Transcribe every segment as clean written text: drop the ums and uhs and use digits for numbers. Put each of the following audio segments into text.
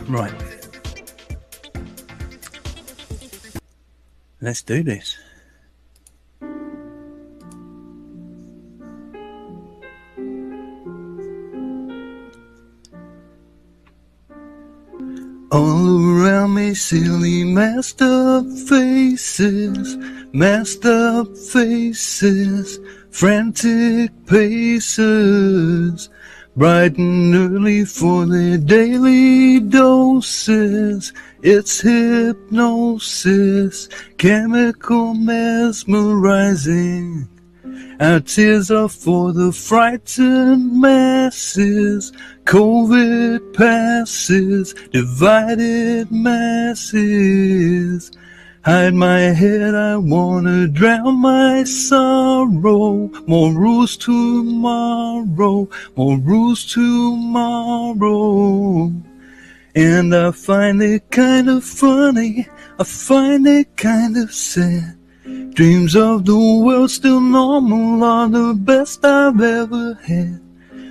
Right. Let's do this. All around me, silly messed up faces, frantic paces, bright and early for their daily doses. It's hypnosis, chemical mesmerizing. Our tears are for the frightened masses. COVID passes, divided masses. Hide my head, I wanna drown my sorrow. More rules tomorrow, more rules tomorrow. And I find it kind of funny, I find it kind of sad. Dreams of the world still normal are the best I've ever had.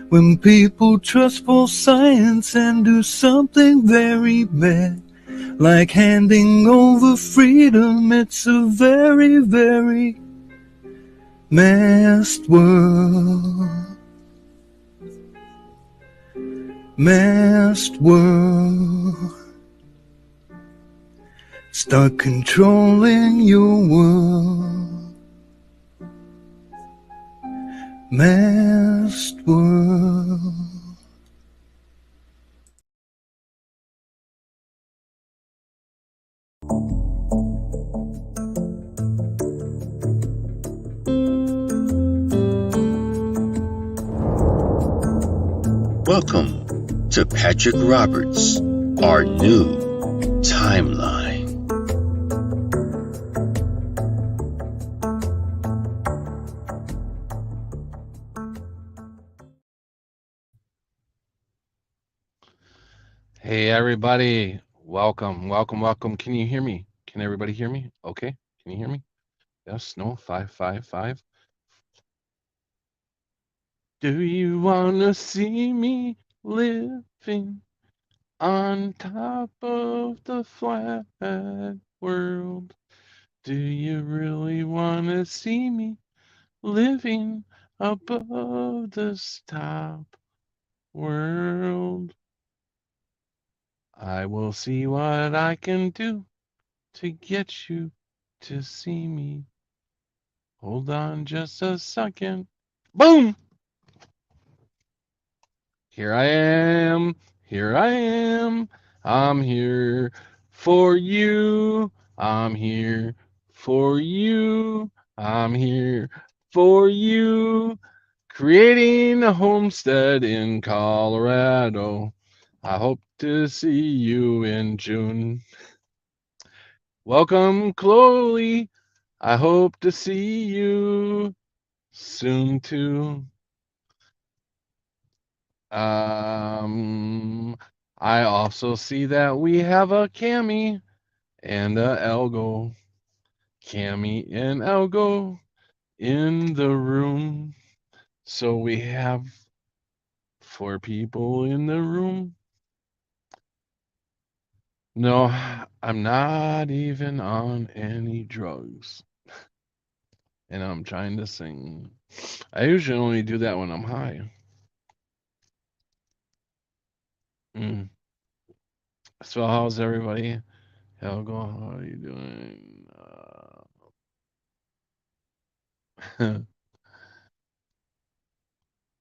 When people trust false science and do something very bad, like handing over freedom, it's a very, very masked world. Masked world. Start controlling your world. Masked world. Welcome to Patrick Roberts, our new timeline. Hey everybody, welcome. Can you hear me? Can everybody hear me? Okay, can you hear me? Yes, no, 555. Do you wanna see me living on top of the flat world? Do you really wanna see me living above this top world? I will see what I can do to get you to see me. Hold on just a second. Boom! Here I am. Here I am. I'm here for you. I'm here for you. I'm here for you. Creating a homestead in Colorado. I hope to see you in June. Welcome, Chloe. I hope to see you soon too. I also see that we have a Cammy and a Elgo. Cammy and Elgo in the room. So we have 4 people in the room. No, I'm not even on any drugs. And I'm trying to sing. I usually only do that when I'm high. So how's everybody? Helgo, how are you doing?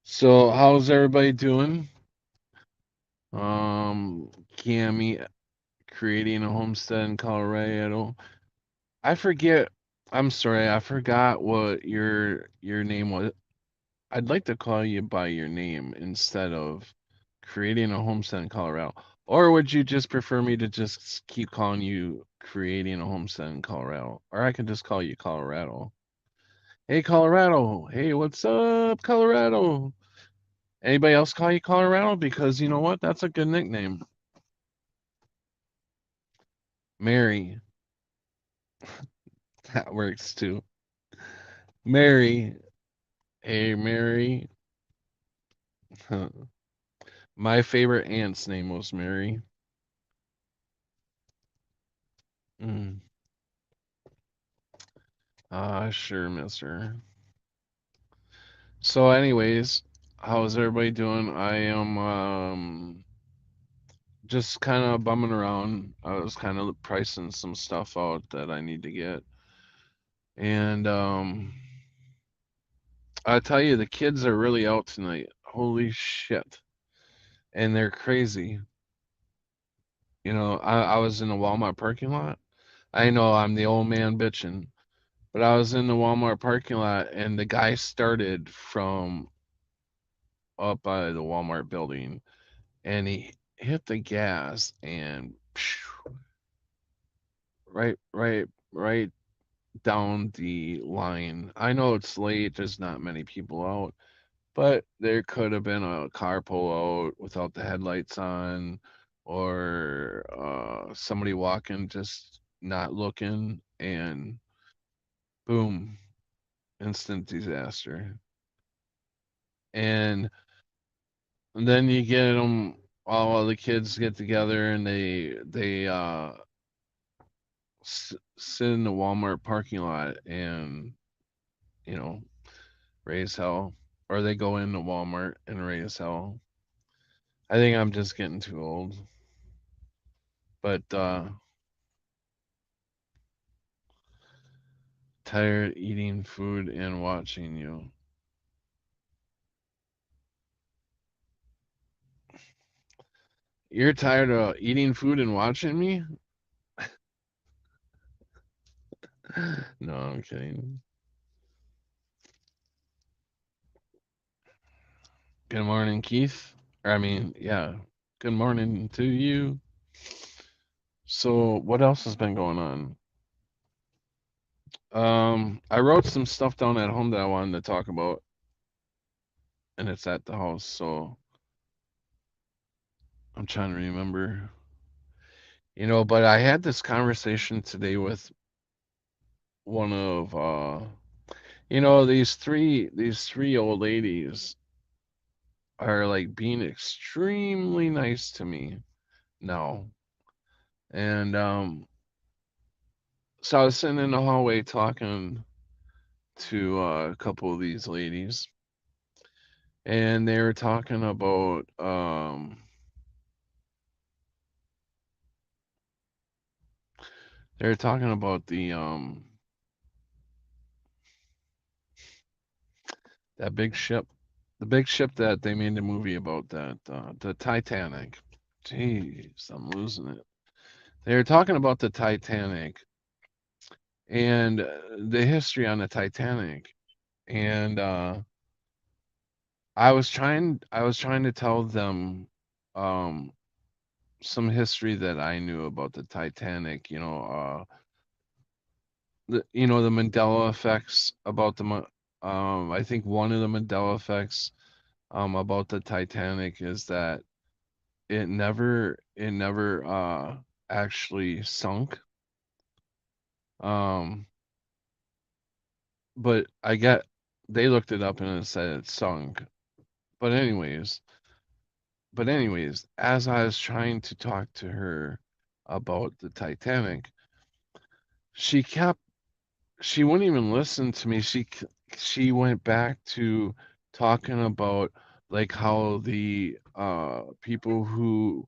So how's everybody doing? Cammy creating a homestead in Colorado. I forget. I'm sorry, I forgot what your name was. I'd like to call you by your name instead of creating a homestead in Colorado. Or would you just prefer me to just keep calling you creating a homestead in Colorado? Or I could just call you Colorado. Hey, Colorado. Hey, what's up, Colorado? Anybody else call you Colorado? Because you know what? That's a good nickname. Mary. That works too. Mary. Hey, Mary. My favorite aunt's name was Mary. Mm. Sure, mister. So, anyways, how's everybody doing? I am just kind of bumming around. I was kind of pricing some stuff out that I need to get. And I tell you, the kids are really out tonight. Holy shit. And they're crazy. I was in the Walmart parking lot. I know I'm the old man bitching, but I was in the Walmart parking lot and the guy started from up by the Walmart building and he hit the gas and right down the line. I know it's late, there's not many people out, but there could have been a car pull out without the headlights on, or somebody walking just not looking, and boom, instant disaster. And then you get them, all the kids get together and they sit in the Walmart parking lot and you know raise hell, or they go into Walmart and raise hell. I think I'm just getting too old, but tired eating food and watching you. You're tired of eating food and watching me? No, I'm kidding. Good morning, Keith. I mean, yeah. Good morning to you. So, what else has been going on? I wrote some stuff down at home that I wanted to talk about, and it's at the house. So I'm trying to remember. But I had this conversation today with one of these three old ladies are like being extremely nice to me now. And so I was sitting in the hallway talking to a couple of these ladies, and they were talking about the that big ship that they made a movie about, that the Titanic. Jeez, I'm losing it. They were talking about the Titanic and the history on the Titanic, and I was trying to tell them um some history that I knew about the Titanic. The Mandela effects about I think one of the Mandela effects about the Titanic is that it never actually sunk. Um, but they looked it up and it said it sunk. But anyways, as I was trying to talk to her about the Titanic, she kept she wouldn't even listen to me. She went back to talking about like how the people who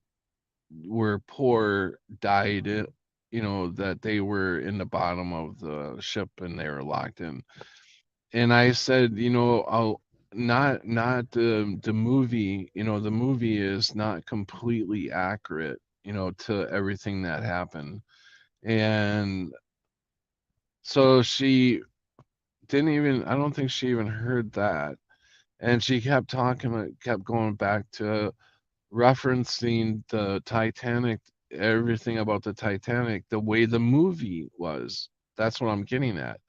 were poor died, that they were in the bottom of the ship and they were locked in. And I said, I'll not the movie, the movie is not completely accurate, to everything that happened. And so she didn't even I don't think she even heard that. And she kept kept going back to referencing the Titanic, everything about the Titanic, the way the movie was. That's what I'm getting at.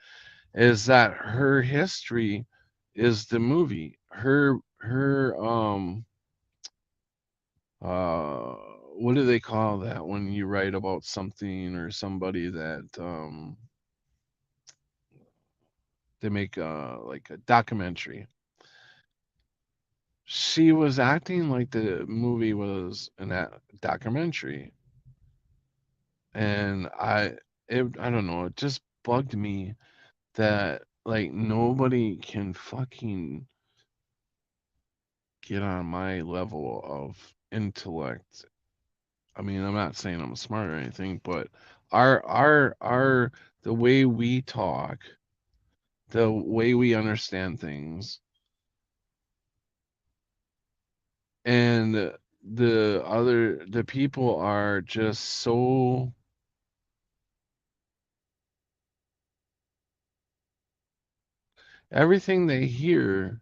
Is that her history is the movie. Her uh what do they call that when you write about something or somebody that they make like a documentary. She was acting like the movie was in that documentary, and I don't know, it just bugged me that like nobody can fucking get on my level of intellect. I mean, I'm not saying I'm smart or anything, but our the way we talk, the way we understand things, and the people are just so, everything they hear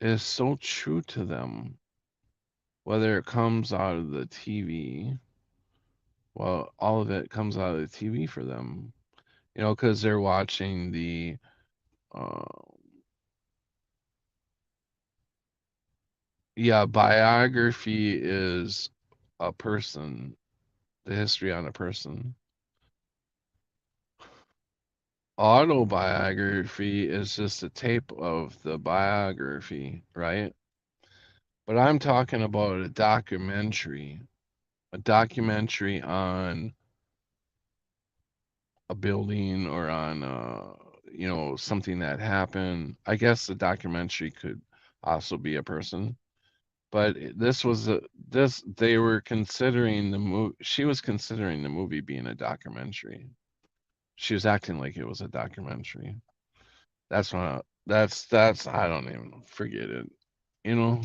is so true to them, whether it comes out of the TV. Well, all of it comes out of the TV for them, because they're watching uh, yeah, biography is a person, the history on a person. Autobiography is just a tape of the biography, right? But I'm talking about a documentary on a building or on something that happened. I guess the documentary could also be a person, but this they were considering the movie. She was considering the movie being a documentary. She was acting like it was a documentary. That's I don't even forget it. You know,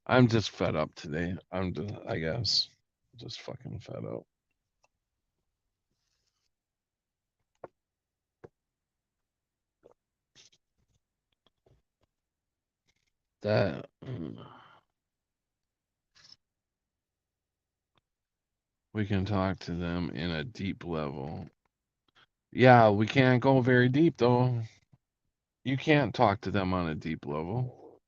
I'm just fed up today. I guess just fucking fed up. That we can talk to them in a deep level. Yeah, we can't go very deep though. You can't talk to them on a deep level.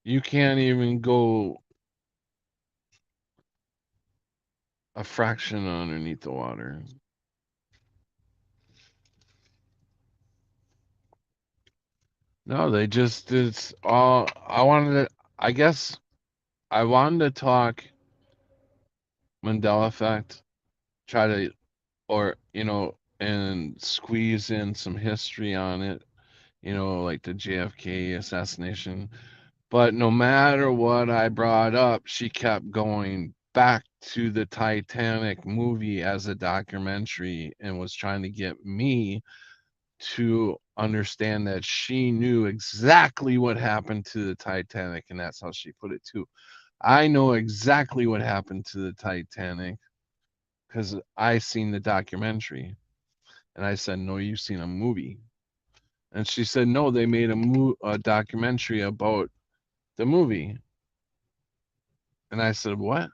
You can't even go a fraction underneath the water. No, it's all I guess I wanted to talk Mandela effect, try to, or, and squeeze in some history on it, like the JFK assassination. But no matter what I brought up, she kept going back to the Titanic movie as a documentary and was trying to get me to understand that she knew exactly what happened to the Titanic. And that's how she put it, too. I know exactly what happened to the Titanic because I seen the documentary. And I said, no, you've seen a movie. And she said, no, they made a documentary about the movie. And I said, what?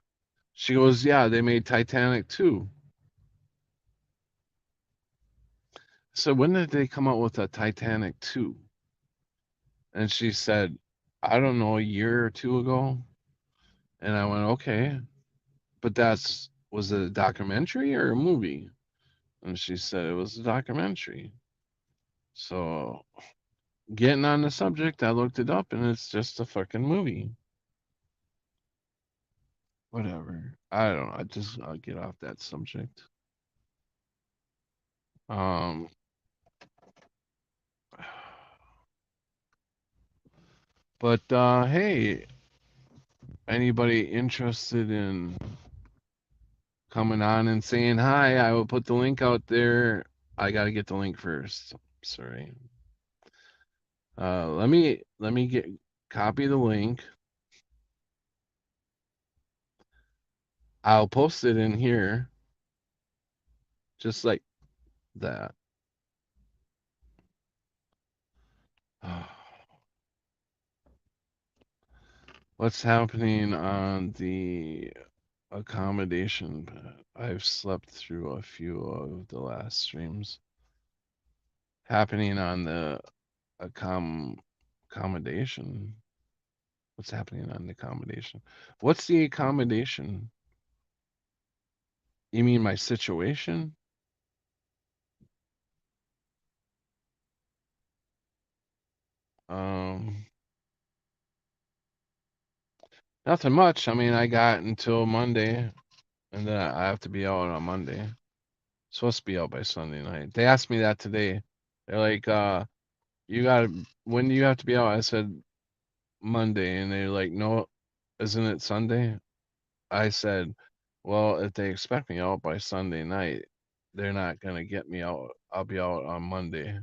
She goes, yeah, they made Titanic too. So when did they come out with a Titanic 2? And she said, I don't know, a year or two ago. And I went, okay, but was it a documentary or a movie? And she said it was a documentary. So getting on the subject, I looked it up and it's just a fucking movie. Whatever. I don't know. I'll get off that subject. Um, but hey, anybody interested in coming on and saying hi? I will put the link out there. I gotta get the link first. Sorry. Let me get copy the link. I'll post it in here, just like that. What's happening on the accommodation? I've slept through a few of the last streams. Happening on the accommodation. What's happening on the accommodation? What's the accommodation? You mean my situation? Um, Nothing much. I mean, I got until Monday, and then I have to be out on Monday. Supposed to be out by Sunday night. They asked me that today. They're like, you got when do you have to be out? I said Monday, and they're like, no, isn't it Sunday? I said, well, if they expect me out by Sunday night, they're not gonna get me out. I'll be out on Monday.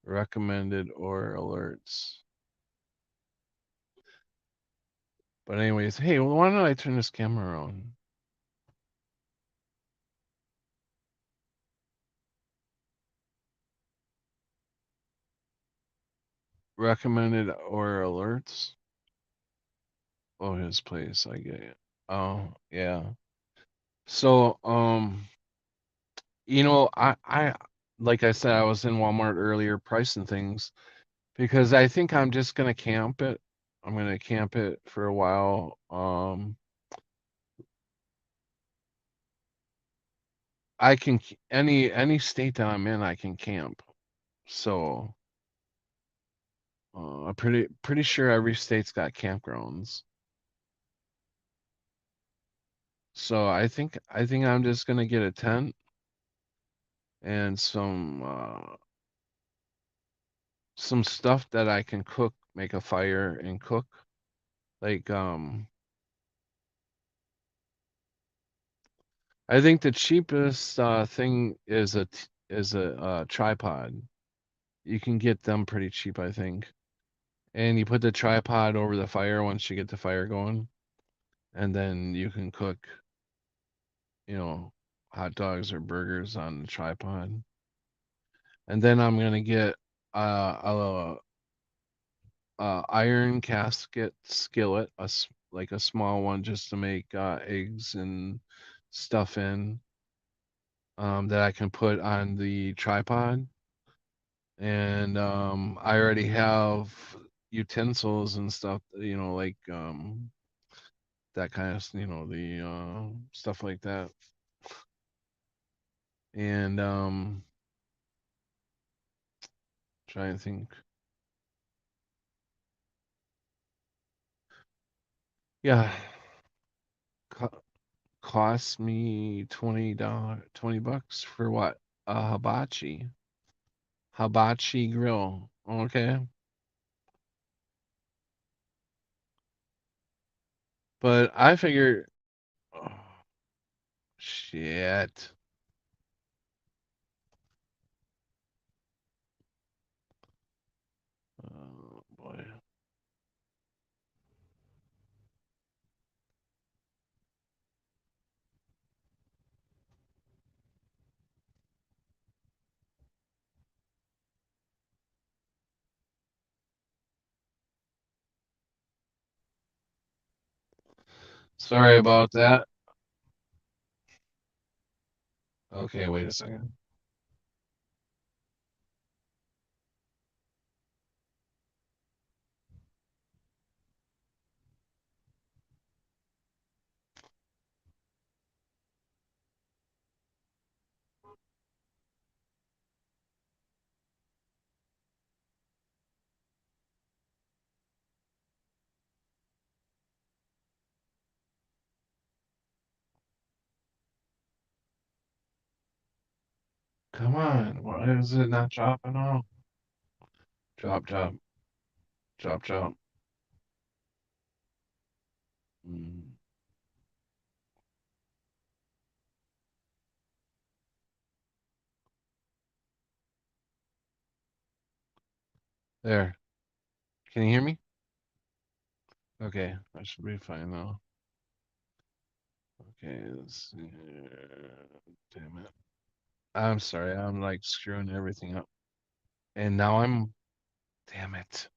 Recommended or alerts. But anyways, hey, well, why don't I turn this camera on? Recommended or alerts? Oh, his place. I get it. Oh, yeah. So, like I said, I was in Walmart earlier pricing things because I think I'm just gonna camp it. I'm gonna camp it for a while. Any state that I'm in, I can camp. So, I'm pretty sure every state's got campgrounds. So I think I'm just gonna get a tent and some stuff that I can cook, make a fire and cook. Like I think the cheapest thing is a tripod. You can get them pretty cheap, I think. And you put the tripod over the fire once you get the fire going, and then you can cook, you know, hot dogs or burgers on the tripod. And then I'm gonna get iron casket skillet, like a small one, just to make eggs and stuff in, that I can put on the tripod. And I already have utensils and stuff, like that kind of, the stuff like that. And trying to think. Yeah, co cost me $20, $20 for what? A hibachi grill. Okay. But I figure, oh, shit. Oh boy. Sorry about that. Okay, wait a second. Come on. Why is it not dropping off? Drop, drop, drop, drop. Mm. There. Can you hear me? Okay, I should be fine now. Okay, let's see here. Damn it. I'm sorry, I'm like screwing everything up. And now damn it.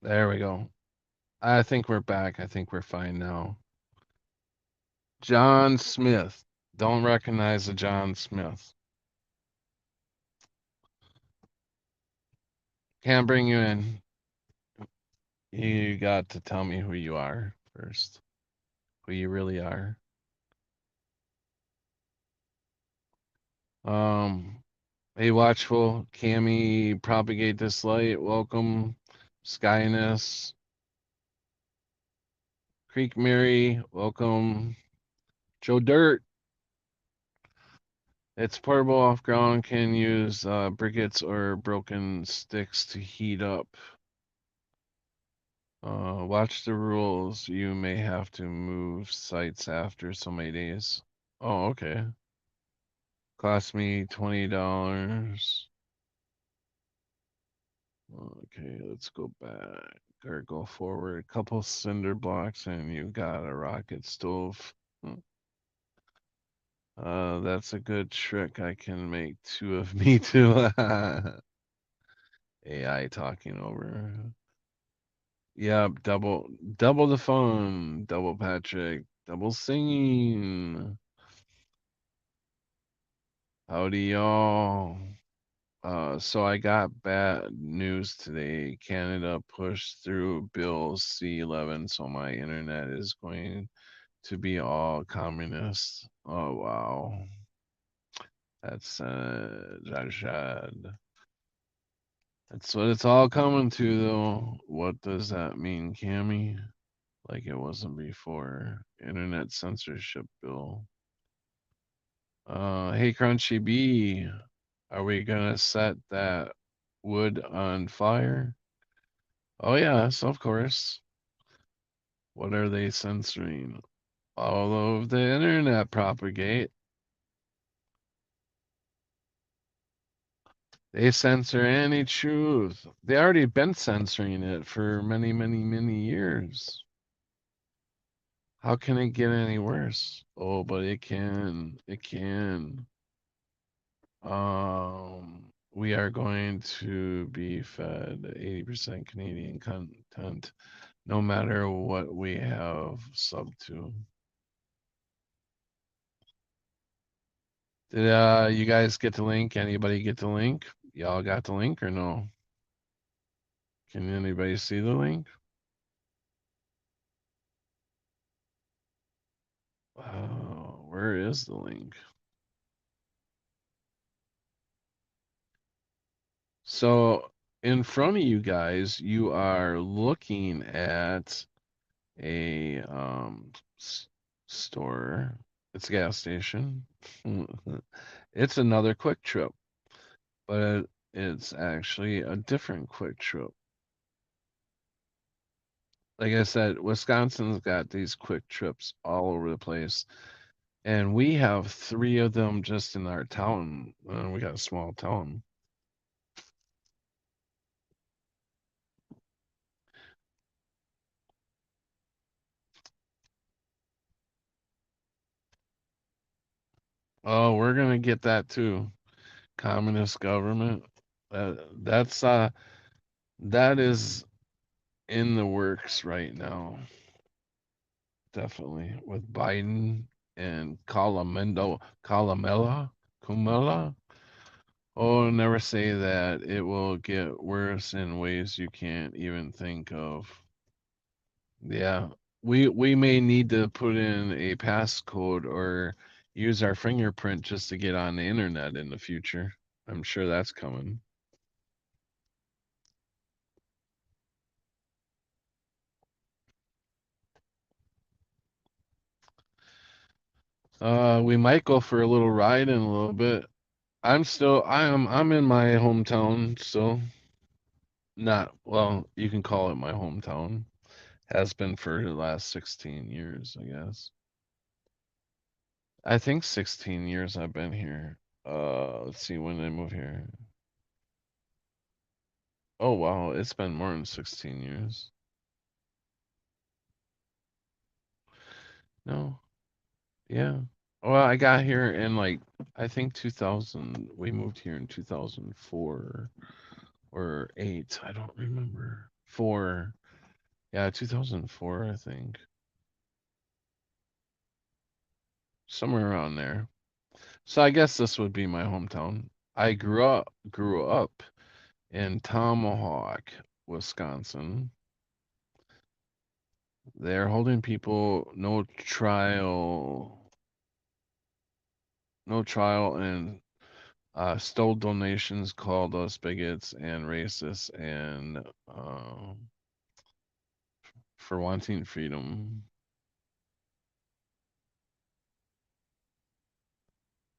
There we go. I think we're back. I think we're fine now. John Smith. Don't recognize a John Smith. Can't bring you in. You got to tell me who you are first. Who you really are. Hey, Watchful, Cammy, Propagate This Light, welcome. Skyness, Creek Mary, welcome. Joe Dirt, it's portable off ground, can use briquettes or broken sticks to heat up. Watch the rules. You may have to move sites after so many days. Oh, okay. Cost me $20. Okay, let's go back or go forward. A couple cinder blocks and you got a rocket stove. That's a good trick. I can make two of me too. AI talking over. Yep, double the phone, double Patrick, double singing. Howdy y'all. So I got bad news today. Canada pushed through Bill C-11, so my internet is going to be all communist. Oh wow. That's Rajad. That's what it's all coming to though. What does that mean, Cammy? Like it wasn't before. Internet censorship bill. Hey Crunchy B, are we gonna set that wood on fire? Oh yes, of course. What are they censoring? All of the internet propagate. They censor any truth. They already been censoring it for many, many, many years. How can it get any worse? Oh, but it can. It can. We are going to be fed 80% Canadian content, no matter what we have sub to. Did you guys get the link? Anybody get the link? Y'all got the link or no? Can anybody see the link? Where is the link? So in front of you guys, you are looking at a store. It's a gas station. It's another Quick Trip, but it's actually a different Quick Trip. Like I said, Wisconsin's got these Quick Trips all over the place. And we have 3 of them just in our town. We got a small town. Oh, we're gonna get that too. Communist government. That's that is in the works right now. Definitely with Biden and Kumela. Oh, never say that. It will get worse in ways you can't even think of. Yeah, we may need to put in a passcode or use our fingerprint just to get on the internet in the future. I'm sure that's coming. We might go for a little ride in a little bit. I'm in my hometown still. Not well, you can call it my hometown. Has been for the last 16 years, I guess. I think 16 years I've been here. Let's see when I moved here. Oh wow, it's been more than 16 years. No, yeah. Well, I got here in like I think 2000. We moved here in 2004 or 8. I don't remember. 2004. Yeah, 2004, I think. Somewhere around there. So I guess this would be my hometown. I grew up in Tomahawk, Wisconsin. They're holding people no trial, and stole donations, called us bigots and racists, and for wanting freedom.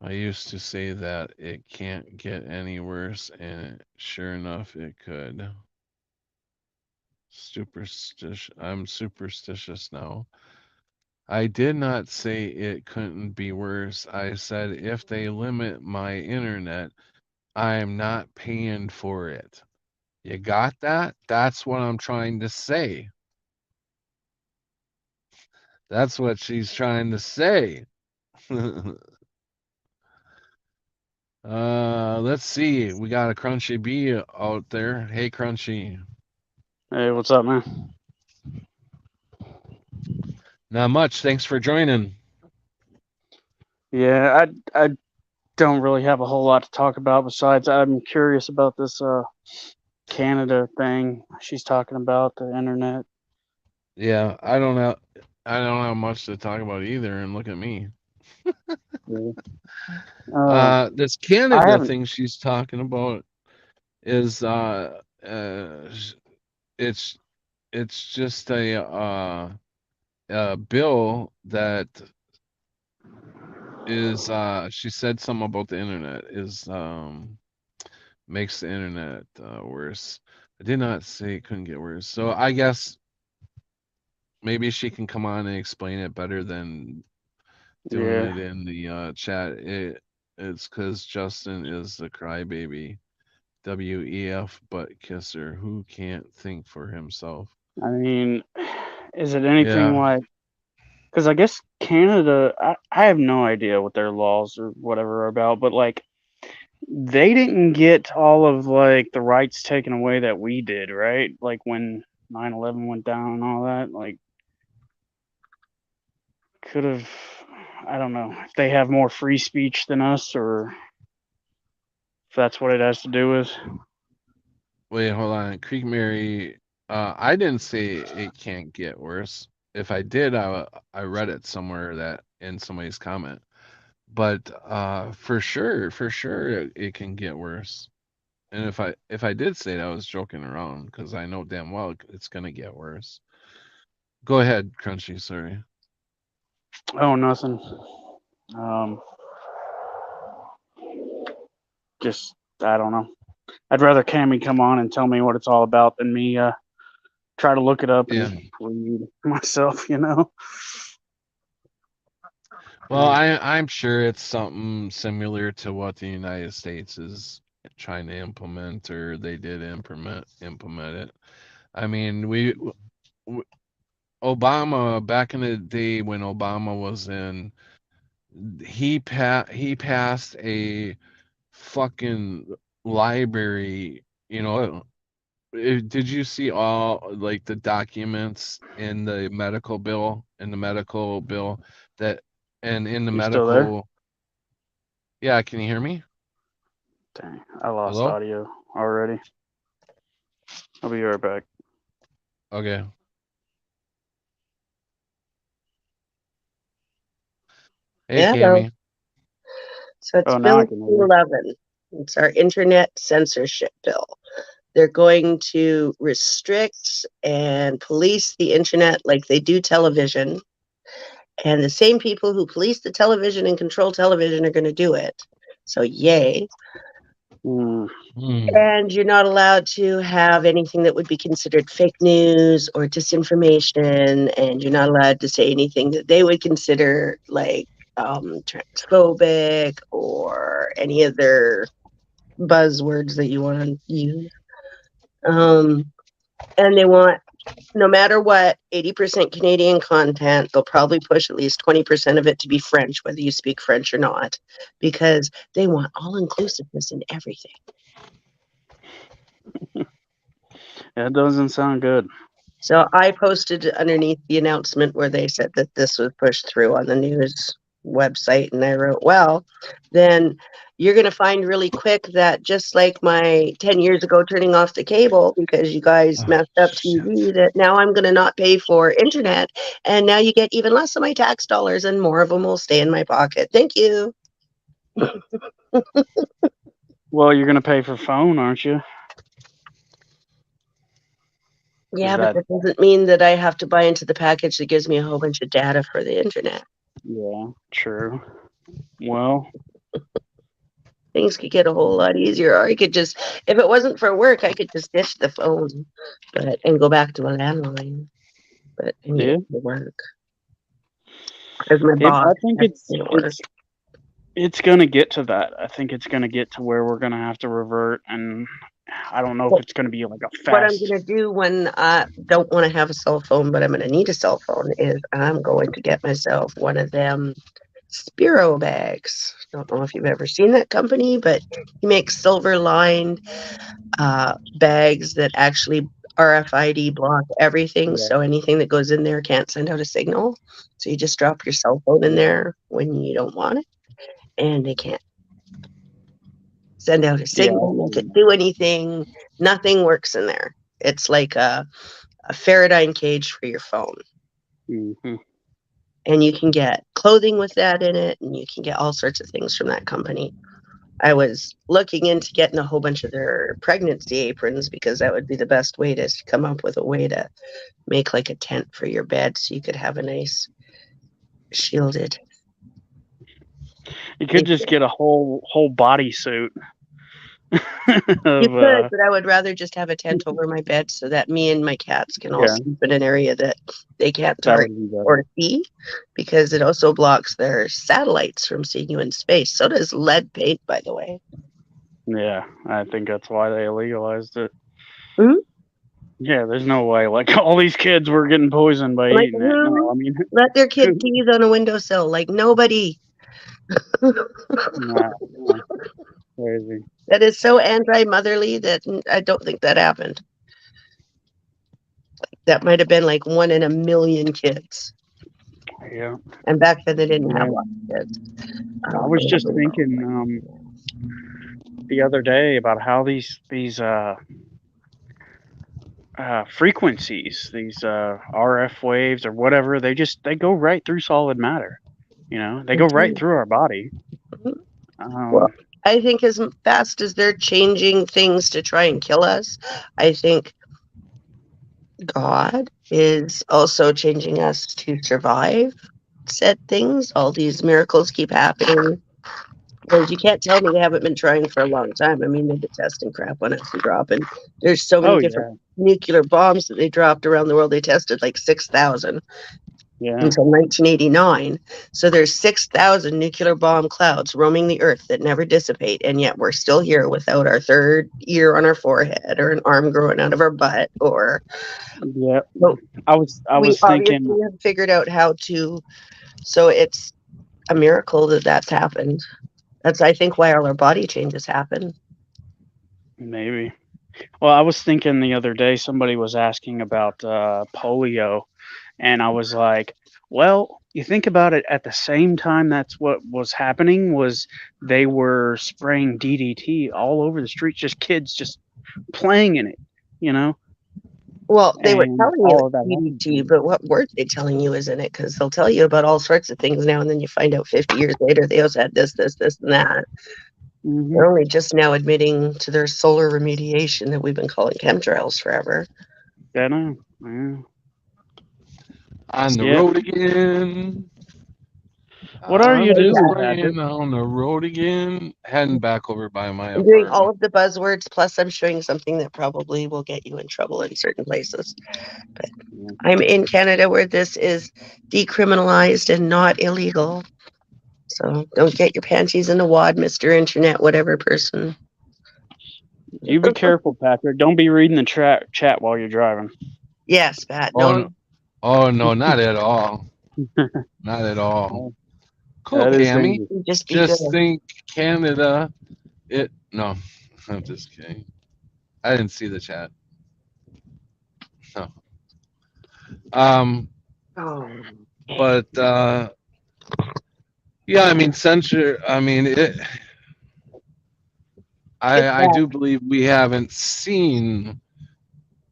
I used to say that it can't get any worse, and sure enough, it could. I'm superstitious now. I did not say it couldn't be worse. I said if they limit my internet, I'm not paying for it. You got that? That's what I'm trying to say. That's what she's trying to say. Let's see. We got a Crunchy B out there. Hey, Crunchy. Hey, what's up, man? Not much. Thanks for joining. Yeah, I don't really have a whole lot to talk about besides I'm curious about this Canada thing she's talking about, the internet. Yeah, I don't have much to talk about either, and look at me. Yeah. This I Canada haven't. thing she's talking about is it's it's just a bill that is she said something about the internet is makes the internet worse. I did not say it couldn't get worse. So I guess maybe she can come on and explain it better than doing Yeah, it in the chat. It's because Justin is the crybaby. WEF butt kisser who can't think for himself. I mean, is it anything Yeah. like? Because I guess Canada, I have no idea what their laws or whatever are about, but like they didn't get all of like the rights taken away that we did, right? Like when 9/11 went down and all that, like could have, I don't know if they have more free speech than us or if that's what it has to do with. Wait, hold on. Creek Mary, I didn't say it can't get worse. If I did, I read it somewhere that in somebody's comment. But for sure it can get worse. And if I did say that, I was joking around because I know damn well it's gonna get worse. Go ahead, Crunchy. Sorry. Oh, nothing. Um, just I don't know. I'd rather Cammy come on and tell me what it's all about than me try to look it up Yeah. and read myself. You know. Well, I'm sure it's something similar to what the United States is trying to implement, or they did implement it. I mean, Obama back in the day when Obama was in, he passed a fucking library. Did you see all like the documents in the medical bill that and in the You still there? medical Yeah, can you hear me? Dang, I lost Hello? audio already. I'll be right back. Okay. Hey, Hello. Cammy. So it's Oh, now I Bill can hear you. 211. It's our internet censorship bill. They're going to restrict and police the internet like they do television. And the same people who police the television and control television are going to do it. So, yay. Hmm. And you're not allowed to have anything that would be considered fake news or disinformation. And you're not allowed to say anything that they would consider like transphobic or any other buzzwords that you want to use. And they want, no matter what, 80% Canadian content. They'll probably push at least 20% of it to be French, whether you speak French or not, because they want all inclusiveness in everything. That doesn't sound good. So I posted underneath the announcement where they said that this was pushed through on the news website, and I wrote, well, then you're going to find really quick that just like my 10 years ago turning off the cable because you guys Oh, messed up shit. TV, that now I'm going to not pay for internet, and now you get even less of my tax dollars and more of them will stay in my pocket. Thank you. Well, you're gonna pay for phone, aren't you? Yeah, that- but that doesn't mean that I have to buy into the package that gives me a whole bunch of data for the internet. Yeah, true. Well, Things could get a whole lot easier. Or I could just, if it wasn't for work, I could just ditch the phone, and go back to a landline. But I need Yeah. it to work because my boss. I think has to work. it's gonna get to that. I think it's gonna get to where we're gonna have to revert, and I don't know if it's gonna be like a What I'm fast. gonna do when I don't want to have a cell phone, but I'm gonna need a cell phone, is I'm going to get myself one of them Spiro bags. Don't know if you've ever seen that company, but he makes silver lined bags that actually RFID block everything, Yeah. so anything that goes in there can't send out a signal. So you just drop your cell phone in there when you don't want it, and they can't send out a signal, make it do anything. Nothing works in there. It's like a Faraday cage for your phone. Mm-hmm. And you can get clothing with that in it, and you can get all sorts of things from that company. I was looking into getting a whole bunch of their pregnancy aprons because that would be the best way to come up with a way to make like a tent for your bed so you could have a nice shielded. You could just get a whole bodysuit. You could, but I would rather just have a tent over my bed so that me and my cats can all sleep in an area that they can't target or see, because it also blocks their satellites from seeing you in space. So does lead paint, by the way. Yeah, I think that's why they legalized it. Mhm. Yeah, there's no way. Like all these kids were getting poisoned by Like, eating it. No, I mean, let their kid tease on a windowsill like nobody. nah, crazy. That is so anti-motherly that I don't think that happened. That might have been like 1 in a million kids. Yeah. And back then they didn't have a lot of kids. I was just thinking the other day about how these frequencies, these RF waves or whatever, they go right through solid matter. You know, they go right through our body. Well, I think as fast as they're changing things to try and kill us, I think God is also changing us to survive said things. All these miracles keep happening. Because you can't tell me they haven't been trying for a long time. I mean, they've been testing crap on us and dropping. There's so many different nuclear bombs that they dropped around the world. They tested like 6,000 until 1989. So there's 6,000 nuclear bomb clouds roaming the earth that never dissipate. And yet we're still here without our third ear on our forehead or an arm growing out of our butt. Or I was thinking we have figured out how to. So it's a miracle that that's happened. That's, I think, why all our body changes happen. Maybe. Well, I was thinking the other day, somebody was asking about polio, and I was like, well, you think about it, at the same time that's what was happening, was they were spraying DDT all over the streets, just kids just playing in it, you know? Well, they were telling you DDT, but what word they telling you is in it? Because they'll tell you about all sorts of things now, and then you find out 50 years later they also had this, and that. Mm-hmm. They're only just now admitting to their solar remediation that we've been calling chemtrails forever. I know. Yeah. On the road again. What are you doing, Patrick? On the road again, heading back over by my I'm doing all of the buzzwords, plus I'm showing something that probably will get you in trouble in certain places. But I'm in Canada where this is decriminalized and not illegal. So don't get your panties in a wad, Mr. Internet, whatever person. You be careful, Patrick. Don't be reading the chat while you're driving. Yes, Pat. Oh, no, not at all. Not at all. Cool, Cammy. Just think Canada. No, I'm just kidding. I didn't see the chat. No. Um, Oh, but yeah, I mean censure. I mean it. it's I bad. do believe we haven't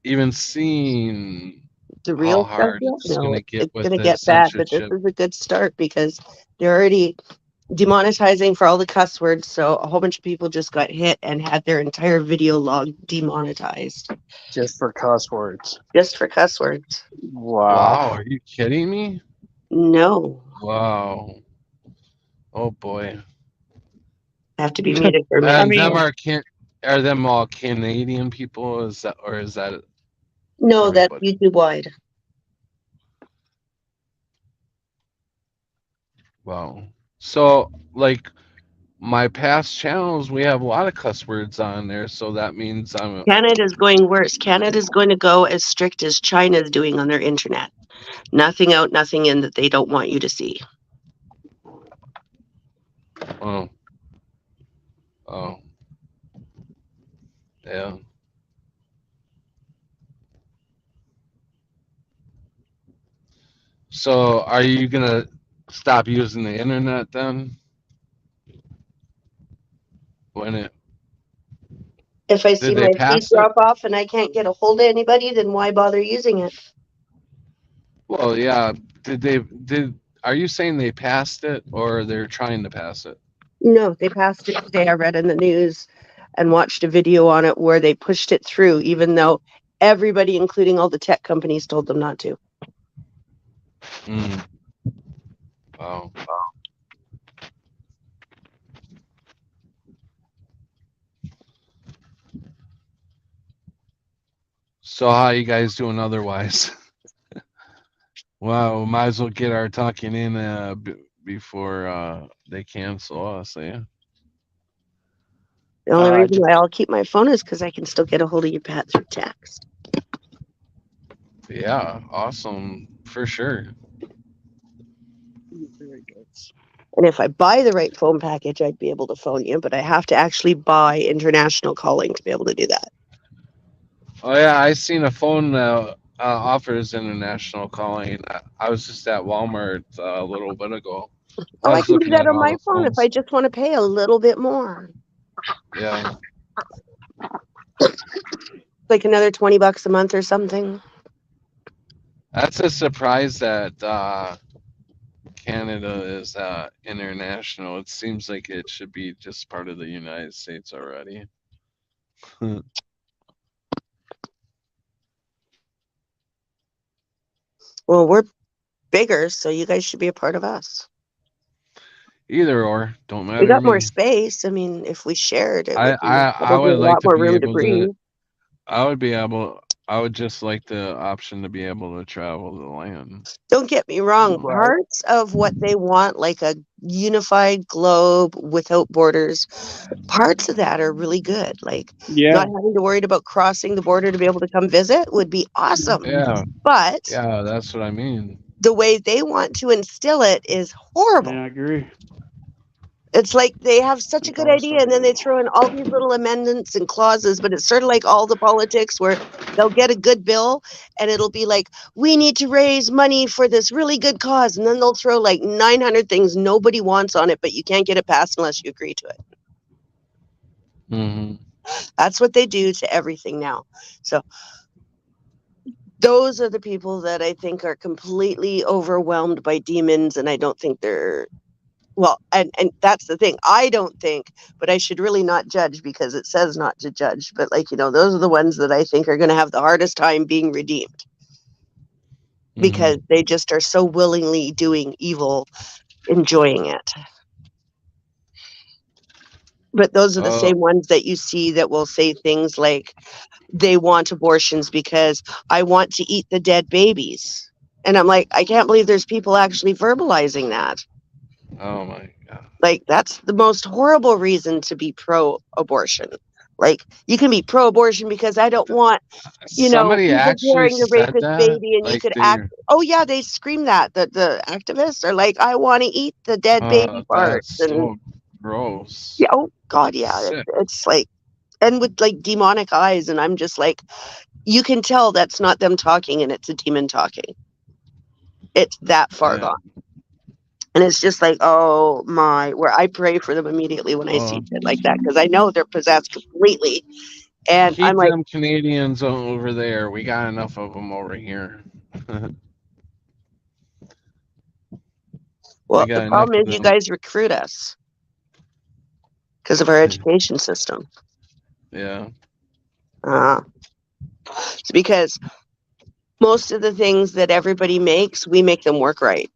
even seen The how real stuff hard yet? it's No, gonna get it's with gonna the get bad, but this censorship. is a good start because they're already demonetizing for all the cuss words. So a whole bunch of people just got hit and had their entire video log demonetized Just for cuss words. just for cuss words. Wow. Wow, are you kidding me? No, Wow. Oh boy. have to be muted for a I minute. And mean, are them all Canadian people? Is that No, that's everybody? YouTube wide. Wow. So like my past channels, we have a lot of cuss words on there, so that means I'm Canada's going worse. Canada's going to go as strict as China's doing on their internet. Nothing out, nothing in that they don't want you to see. oh oh yeah. So are you gonna stop using the internet then? When it If I see did they my feed pass it? drop off and I can't get a hold of anybody, then why bother using it? Well, yeah. Did are you saying they passed it or they're trying to pass it? No, they passed it today. I read in the news and watched a video on it where they pushed it through, even though everybody, including all the tech companies, told them not to. Mm. Wow. So how you guys doing otherwise? Well, might as well get our talking in before they cancel us. Yeah. The only reason just why I'll keep my phone is because I can still get a hold of you, Pat, through text. Yeah. Awesome. For sure. very good. And if I buy the right phone package, I'd be able to phone you, but I have to actually buy international calling to be able to do that. Oh yeah, I seen a phone offers international calling. I was just at Walmart a little bit ago. Oh, I I was can do looking that at on all my the phone if phones. I just want to pay a little bit more. Yeah. Like another $20 a month or something. That's a surprise that Canada is international. It seems like it should be just part of the United States already. Well, we're bigger, so you guys should be a part of us. Either or, don't We matter to got more me. space. I mean, if we shared, it I, would be I I probably a would like lot to more be room to able to. breathe. I would just like the option to be able to travel the land. Don't get me wrong. So, Right. Parts of what they want, like a unified globe without borders, parts of that are really good. Like Yeah. not having to worry about crossing the border to be able to come visit would be awesome. yeah, But yeah, that's what I mean. the way they want to instill it is horrible. Yeah, I agree. It's like they have such a good Also- idea and then they throw in all these little amendments and clauses, but it's sort of like all the politics where they'll get a good bill and it'll be like, we need to raise money for this really good cause. And then they'll throw like 900 things nobody wants on it, but you can't get it passed unless you agree to it. Hmm. That's what they do to everything now. So those are the people that I think are completely overwhelmed by demons, and I don't think they're well, and that's the thing. I don't think, but I should really not judge because it says not to judge. But like, those are the ones that I think are going to have the hardest time being redeemed because they just are so willingly doing evil, enjoying it. But those are the same ones that you see that will say things like they want abortions because I want to eat the dead babies. And I'm like, I can't believe there's people actually verbalizing that. Oh my god. Like, that's the most horrible reason to be pro-abortion. Like, you can be pro-abortion because I don't want, Somebody people actually daring to rape said this that. baby, and you Like could act. they. Oh yeah, they scream that. The activists are like, I want to eat the dead baby parts, That's and so gross. yeah, oh god, yeah, Sick. it's like, and with like demonic eyes, and I'm just like, you can tell that's not them talking and it's a demon talking. It's that far Yeah. gone. And it's just like, oh my, where I pray for them immediately when I see Oh. shit like that, because I know they're possessed completely. And I'm Keep like, them Canadians over there. We got enough of them over here. well, got the enough problem of is you them. guys recruit us because of our education system. Yeah. It's because most of the things that everybody makes, we make them work right.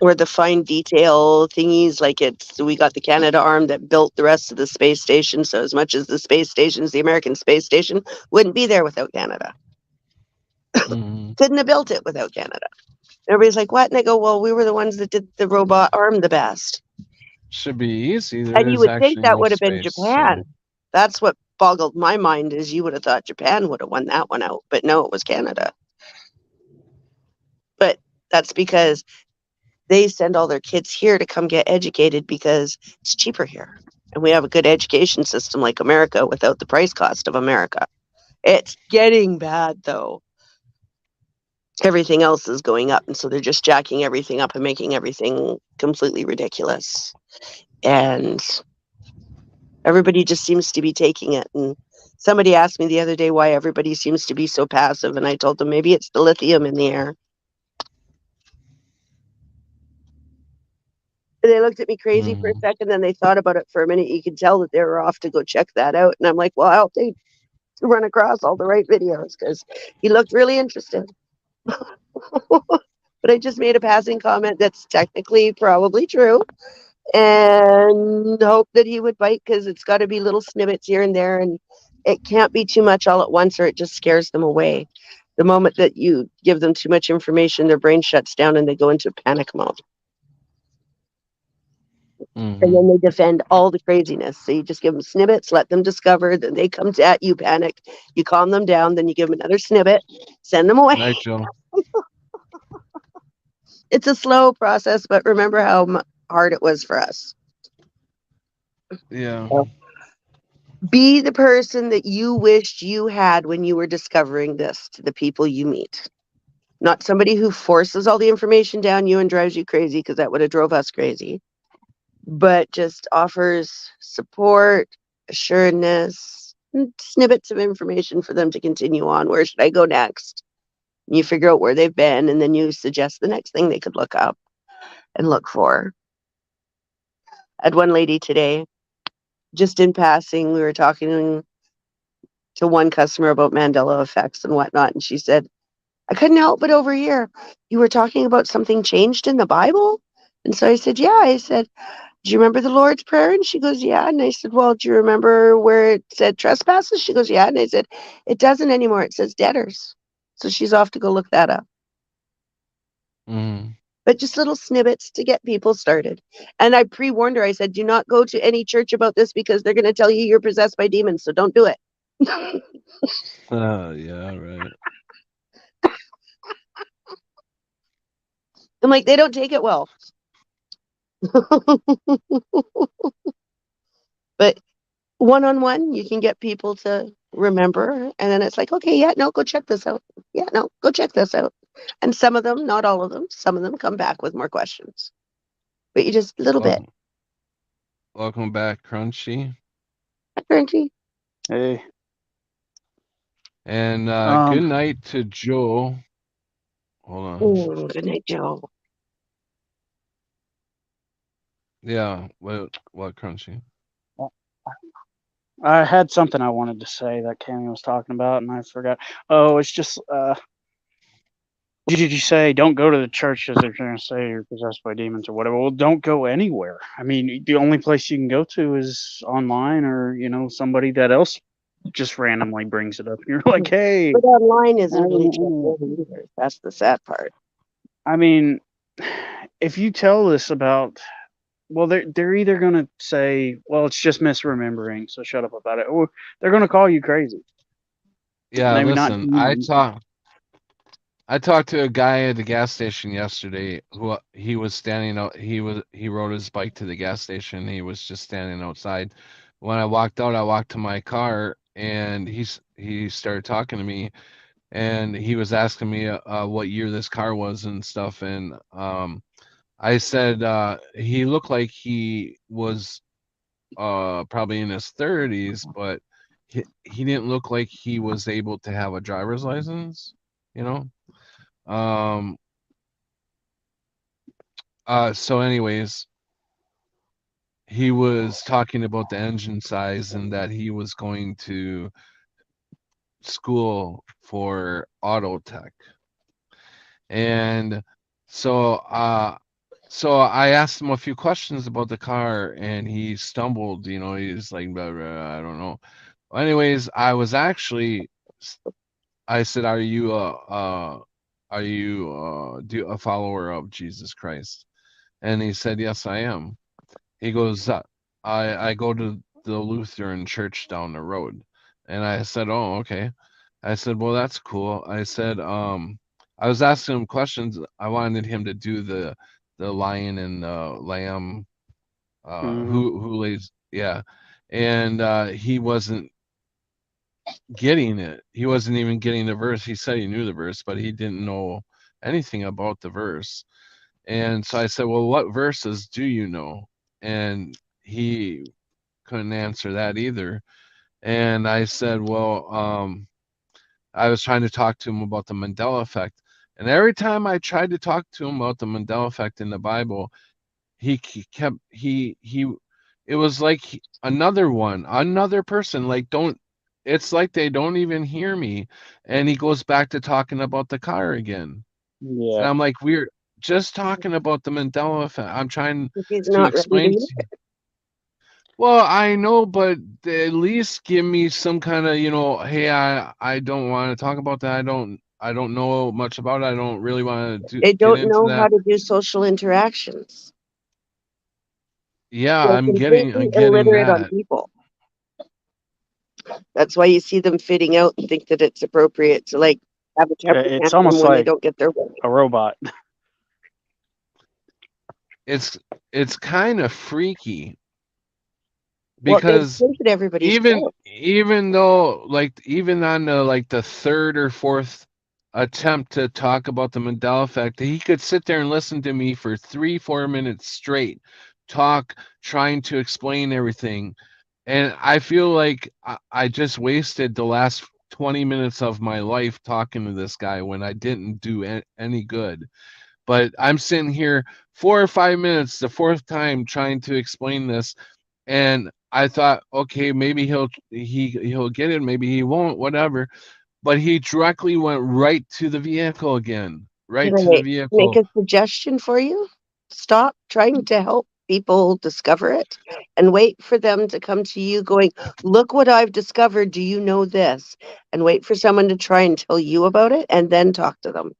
Or the fine detail thingies, like we got the Canada arm that built the rest of the space station. So as much as the space station's the American space station, wouldn't be there without Canada. Mhm. Couldn't have built it without Canada. Everybody's like, what? And I go, well, we were the ones that did the robot arm the best. Should be easy. There And you is would think actually that no would have been space, so Japan. That's what boggled my mind, is you would have thought Japan would have won that one out. But no, it was Canada. But that's because they send all their kids here to come get educated because it's cheaper here. And we have a good education system like America without the price cost of America. It's getting bad, though. Everything else is going up. And so they're just jacking everything up and making everything completely ridiculous. And everybody just seems to be taking it. And somebody asked me the other day why everybody seems to be so passive. And I told them maybe it's the lithium in the air. And they looked at me crazy for a second, then they thought about it for a minute. You could tell that they were off to go check that out. And I'm like, well, I hope they run across all the right videos, because he looked really interested. But I just made a passing comment that's technically probably true, and hope that he would bite, because it's got to be little snippets here and there, and it can't be too much all at once or it just scares them away. The moment that you give them too much information, their brain shuts down and they go into panic mode. And then they defend all the craziness. So you just give them snippets, let them discover, then they come at you, panic. You calm them down, then you give them another snippet, send them away. Night, Joe. It's a slow process, but remember how hard it was for us. Yeah. Be the person that you wished you had when you were discovering this to the people you meet. Not somebody who forces all the information down you and drives you crazy, because that would have drove us crazy. But just offers support, assuredness, and snippets of information for them to continue on. Where should I go next? You figure out where they've been, and then you suggest the next thing they could look up and look for. I had one lady today, just in passing, we were talking to one customer about Mandela effects and whatnot, and she said, I couldn't help but overhear you were talking about something changed in the Bible. And so I said, yeah. I said, do you remember the Lord's Prayer? And she goes, yeah. And I said, well, do you remember where it said trespasses? She goes, yeah. And I said, it doesn't anymore. It says debtors. So she's off to go look that up. But just little snippets to get people started. And I pre-warned her. I said, do not go to any church about this, because they're going to tell you you're possessed by demons. So don't do it. Yeah, right. I'm like, they don't take it well. But one-on-one, you can get people to remember, and then it's like, okay, yeah, no, go check this out. Yeah, no, go check this out. And some of them, not all of them, some of them come back with more questions. But you just a little bit. Welcome back, Crunchy. Crunchy. Hey. And good night to Joe. Hold on. Oh, good night, Joe. Yeah, what Crunchy? I had something I wanted to say that Cammy was talking about, and I forgot. Oh, it's just, did you say don't go to the church because they're going to say you're possessed by demons or whatever? Well, don't go anywhere. I mean, the only place you can go to is online, or, somebody that else just randomly brings it up. You're like, hey. But online isn't really trustworthy either. That's the sad part. I mean, if you tell this about, well, they're either going to say, well, it's just misremembering, so shut up about it, or they're going to call you crazy. Yeah, Maybe listen, I talked to a guy at the gas station yesterday who he was standing out. He rode his bike to the gas station. He was just standing outside. When I walked out, I walked to my car and he started talking to me, and he was asking me what year this car was and stuff, and I said he looked like he was probably in his 30s, but he didn't look like he was able to have a driver's license, you know. Um, so anyways, he was talking about the engine size and that he was going to school for auto tech. And so so I asked him a few questions about the car, and he stumbled, you know, he's like, blah, blah, I don't know. Anyways, I was actually, I said, are you a follower of Jesus Christ? And he said, yes, I am. He goes, I go to the Lutheran church down the road. And I said, oh, okay. I said, well, that's cool. I said, I was asking him questions. I wanted him to do the lion and the lamb, who lays, yeah. And he wasn't getting it. He wasn't even getting the verse. He said he knew the verse, but he didn't know anything about the verse. And so I said, well, what verses do you know? And he couldn't answer that either. And I said, well, I was trying to talk to him about the Mandela effect. And every time I tried to talk to him about the Mandela effect in the Bible, he kept, it was like another person, like, it's like they don't even hear me. And he goes back to talking about the car again. And Yeah. I'm like, we're just talking about the Mandela effect. I'm trying If he's to not ready to explain hear to you. Well, I know, but at least give me some kind of, hey, I don't want to talk about that. I don't know much about it. I don't really want to They get don't into know how that. to do social interactions. Yeah, They're I'm completely getting illiterate on that. people. That's why you see them fitting out and think that it's appropriate to like have a temper It's tantrum almost when they like don't get their way. a robot. It's kind of freaky Well, they because think that everybody's even slow. even though, like, even on the third or fourth attempt to talk about the Mandela effect, he could sit there and listen to me for 3-4 minutes straight, trying to explain everything. And I feel like I just wasted the last 20 minutes of my life talking to this guy when I didn't do any good. But I'm sitting here 4 or 5 minutes, the fourth time, trying to explain this, and I thought, okay, maybe he'll get it, maybe he won't, whatever. But he directly went right to the vehicle again, right Can to the I make vehicle. a suggestion for you? Stop trying to help people discover it and wait for them to come to you going, look what I've discovered. Do you know this? And wait for someone to try and tell you about it and then talk to them.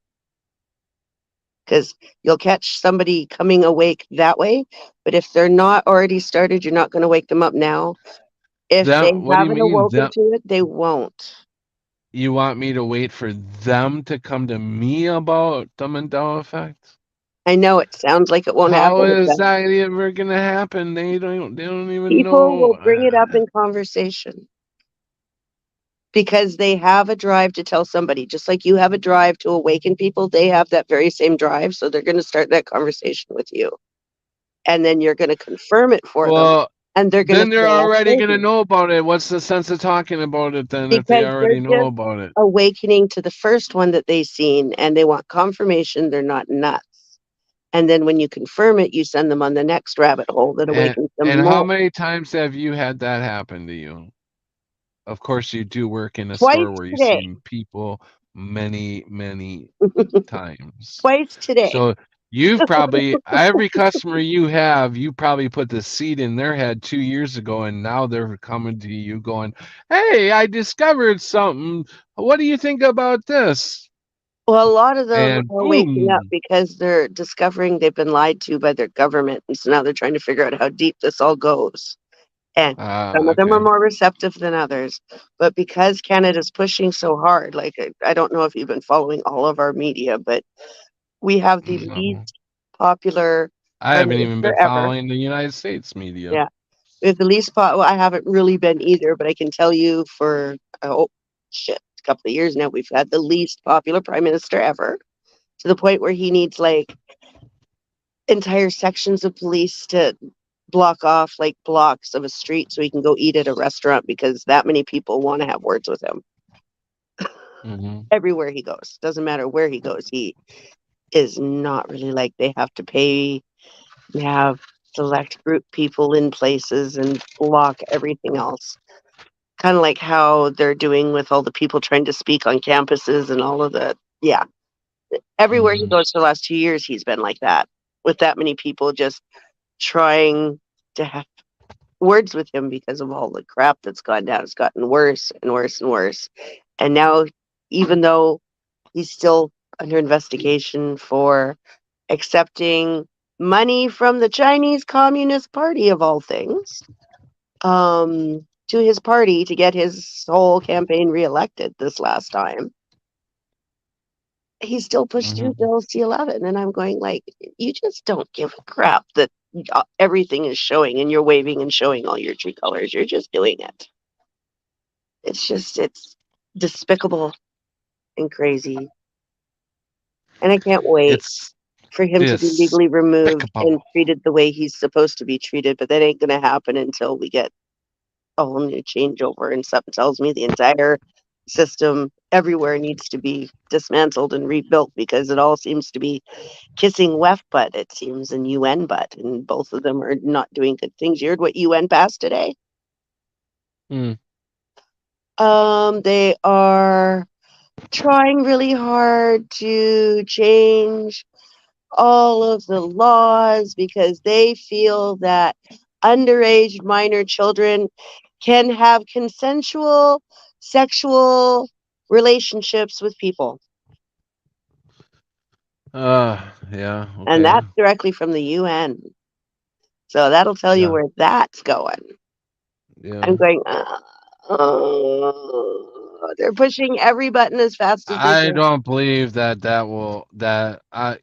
Because you'll catch somebody coming awake that way. But if they're not already started, you're not going to wake them up now. If they What do you haven't mean awoken to it, they won't. you want me to wait for them to come to me about the Mandela effect? I know it sounds like it won't How happen. It is does. that ever gonna happen? They don't even People will know. bring it up in conversation because they have a drive to tell somebody. Just like you have a drive to awaken people, they have that very same drive. So they're going to start that conversation with you. And then you're going to confirm it for them. Well, And they're going then to they're feel already gonna crazy know about it. What's the sense of talking about it then if they because they're already know just about it? awakening to the first one that they've seen and they want confirmation they're not nuts. And then when you confirm it, you send them on the next rabbit hole that awakens them And how more. many times have you had that happen to you? Of course, you do work in a Twice store where you today. see people many times. Twice today. So you've probably, every customer you probably put the seed in their head 2 years ago, and now they're coming to you going, hey, I discovered something. What do you think about this? Well, a lot of them And are waking up boom. because they're discovering they've been lied to by their government. And so now they're trying to figure out how deep this all goes. And some of them are Okay. more receptive than others. But because Canada's pushing so hard, like I don't know if you've been following all of our media, but we have the No. least popular I prime haven't even minister been ever. following the United States media. Yeah. We have the least well, I haven't really been either, but I can tell you for a couple of years now, we've had the least popular prime minister ever, to the point where he needs like entire sections of police to block off like blocks of a street so he can go eat at a restaurant because that many people want to have words with him. Mm-hmm. Everywhere he goes, doesn't matter where he goes, he is not really like they have to pay, have select group people in places and block everything else. Kind of like how they're doing with all the people trying to speak on campuses and all of that. Yeah. Everywhere he goes for the last 2 years, he's been like that, with that many people just trying to have words with him because of all the crap that's gone down. It's gotten worse and worse and worse. And now, even though he's still under investigation for accepting money from the Chinese Communist Party, of all things, to his party to get his whole campaign reelected this last time, he still pushed through Bill C-11. And I'm going like, you just don't give a crap that everything is showing and you're waving and showing all your true colors. You're just doing it. It's despicable and crazy. And I can't wait for him to be legally removed and treated the way he's supposed to be treated. But that ain't going to happen until we get a whole new changeover. And something tells me the entire system everywhere needs to be dismantled and rebuilt, because it all seems to be kissing WEF butt, it seems, and UN butt. And both of them are not doing good things. You heard what UN passed today? They are trying really hard to change all of the laws because they feel that underage minor children can have consensual sexual relationships with people. Yeah. Okay. And that's directly from the UN. So that'll tell you where that's going. Yeah. I'm going, they're pushing every button as fast as they can. I don't believe that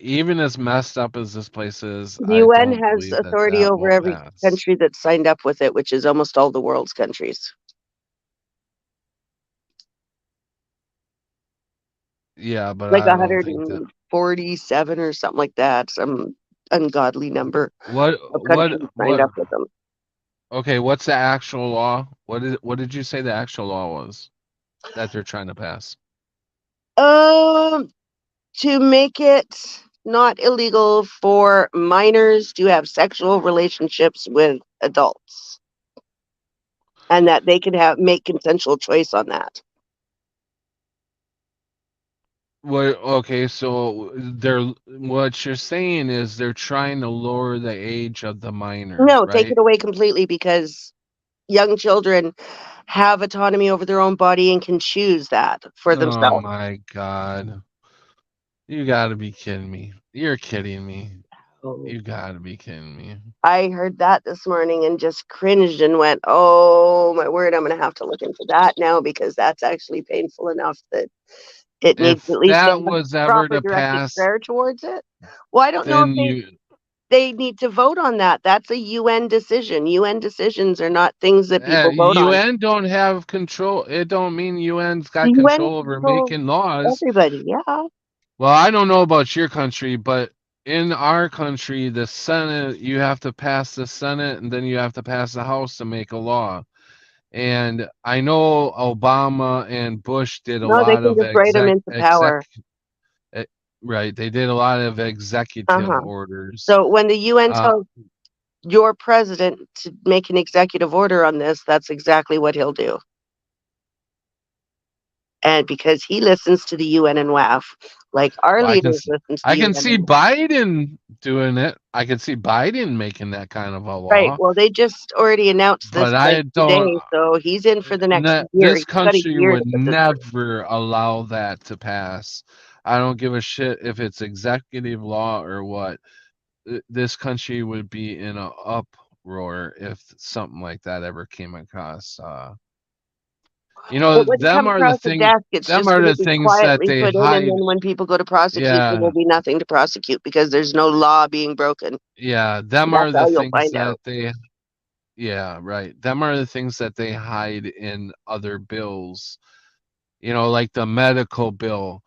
even as messed up as this place is, The UN has authority over every country that's signed up with it, which is almost all the world's countries. Yeah, but like I don't think 147 or something like that, some ungodly number what of countries signed up with them. Okay, what's the actual law? What did you say the actual law was that they're trying to pass? To make it not illegal for minors to have sexual relationships with adults, and that they can make consensual choice on that. Okay, so what you're saying is they're trying to lower the age of the minor. No, right? take it away completely, because young children have autonomy over their own body and can choose that for themselves. Oh my God. You gotta be kidding me. You're kidding me. You gotta be kidding me. I heard that this morning and just cringed and went, oh my word, I'm going to have to look into that now, because that's actually painful enough that it needs at least that was ever to pass prayer towards it. Well, I don't know if they need to vote on that. That's a UN decision. UN decisions are not things that people vote on. UN don't have control. It don't mean UN's got control over making laws. Everybody, yeah. Well, I don't know about your country, but in our country, the Senate, you have to pass the Senate and then you have to pass the House to make a law. And I know Obama and Bush did a lot they can of just write them into power. Right, they did a lot of executive orders. So when the UN tells your president to make an executive order on this, that's exactly what he'll do. And because he listens to the UN and WAF, like our leaders listen to the I can see Biden doing it. I can see Biden making that kind of a law. Right. Well, they just already announced this today, so he's in for the next year. This country would never allow that to pass. I don't give a shit if it's executive law or what. This country would be in an uproar if something like that ever came across. Them are the things. Them are the things that they hide. And then when people go to prosecute, there will be nothing to prosecute because there's no law being broken. Yeah, them are the things that they. Yeah, right. Them are the things that they hide in other bills. You know, like the medical bill.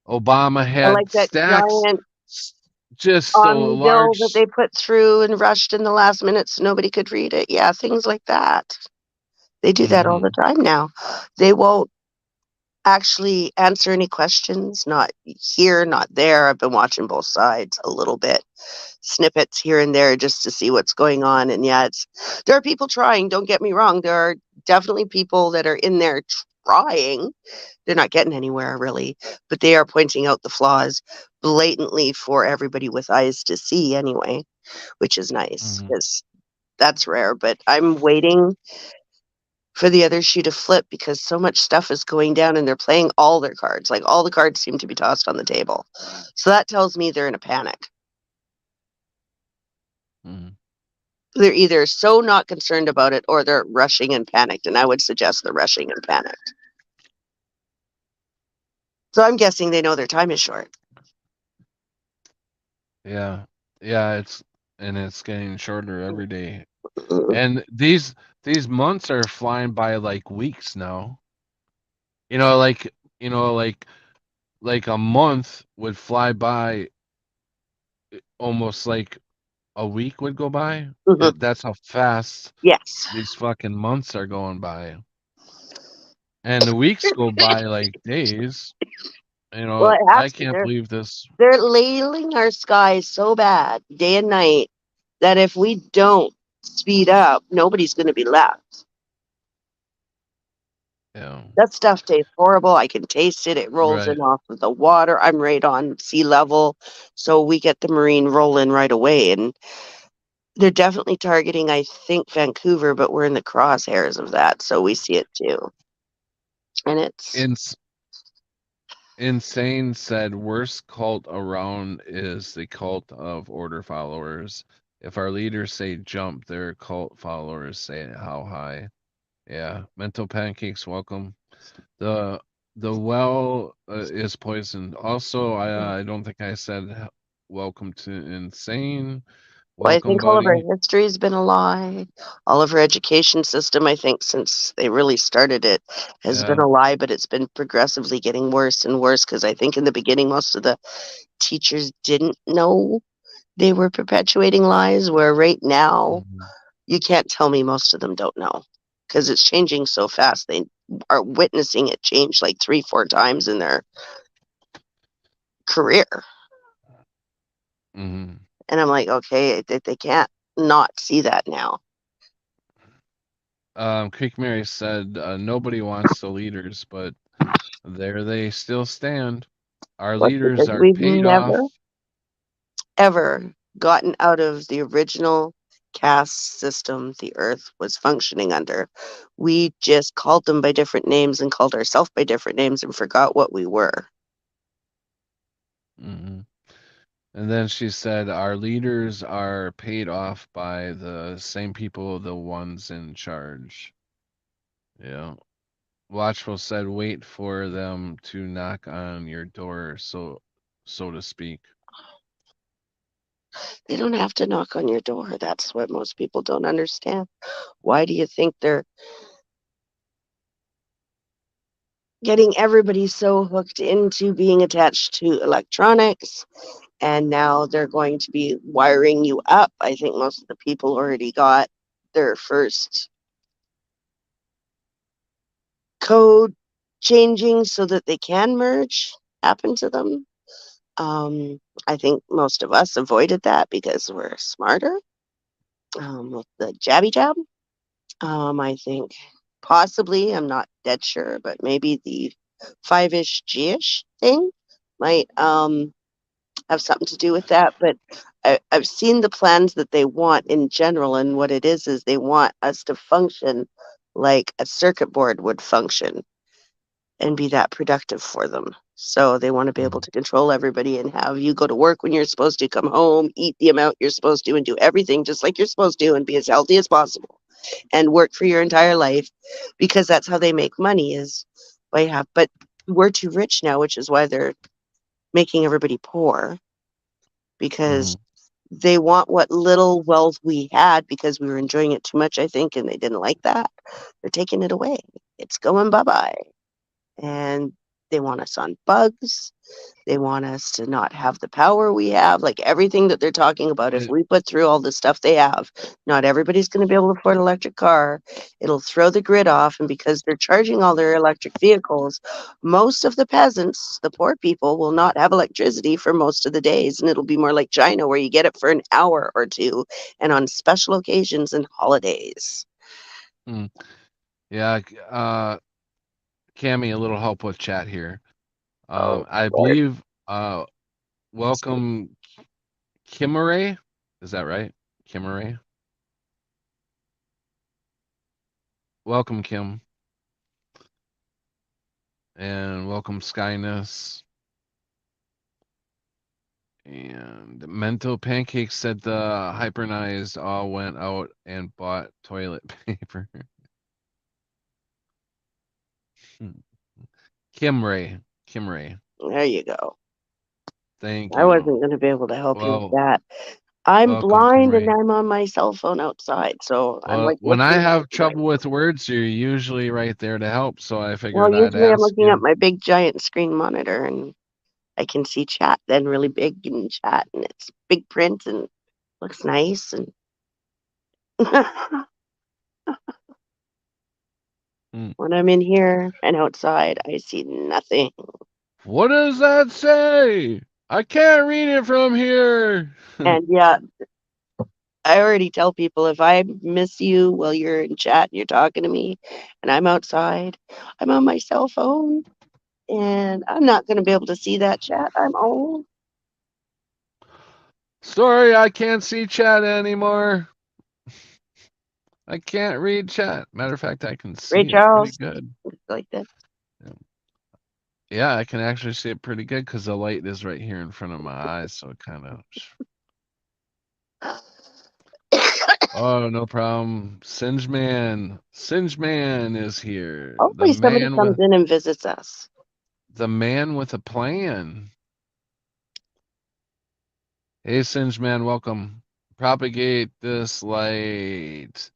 Obama I had like that stacks, giant s- just so omni bill that large. they put through and rushed in the last minute so nobody could read it. Yeah, things like that. They do that all the Hmm. time now. They won't actually answer any questions, not here, not there. I've been watching both sides a little bit, snippets here and there just to see what's going on. And yeah, there are people trying, don't get me wrong. There are definitely people that are in there trying. They're not getting anywhere really, but they are pointing out the flaws blatantly for everybody with eyes to see anyway, which is nice Hmm. because that's rare. But I'm waiting for the other shoe to flip because so much stuff is going down and they're playing all their cards. Like all the cards seem to be tossed on the table. So that tells me they're in a panic. Hmm. They're either so not concerned about it or they're rushing and panicked. And I would suggest they're rushing and panicked. So I'm guessing they know their time is short. Yeah. Yeah, it's getting shorter every day. Mm, And these months are flying by like weeks now. You know, like you know, like a month would fly by almost like a week would go by. mhm. That's how fast Yes. these fucking months are going by. And the weeks go by like days. You Well, know, it I has to. can't believe this. They're ladling our skies so bad, day and night, that if we don't speed up, nobody's going to be left. Yeah. That stuff tastes horrible. I can taste it. It rolls Right. in off of the water. I'm right on sea level. So we get the marine roll in right away. And they're definitely targeting, I think, Vancouver, but we're in the crosshairs of that. So we see it too. And it's, Ins Insane said worst cult around is the cult of order followers. If our leaders say jump, their cult followers say how high. Yeah. Mental pancakes, welcome. The the well is poisoned. Also, I don't think I said welcome to Insane. well, I Welcome, think all of our buddy. history has been a lie. All of our education system, I think, since they really started it, has been Yeah. a lie, but it's been progressively getting worse and worse because I think in the beginning, most of the teachers didn't know they were perpetuating lies, where right now, Mhm. you can't tell me most of them don't know because it's changing so fast. They are witnessing it change like 3, 4 times in their career. Mhm. And I'm like, okay, they can't not see that now. Creek Mary said nobody wants the leaders, but there they still stand. Our What? leaders Because are we've paid never, off. ever gotten out of the original caste system the earth was functioning under. We just called them by different names and called ourselves by different names and forgot what we were. Mhm. And then she said, our leaders are paid off by the same people, the ones in charge. Yeah. Watchful said, wait for them to knock on your door, so to speak. They don't have to knock on your door. That's what most people don't understand. Why do you think they're getting everybody so hooked into being attached to electronics? And now they're going to be wiring you up. I think most of the people already got their first code changing so that they can merge happen to them. I think most of us avoided that because we're smarter with the jabby jab. I think possibly, I'm not dead sure, but maybe the 5-ish G-ish thing might have something to do with that. But I've seen the plans that they want in general, and what it is they want us to function like a circuit board would function and be that productive for them. So they want to be able Mhm. to control everybody and have you go to work when you're supposed to, come home, eat the amount you're supposed to, and do everything just like you're supposed to, and be as healthy as possible and work for your entire life because that's how they make money is by have. But we're too rich now, which is why they're making everybody poor because Mhm. they want what little wealth we had because we were enjoying it too much, I think, and they didn't like that. They're taking it away. It's going bye-bye. And they want us on bugs. They want us to not have the power we have, like everything that they're talking about. If It, we put through all the stuff they have, not everybody's going to be able to afford an electric car. It'll throw the grid off. And because they're charging all their electric vehicles, most of the peasants, the poor people, will not have electricity for most of the days. And it'll be more like China, where you get it for an hour or two and on special occasions and holidays. yeah, Cammy, a little help with chat here. Oh, I Lord. believe, welcome Kimmeray. Is that right? Kimmeray. Welcome, Kim. And welcome, Skyness. And Mental Pancake said the hypernized all went out and bought toilet paper. Kimray. There you go. Thank I you. wasn't going to be able to help you with Well, that. I'm welcome, blind and Kimray. I'm on my cell phone outside, so I'm like When I looking at have it. trouble with words, you're usually right there to help, so I Well, figured I'd usually I'm ask looking you. at my big giant screen monitor and I can see chat then really big in chat and it's big print and looks nice and when I'm in here and outside I see nothing. What does that say? I can't read it from here. And yeah, I already tell people if I miss you while you're in chat and you're talking to me and I'm outside, I'm on my cell phone and I'm not going to be able to see that chat. I'm old. Sorry, I can't see chat anymore. I can't read chat. Matter of fact, I can Ray see it pretty Charles, good. like this. Yeah, I can actually see it pretty good because the light is right here in front of my eyes, so it kind of. Oh, no problem. Singe Man is here. Hopefully somebody comes in and visits us. The man with a plan. Hey, Singe Man, welcome. Propagate this light.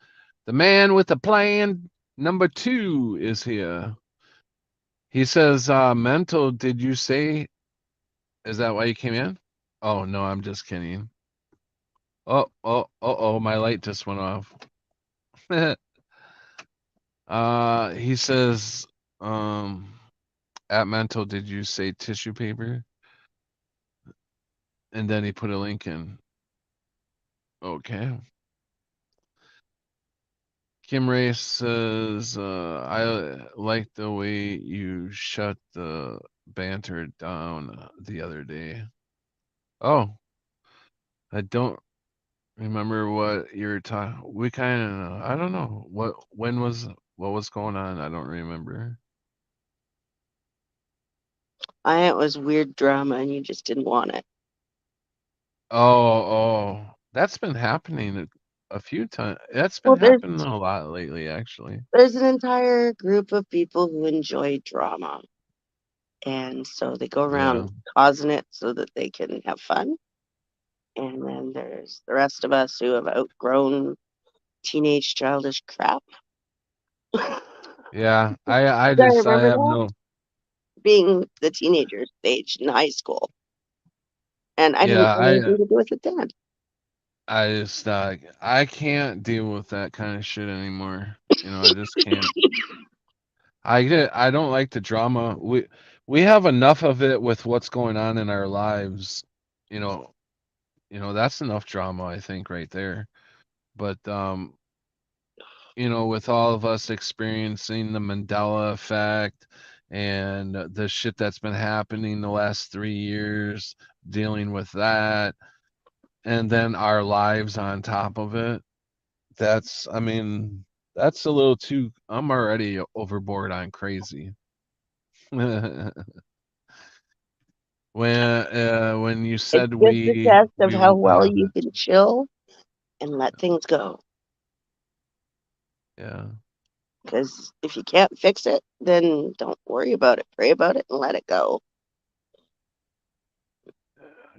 The man with a plan number 2 is here. He says, Mental, did you say, is that why you came in? Oh, no, I'm just kidding. Oh, my light just went off. He says, at Mental, did you say tissue paper? And then he put a link in. Okay. Kim Ray says, I like the way you shut the banter down the other day. Oh, I don't remember what you're talking. We kind of, I don't know what was going on. I don't remember. It was weird drama and you just didn't want it. Oh, that's been happening a few times. That's been Well, happening a lot lately, actually. there's an entire group of people who enjoy drama. And so they go around causing it so that they can have fun. And then there's the rest of us who have outgrown teenage childish crap. Yeah, I remember have that? no. Being the teenager stage in high school. And I didn't Yeah, have anything to do with it then. I just I can't deal with that kind of shit anymore. You know, I just can't. I don't like the drama. We have enough of it with what's going on in our lives. You know, that's enough drama, I think, right there. But with all of us experiencing the Mandela effect and the shit that's been happening the last 3 years, dealing with that, and then our lives on top of it, that's a little too. I'm already overboard on crazy. When you said It's just a test of how well you it. can chill and let things go. Yeah. Because if you can't fix it, then don't worry about it. Pray about it and let it go.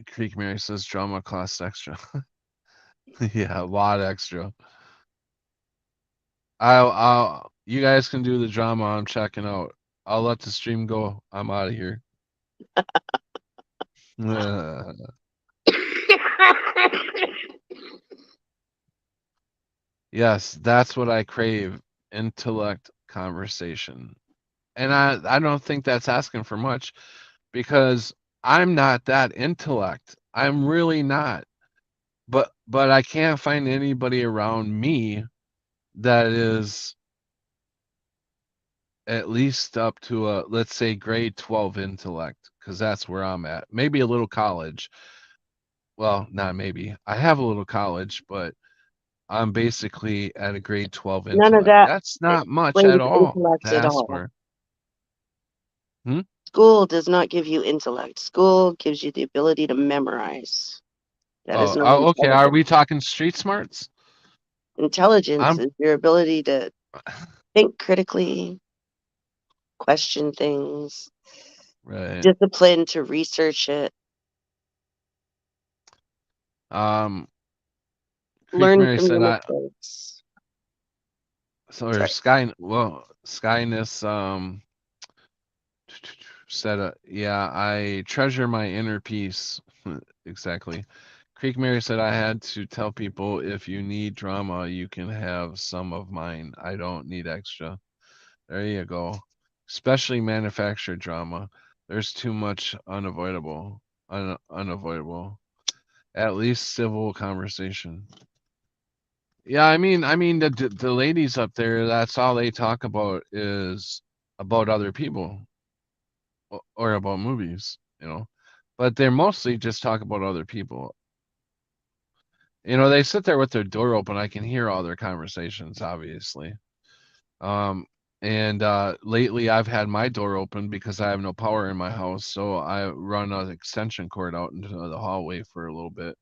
Creek Mary says drama costs extra. Yeah, a lot extra. You guys can do the drama. I'm checking out. I'll let the stream go. I'm out of here. Yes, that's what I crave. Intellect conversation. And I don't think that's asking for much because I'm not that intellect. I'm really not. But I can't find anybody around me that is at least up to a, let's say, grade 12 intellect, because that's where I'm at. Maybe a little college. Well, not maybe. I have a little college, but I'm basically at a grade 12 None of intellect. that That's not much at explains all intellect to at ask all. for. Hmm? School does not give you intellect. School gives you the ability to memorize. That is not Okay. Are intelligence. we talking street smarts? Intelligence I'm is your ability to think critically, question things, right. discipline to research it, Creek learn Mary from your said mistakes. or Skyness said yeah, I treasure my inner peace. Exactly. Creek Mary said I had to tell people if you need drama, you can have some of mine. I don't need extra. There you go. Especially manufactured drama. There's too much unavoidable. At least civil conversation. Yeah, I mean the ladies up there, that's all they talk about is about other people or about movies, you know. But they're mostly just talk about other people. You know, they sit there with their door open. I can hear all their conversations, obviously. Um, and lately I've had my door open because I have no power in my house, so I run an extension cord out into the hallway for a little bit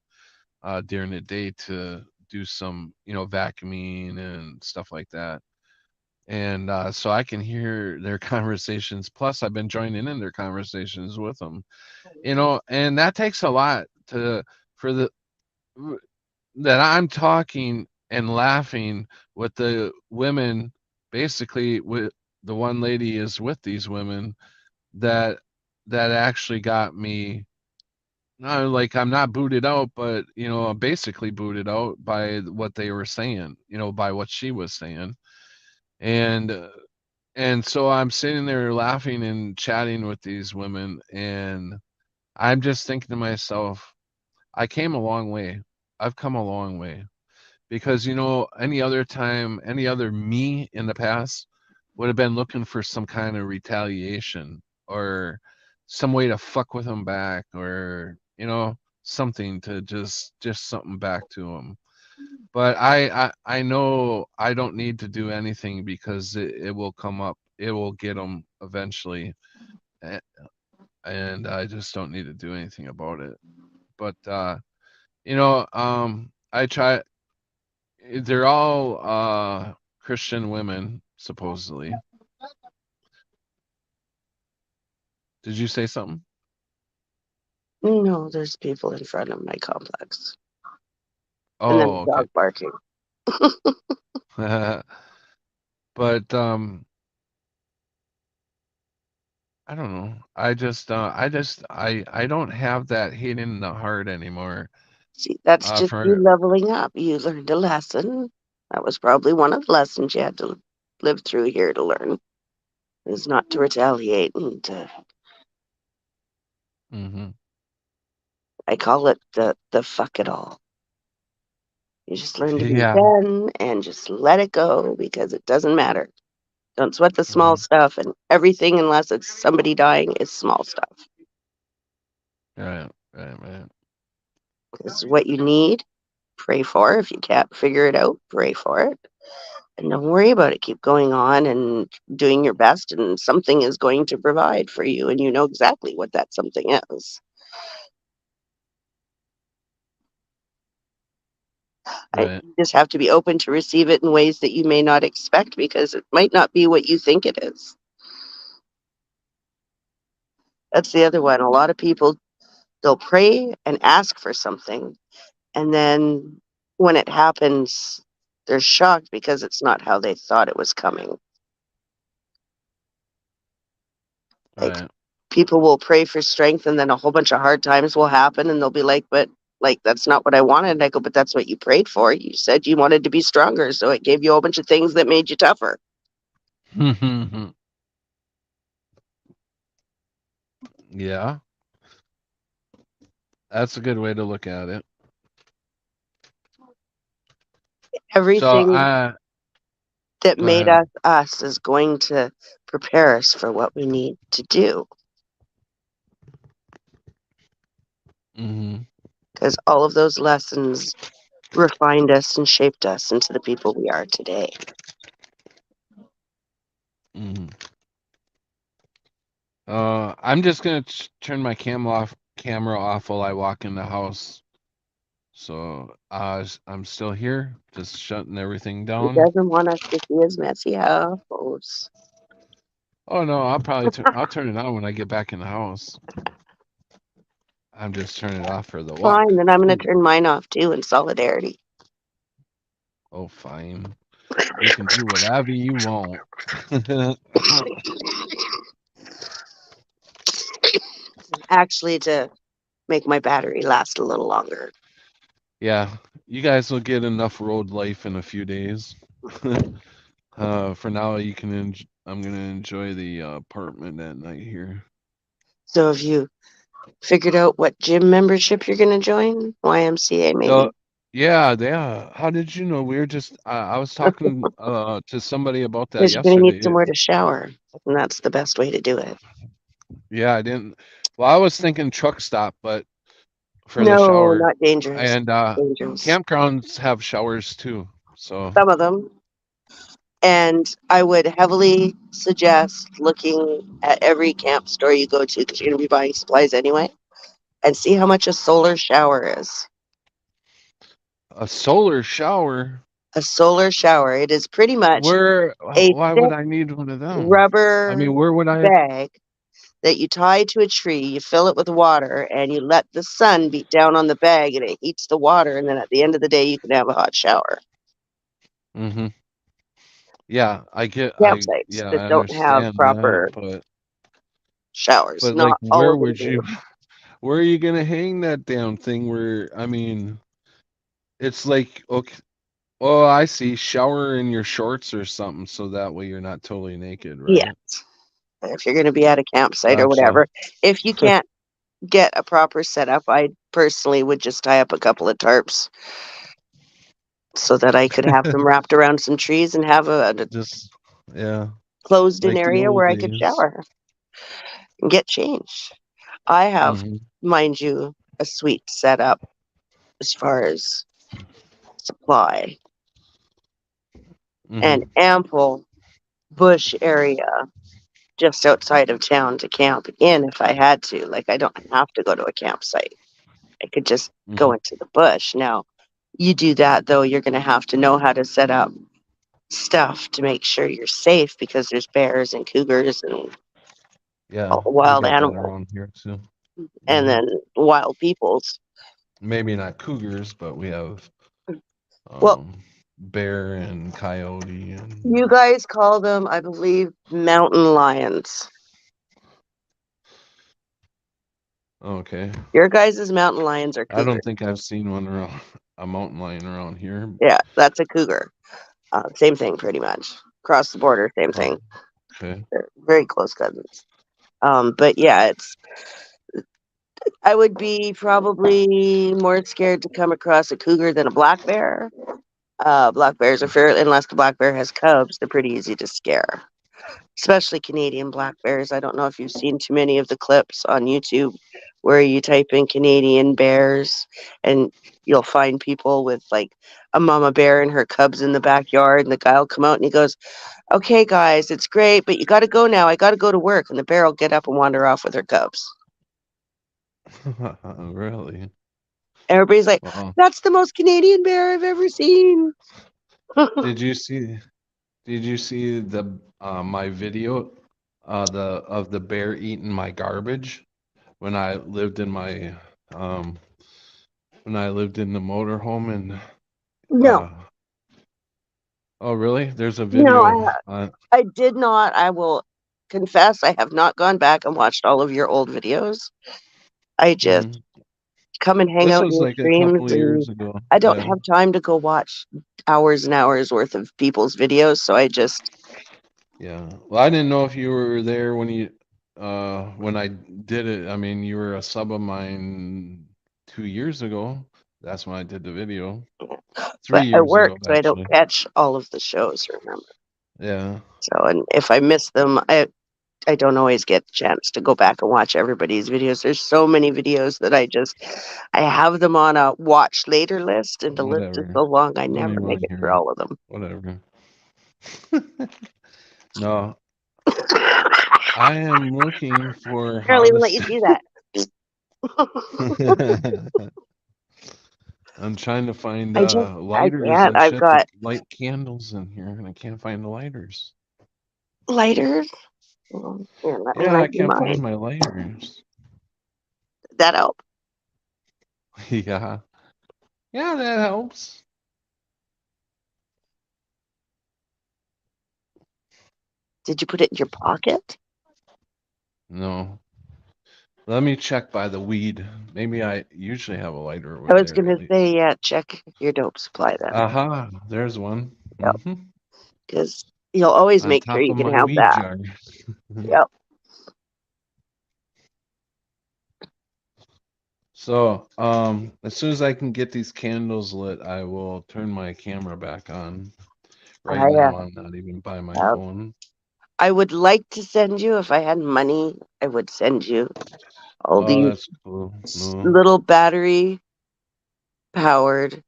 during the day to do some, vacuuming and stuff like that. And so I can hear their conversations. Plus, I've been joining in their conversations with them, and that takes a lot for the that I'm talking and laughing with the women. Basically, with the one lady is with these women that actually got me. No, like I'm not booted out, but I'm basically booted out by what they were saying, by what she was saying, and so I'm sitting there laughing and chatting with these women, and I'm just thinking to myself, I came a long way. I've come a long way because any other time, any other me in the past would have been looking for some kind of retaliation or some way to fuck with them back, or something to just something back to them. But I know I don't need to do anything because it will come up, it will get them eventually, a- and I just don't need to do anything about it. But I try. They're all Christian women, supposedly. Did you say something? No, there's people in front of my complex. And then Oh, the dog barking. okay. But I don't know. I don't have that hate in the heart anymore. See, that's just you For leveling up. You learned a lesson. That was probably one of the lessons you had to live through here to learn, is not to retaliate. And hmm I call it the fuck it all. You just learn to be yeah. zen and just let it go because it doesn't matter. Don't sweat the small hmm stuff, and everything, unless it's somebody dying, is small stuff. Right, right. This is what you need. Pray for. If you can't figure it out, pray for it. And don't worry about it. Keep going on and doing your best, and something is going to provide for you, and you know exactly what that something is. Right. You just have to be open to receive it in ways that you may not expect because it might not be what you think it is. That's the other one. A lot of people they'll pray and ask for something, and then when it happens, they're shocked because it's not how they thought it was coming. Like, Right. people will pray for strength, and then a whole bunch of hard times will happen, and they'll be like, but like, that's not what I wanted. And I go, but that's what you prayed for. You said you wanted to be stronger, so it gave you a whole bunch of things that made you tougher. Yeah, that's a good way to look at it. So Everything that go made ahead. us is going to prepare us for what we need to do, hmm because all of those lessons refined us and shaped us into the people we are today. hmm I'm just gonna turn my camera off while I walk in the house. So I'm still here, just shutting everything He down. doesn't want us to see his messy house. Oh no, I'll turn it on when I get back in the house. I'm just turning it off for the walk. Fine, then I'm going to turn mine off too in solidarity. Oh, fine. You can do whatever you want. Actually, to make my battery last a little longer. Yeah, you guys will get enough road life in a few days. For now, you can. I'm gonna enjoy the apartment at night here. So have you figured out what gym membership you're going to join? YMCA, maybe? So, yeah. How did you know? We were just. I was talking to somebody about that Because you're going to need yesterday. somewhere to shower, and that's the best way to do it. Yeah, I didn't. Well, I was thinking truck stop, but for the No, shower, not dangerous. and Dangerous. campgrounds have showers too. So, Some of them. And I would heavily suggest looking at every camp store you go to, because you're going to be buying supplies anyway, and see how much a solar shower is. a solar shower. A solar shower. It is pretty much Where? a Why would thick I need one of them? I rubber mean, where would I? bag that you tie to a tree, you fill it with water, and you let the sun beat down on the bag, and it heats the water, and then at the end of the day, you can have a hot shower. Mm-hmm. Yeah, I get. Campsites Yeah, that I don't have understand that, proper but showers. like, Not all where of them would do. you? Where are you gonna hang that damn thing? Where I mean, it's like okay. Oh, I see. Shower in your shorts or something, so that way you're not totally naked, Yes. right? If you're going to be at a campsite or Gotcha. whatever. If you can't get a proper setup, I personally would just tie up a couple of tarps so that I could have them wrapped around some trees and have a Just yeah, closed-in like the area old where I could days. shower and get changed. I have, Mm-hmm. mind you, a sweet setup as far as supply, Mm-hmm. and ample bush area just outside of town to camp in if I had to. Like, I don't have to go to a campsite. I could just Mm-hmm. go into the bush. Now, you do that though, you're going to have to know how to set up stuff to make sure you're safe, because there's bears and cougars and Yeah, all the we wild got that animals, around here too. and Mm-hmm. then wild peoples. Maybe not cougars, but we have Well, bear and coyote and you guys call them, I believe, mountain lions. okay. Your guys' mountain lions are I cougars. don't think I've seen one around a mountain lion around here. Yeah, that's a cougar. Same thing, pretty much. Across the border, same Oh, thing. okay. They're very close cousins. But yeah, I would be probably more scared to come across a cougar than a black bear. Black bears are fairly, unless the black bear has cubs, they're pretty easy to scare. Especially Canadian black bears. I don't know if you've seen too many of the clips on YouTube where you type in Canadian bears and you'll find people with like a mama bear and her cubs in the backyard, and the guy will come out and he goes, "Okay, guys, it's great, but you got to go now. I got to go to work." And the bear will get up and wander off with her cubs. Really? Everybody's like, Well, "That's the most Canadian bear I've ever seen." did you see the my video the of the bear eating my garbage when I lived in my Um, when I lived in the motorhome and No, uh, oh really? There's a no, video on. I did not. I will confess I have not gone back and watched all of your old videos. I just Mhm. come and hang This out in was your like a streams, couple of and years ago. I don't Yeah. have time to go watch hours and hours worth of people's videos, so I just Yeah. Well, I didn't know if you were there when I did it. I mean, you were a sub of mine 2 years ago. That's when I did the video. 3 but I years work, ago, so I don't actually. catch all of the shows, remember. Yeah. So, and if I miss them, I don't always get the chance to go back and watch everybody's videos. There's so many videos that I have them on a watch later list, and the list is Whatever. so long I Don't never even make want to it hear through it. all of them. Whatever. No, I am looking for I'll how even to. let you do that. I'm trying to find I lighters can't. and I've shit to got light candles in here, and I can't find the lighters. lighters. Well, here, let me Yeah, I light you can't find mine. my lighters. That help? Yeah. Yeah, that helps. Did you put it in your pocket? No. Let me check by the weed. Maybe I usually have a lighter I over was there gonna at least. say, yeah, check your dope supply then. Aha, there's one. Yep, Hmm. because you'll always On make sure top you of can my have weed that. jar. Yep. So, as soon as I can get these candles lit, I will turn my camera back on. Right I now, I'm not even by my uh, phone. I would like to send you, if I had money, I would send you all Oh, these that's cool. No. little battery powered.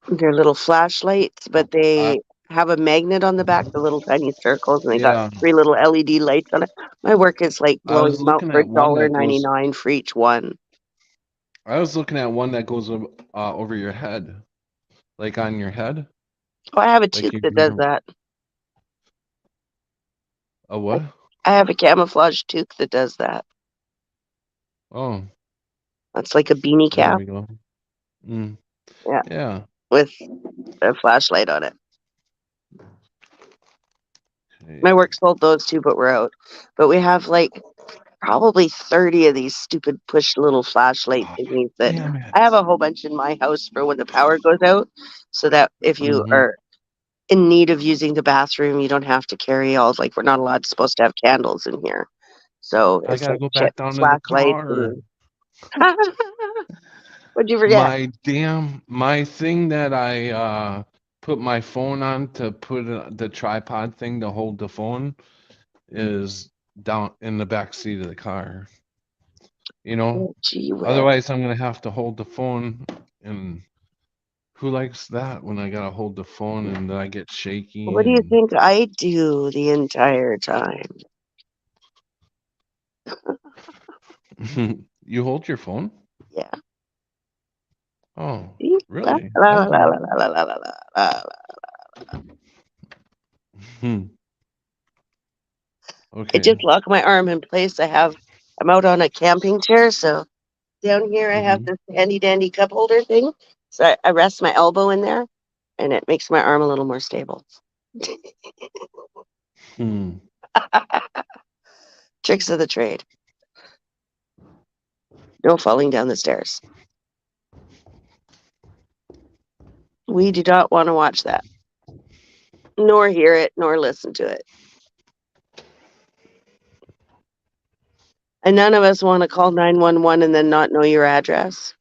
They're little flashlights, but I, they have a magnet on the back, the little tiny circles, and they got yeah, 3 little LED lights on it. My work is like I blowing was them out looking for at one that goes, $1.99 for each one. I was looking at one that goes over your head, like on your head, Oh, I have a like toque you that does can, that. a what? I have a camouflage toque that does that. Oh, That's like a beanie there cap. we go. Mm, Yeah, yeah. with a flashlight on it. My Okay. work sold those too, but we're out. But we have like probably 30 of these stupid push little flashlight Oh, thingies that damn it. I have a whole bunch in my house for when the power goes out, so that if you Hmm. are in need of using the bathroom, you don't have to carry all, like, we're not allowed supposed to have candles in here. So I it's gotta like go back chips, down to the flashlights, car. and what'd you forget? My thing that I put my phone on to put the tripod thing to hold the phone is down in the back seat of the car. You know, Oh, gee whiz. otherwise I'm gonna have to hold the phone, and who likes that when I gotta hold the phone and then I get shaky What do you and think I do the entire time? you hold your phone? Yeah. Oh, See? La, really? la, I la, la, didn't la, know. la, la, la, la, la. Hmm. I Okay. just lock my arm in place. I'm out on a camping chair, so down here I have Mm-hmm. this handy dandy cup holder thing. So I rest my elbow in there, and it makes my arm a little more stable. Hmm. Tricks of the trade. No falling down the stairs. We do not want to watch that, nor hear it, nor listen to it. And none of us want to call 911 and then not know your address.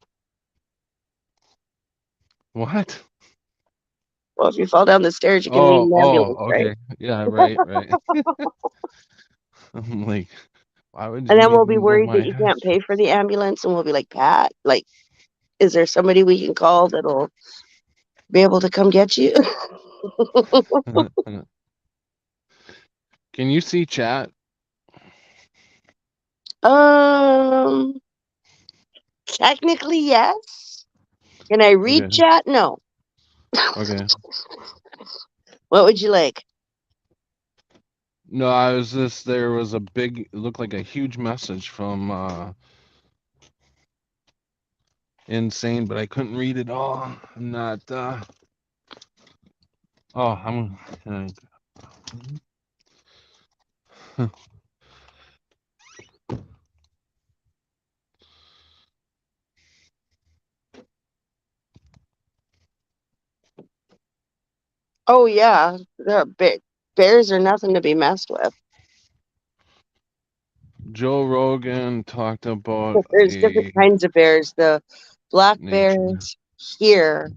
What? Well, if you fall down the stairs, you can need Oh, an ambulance, oh, right? okay. Yeah, right, right. I'm like, why would And you then need we'll to be know worried my that you can't address? pay for the ambulance, and we'll be like, Pat, like, is there somebody we can call that'll be able to come get you? Can you see chat? um, Technically, yes. Can I read Okay, chat? No. okay. What would you like? No, I was just there was a big, it looked like a huge message from insane, but I couldn't read it all. I'm not. Oh, I'm. Oh yeah, bears are nothing to be messed with. Joe Rogan talked about There's different a kinds of bears. The black nature bears here,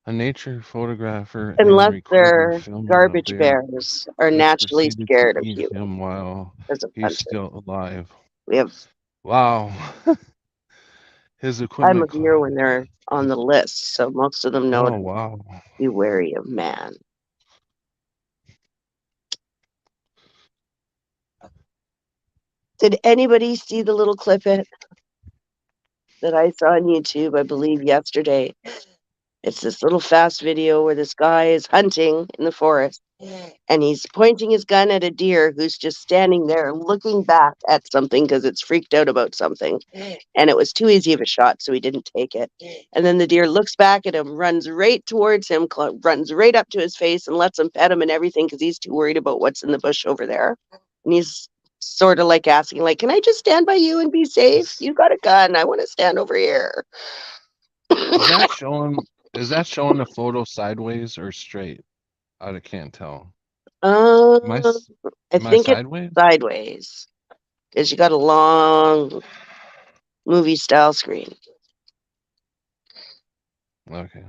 nature photographer and unless recorder they're filming a garbage bear, bears, are which naturally proceeded to scared of eat humans him while as a he's hunter. still alive. We have Wow. His time equipment of year cost. when they're on the list, so most of them know Oh, to wow. be wary of man. Did anybody see the little clip that I saw on YouTube, I believe yesterday? It's this little fast video where this guy is hunting in the forest and he's pointing his gun at a deer who's just standing there looking back at something because it's freaked out about something. And it was too easy of a shot, so he didn't take it. And then the deer looks back at him, runs right towards him, runs right up to his face and lets him pet him and everything because he's too worried about what's in the bush over there. And he's sort of like asking, like, can I just stand by you and be safe? You got a gun. I want to stand over here. Is that showing? Is that showing the photo sideways or straight? I can't tell. Am I, I am I think it's sideways? sideways because you got a long movie style screen. Okay.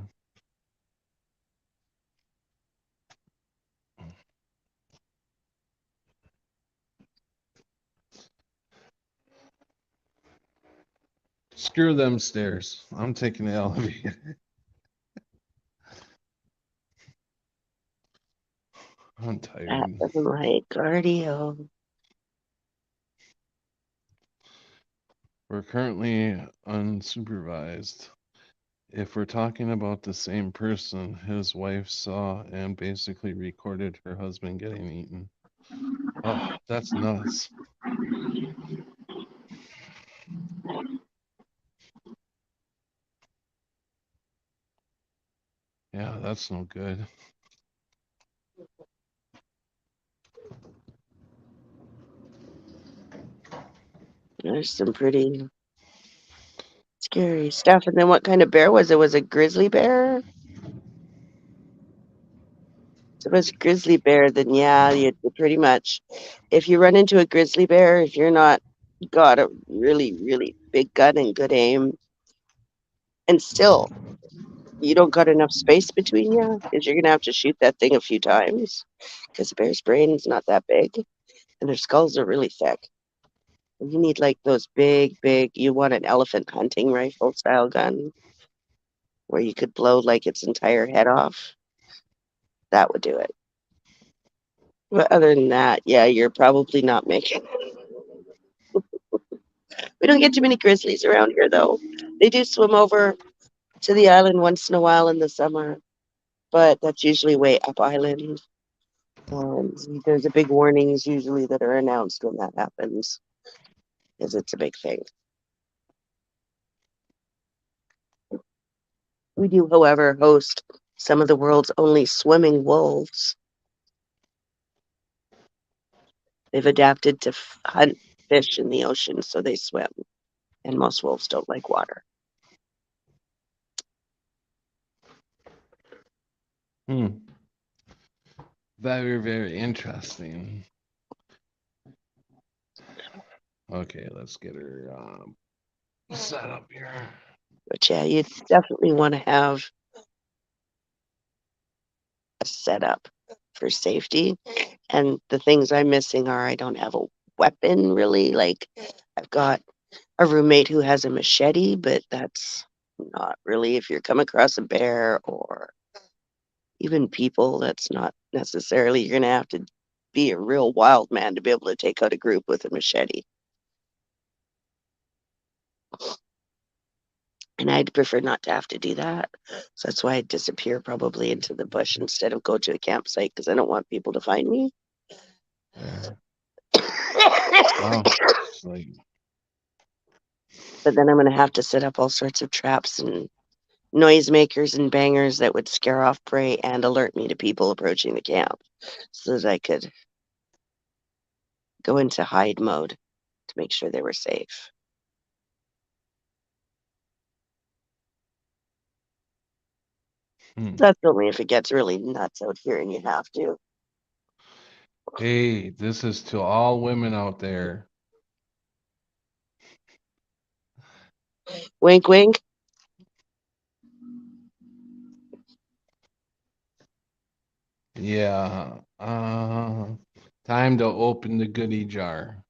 Screw them stairs. I'm taking the elevator. I'm tired. That doesn't like cardio. We're currently unsupervised. If we're talking about the same person, his wife saw and basically recorded her husband getting eaten. Oh, that's nuts. Yeah, that's no good. There's some pretty scary stuff. And then what kind of bear was it? Was it grizzly bear? If it was a grizzly bear, then yeah, you pretty much. If you run into a grizzly bear, if you're not got a really, really big gun and good aim, and still you don't got enough space between you, because you're gonna have to shoot that thing a few times. Because a bear's brain is not that big, and their skulls are really thick. You need like those big, you want an elephant hunting rifle style gun where you could blow like its entire head off. That would do it. But other than that, yeah, you're probably not making it. We don't get too many grizzlies around here though. They do swim over to the island once in a while in the summer, but that's usually way up island. There's a big warnings usually that are announced when that happens, because it's a big thing. We do, however, host some of the world's only swimming wolves. They've adapted to hunt fish in the ocean, so they swim. And most wolves don't like water. Very, very interesting. Okay, let's get her set up here. But yeah, you definitely want to have a setup for safety. And the things I'm missing are I don't have a weapon really. Like I've got a roommate who has a machete, but that's not really, if you're come across a bear or even people, that's not necessarily, you're gonna have to be a real wild man to be able to take out a group with a machete. And I'd prefer not to have to do that. So that's why I disappear probably into the bush instead of go to a campsite, because I don't want people to find me. Wow. It's like But then I'm going to have to set up all sorts of traps and noisemakers and bangers that would scare off prey and alert me to people approaching the camp so that I could go into hide mode to make sure they were safe. That's only if it gets really nuts out here and you have to. Hey, this is to all women out there. Wink, wink. Yeah. Time to open the goodie jar.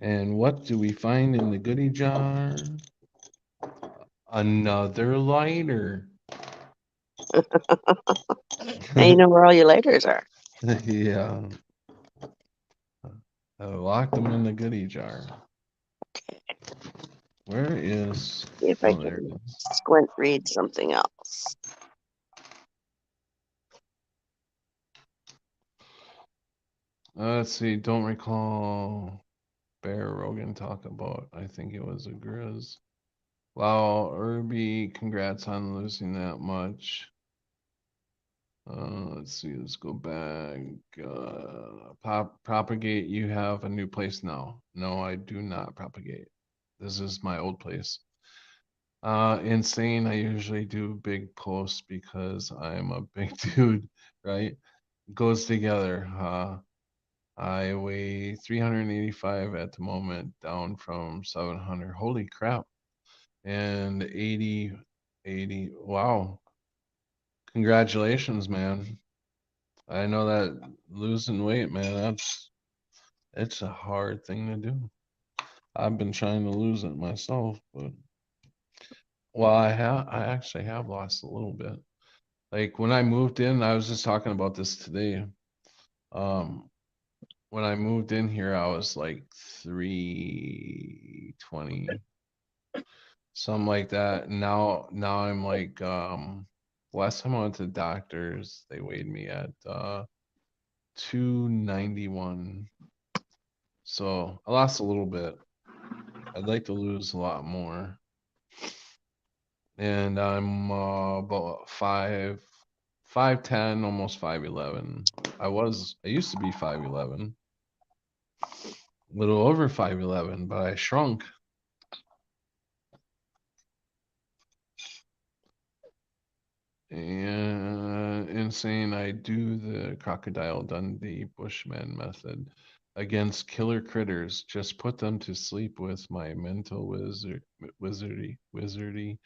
And what do we find in the goodie jar? Another lighter. Now you know where all your lighters are. Yeah. I locked them in the goodie jar. Where is... See if I can squint read something else. Let's see. Don't recall Bear Rogan talk about. I think it was a Grizz. Wow, Irby, congrats on losing that much. Let's see, let's go back. Propagate, you have a new place now. No, I do not propagate. This is my old place. Insane, I usually do big posts because I'm a big dude, right? Goes together. I weigh 385 at the moment, down from 700. Holy crap. And 80, wow. Congratulations, man. I know that losing weight, man, it's a hard thing to do. I've been trying to lose it myself, but well, I actually have lost a little bit. Like when I moved in, I was just talking about this today. When I moved in here, I was like 320, something like that. Now I'm like, last time I went to the doctors, they weighed me at 291. So I lost a little bit. I'd like to lose a lot more. And I'm about 5'10", almost 5'11". I used to be 5'11", a little over 5'11", but I shrunk. And insane, I do the Crocodile Dundee Bushman method against killer critters. Just put them to sleep with my mental wizardy.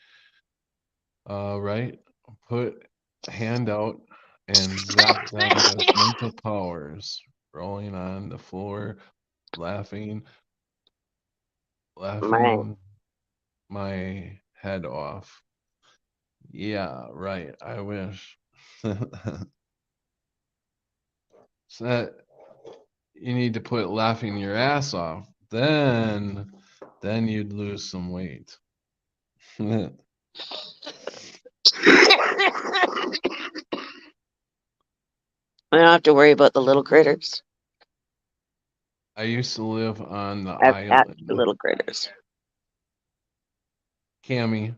Right? Put hand out and zap them with mental powers, rolling on the floor, laughing my head off. Yeah, right. I wish. So that you need to put laughing your ass off. Then you'd lose some weight. I don't have to worry about the little critters. I used to live on the I've island. hatched the little critters. Cammy,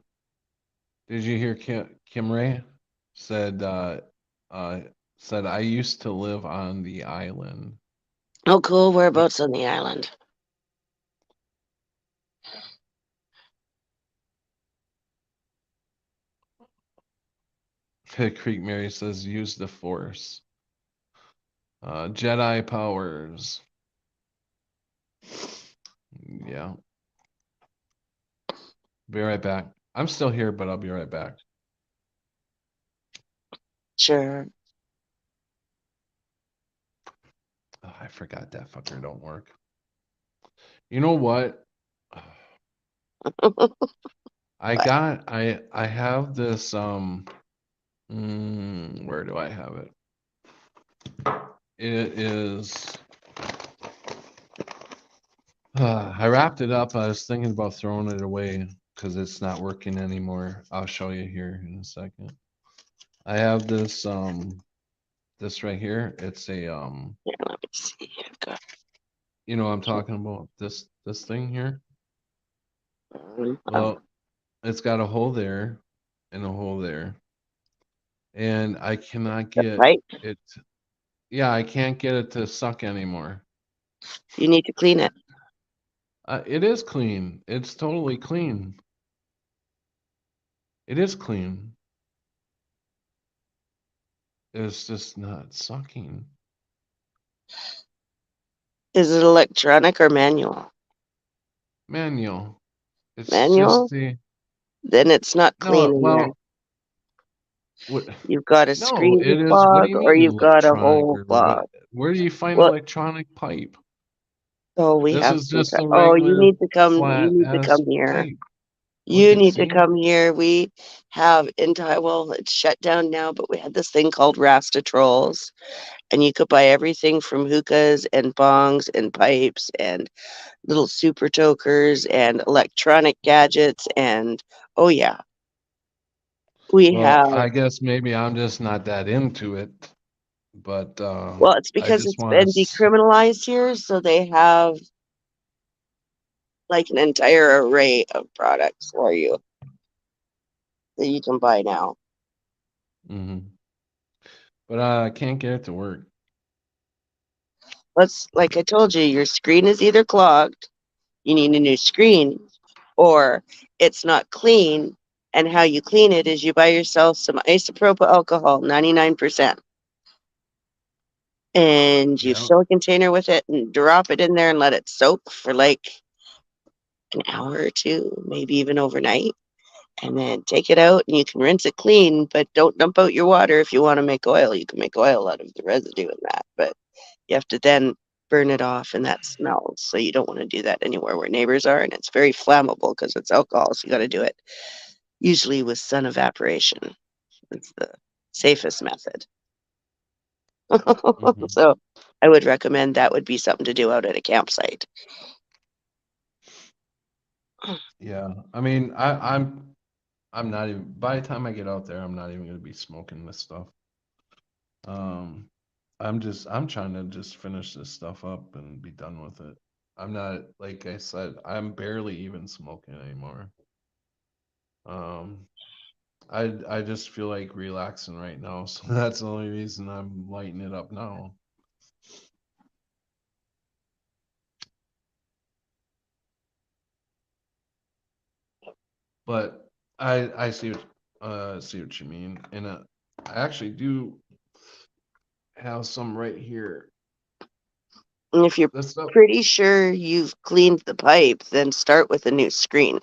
did you hear Kim Ray said said I used to live on the island. Oh, cool. Whereabouts on the island? Creek Mary says use the force. Jedi powers. Yeah. Be right back. I'm still here, but I'll be right back. Sure. Oh, I forgot that fucker don't work. You know what? I have this where do I have it? It is I wrapped it up. I was thinking about throwing it away because it's not working anymore. I'll show you here in a second. I have this this right here, it's a Here, let me see. I've got. you know what I'm talking about, this thing here. Um, Well, it's got a hole there and a hole there, and I cannot get right. it. Yeah, I can't get it to suck anymore. You need to clean it. It is clean. It's totally clean. It is clean. It's just not sucking. Is it electronic or manual? Manual. It's Manual? just the Then it's not clean no. in there. Well, what? You've got a No, screen it is. What do clog you or mean you've got a electronic hole or what? clog. Where do you find Well, electronic pipe? oh, we This have is some. just a Oh, you regular need to come. You flat need to ass come here. pipe. Look You at need to see. come here. We have well, it's shut down now, but we had this thing called Rasta Trolls, and you could buy everything from hookahs and bongs and pipes and little super tokers and electronic gadgets and oh yeah, we Well, have. I guess maybe I'm just not that into it, but Well, it's I because just it's want been to. decriminalized here, so they have like an entire array of products for you that you can buy now. But I can't get it to work. Let's, like I told you, your screen is either clogged, you need a new screen, or it's not clean. And how you clean it is you buy yourself some isopropyl alcohol, 99%, and you Yeah. fill a container with it and drop it in there and let it soak for like an hour or two, maybe even overnight. And then take it out and you can rinse it clean, but don't dump out your water. If you want to make oil, you can make oil out of the residue in that, but you have to then burn it off and that smells. So you don't want to do that anywhere where neighbors are, and it's very flammable because it's alcohol. So you got to do it usually with sun evaporation. It's the safest method. hmm So I would recommend that would be something to do out at a campsite. Yeah. I mean, I'm not even. By the time I get out there, I'm not even gonna be smoking this stuff. Um, I'm trying to just finish this stuff up and be done with it. I'm not, like I said, I'm barely even smoking anymore. Um, I just feel like relaxing right now, so that's the only reason I'm lighting it up now. But I see what you mean, and I actually do have some right here. And if you're This stuff. pretty sure you've cleaned the pipe, then start with a new screen.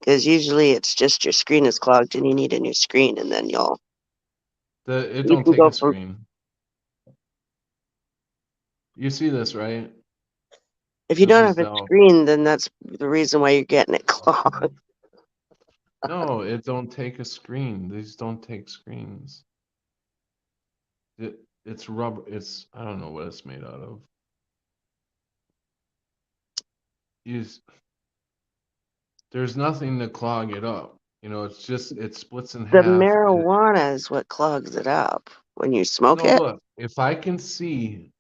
Because usually it's just your screen is clogged and you need a new screen, and then It you don't can take go a from. screen. You see this, right? If you This don't is have a the screen, then that's the reason why you're getting it clogged. no, it don't take a screen. These don't take screens. It's rubber. It's I don't know what it's made out of. Use There's nothing to clog it up. You know, it's just it splits in The half. marijuana is what clogs it up when you smoke No, it. look, if I can see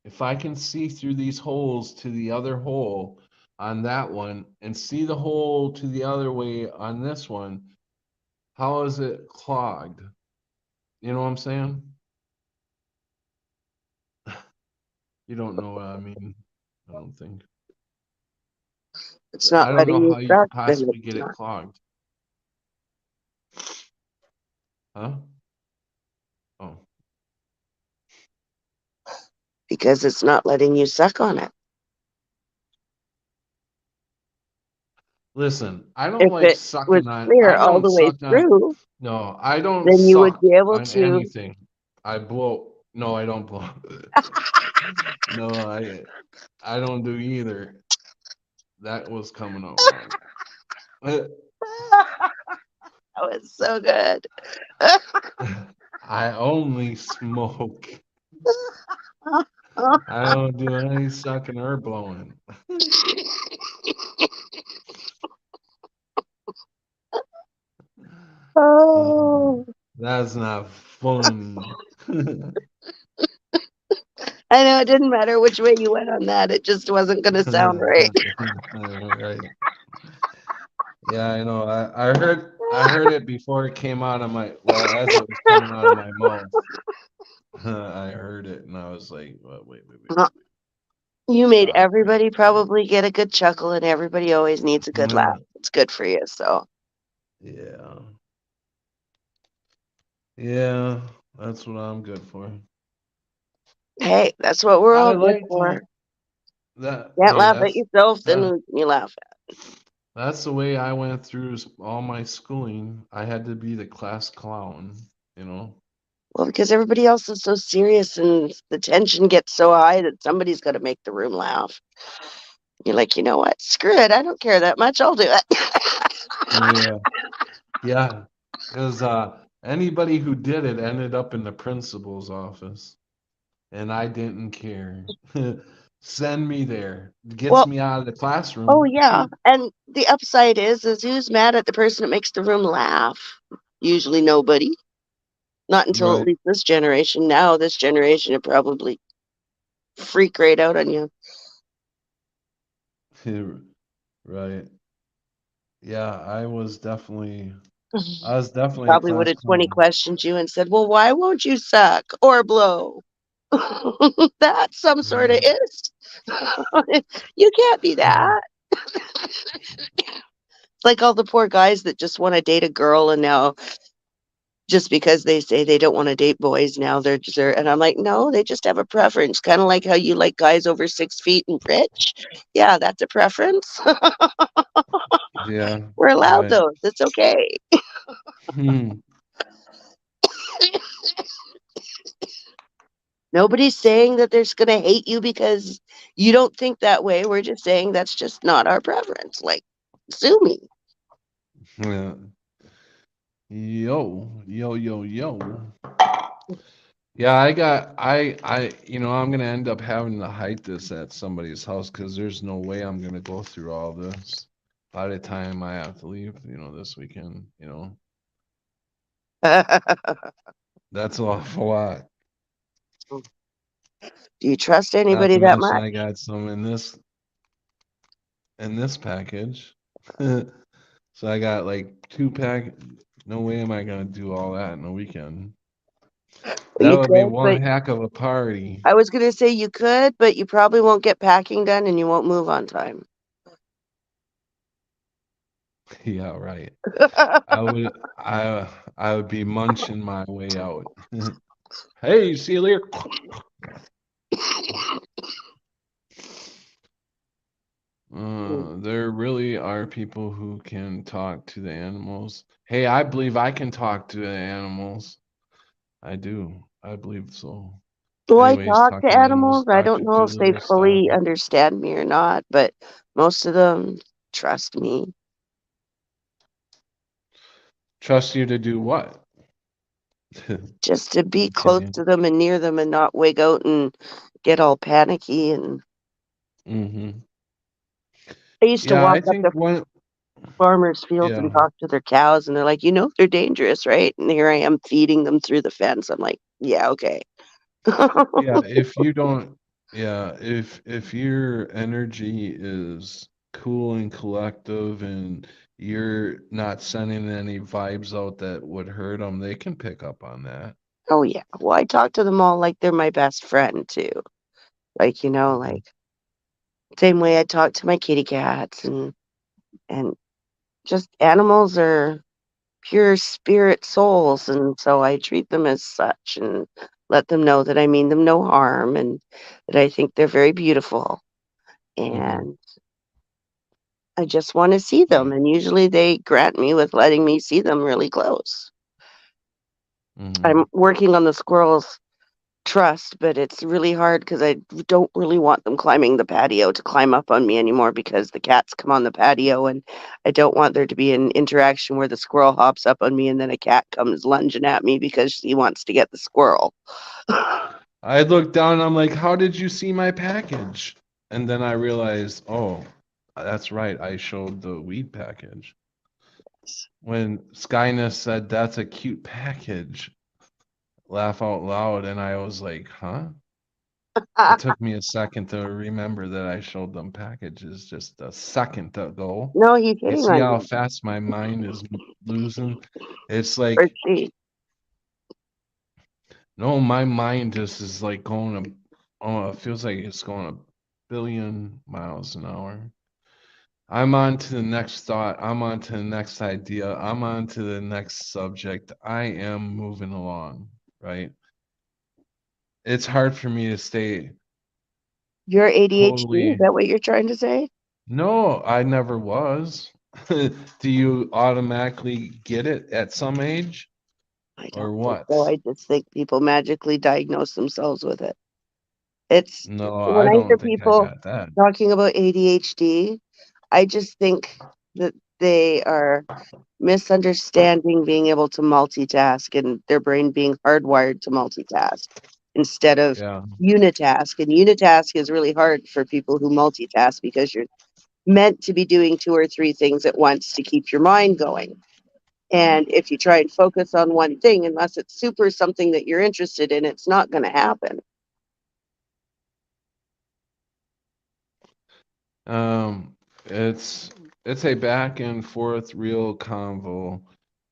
through these holes to the other hole on that one and see the hole to the other way on this one, how is it clogged? You know what I'm saying? You don't know what I mean, I don't think. It's not I don't know letting you how you suck, could then possibly it's get it not. clogged. Huh? Oh. Because it's not letting you suck on it. Listen, I don't If like it was sucking on clear I all don't the way suck on through, no, I don't then you would suck be able on to. anything. I blow. No, I don't blow. No, I don't do either. That was coming out wrong. That was so good. I only smoke. I don't do any sucking or blowing. Oh, That's not fun. I know it didn't matter which way you went on that. It just wasn't going to sound right. Right. Yeah, I know. I heard it before it came out of my, well, as it was coming out of my mouth. I heard it and I was like, wait. You made Stop. everybody probably get a good chuckle, and everybody always needs a good laugh. It's good for you. So, Yeah. Yeah, that's what I'm good for. hey, that's what we're I all good like for. that. Can't Hey, laugh at yourself, then that, you laugh at. that's the way I went through all my schooling. I had to be the class clown, you know. Well, because everybody else is so serious and the tension gets so high that somebody's got to make the room laugh. You're like, you know what? Screw it. I don't care that much. I'll do it. Yeah. Yeah. Because anybody who did it ended up in the principal's office, and I didn't care. Send me there. Gets Well, me out of the oh classroom. yeah. And the upside is who's mad at the person that makes the room laugh? Usually nobody. Not until at Right. least this generation. Now this generation would probably freak right out on you. Right. Yeah, I was definitely a Probably would class have 20 clown. questioned you and said, well, why won't you suck or blow? That's some sort of Yeah. ist. You can't be that. It's like all the poor guys that just want to date a girl and now just because they say they don't want to date boys now and I'm like, no, they just have a preference. Kind of like how you like guys over 6 feet and rich. Yeah, that's a preference. Yeah. We're allowed Right. those. It's okay. Hmm. Nobody's saying that they're going to hate you because you don't think that way. We're just saying that's just not our preference. Like, sue me. Yeah. Yo. Yeah, I'm gonna end up having to hide this at somebody's house because there's no way I'm gonna go through all this by the time I have to leave, this weekend. That's an awful lot. Do you trust Not to anybody that mention much? I got some in this package. So I got like no way am I gonna do all that in a weekend. That You would be could, one but heck of a party. I was going to say you could, but you probably won't get packing done and you won't move on time. Yeah, right. I would I would be munching my way out. Hey, see you later. There really are people who can talk to the animals. Hey, I believe I can talk to the animals. I do. I believe so. Do I Anyways, talk to talking to animals, animals? I don't Dr. know if they Doolittle, stop fully it. understand me or not, but most of them trust me. Trust you to do what? Just to be close Continue. to them and near them and not wig out and get all panicky. And Mm-hmm. I used to Yeah, I walk up think to farmers' fields and yeah. talk to their cows, and they're like, they're dangerous, right? And here I am feeding them through the fence. I'm like, yeah, okay. Yeah, if you don't, yeah, if your energy is cool and collective and you're not sending any vibes out that would hurt them, they can pick up on that. Oh, yeah. Well, I talk to them all like they're my best friend, too. Like, Mhm. like same way I talk to my kitty cats and just animals are pure spirit souls, and so I treat them as such and let them know that I mean them no harm and that I think they're very beautiful. Mhm. And I just want to see Yeah. them, and usually they grant me with letting me see them really close. I'm Mhm. working on the squirrels' trust, but it's really hard because I don't really want them climbing the patio to climb up on me anymore because the cats come on the patio, and I don't want there to be an interaction where the squirrel hops up on me and then a cat comes lunging at me because he wants to get the squirrel. I looked down and I'm like, "How did you see my package?" And then I realized, "Oh, that's right. I showed the weed package." When Skynet said that's a cute package, laugh out loud, and I was like, huh? It took me a second to remember that I showed them packages just a second ago. No, he's You hitting see on how you. fast my mind is losing? It's Or like, she. no, my mind just is like going it feels like it's going a billion miles an hour. I'm on to the next thought. I'm on to the next idea. I'm on to the next subject. I am moving along, right? It's hard for me to stay You're ADHD? Is totally. that what you're trying to say? No, I never was. Do you automatically get it at some age I or don't think what? so. I just think people magically diagnose themselves with it. It's No, when I I hear don't think I people got that. talking about ADHD, I just think that they are misunderstanding being able to multitask and their brain being hardwired to multitask instead of Yeah. unitask. And unitask is really hard for people who multitask because you're meant to be doing two or three things at once to keep your mind going. And if you try and focus on one thing, unless it's super something that you're interested in, it's not going to happen. It's a back and forth real convo.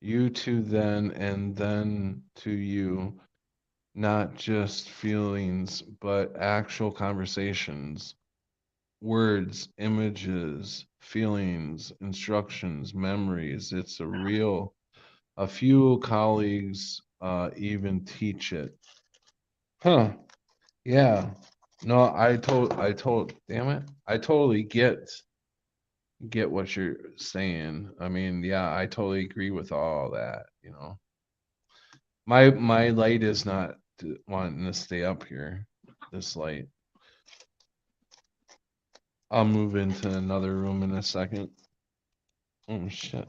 You to then and then to you, not just feelings, but actual conversations, words, images, feelings, instructions, memories. It's a few colleagues even teach it. Huh. Yeah. No, damn it. I totally get what you're saying. I mean, yeah, I totally agree with all that. My light is not wanting to stay up here. This light. I'll move into another room in a second. Oh shit.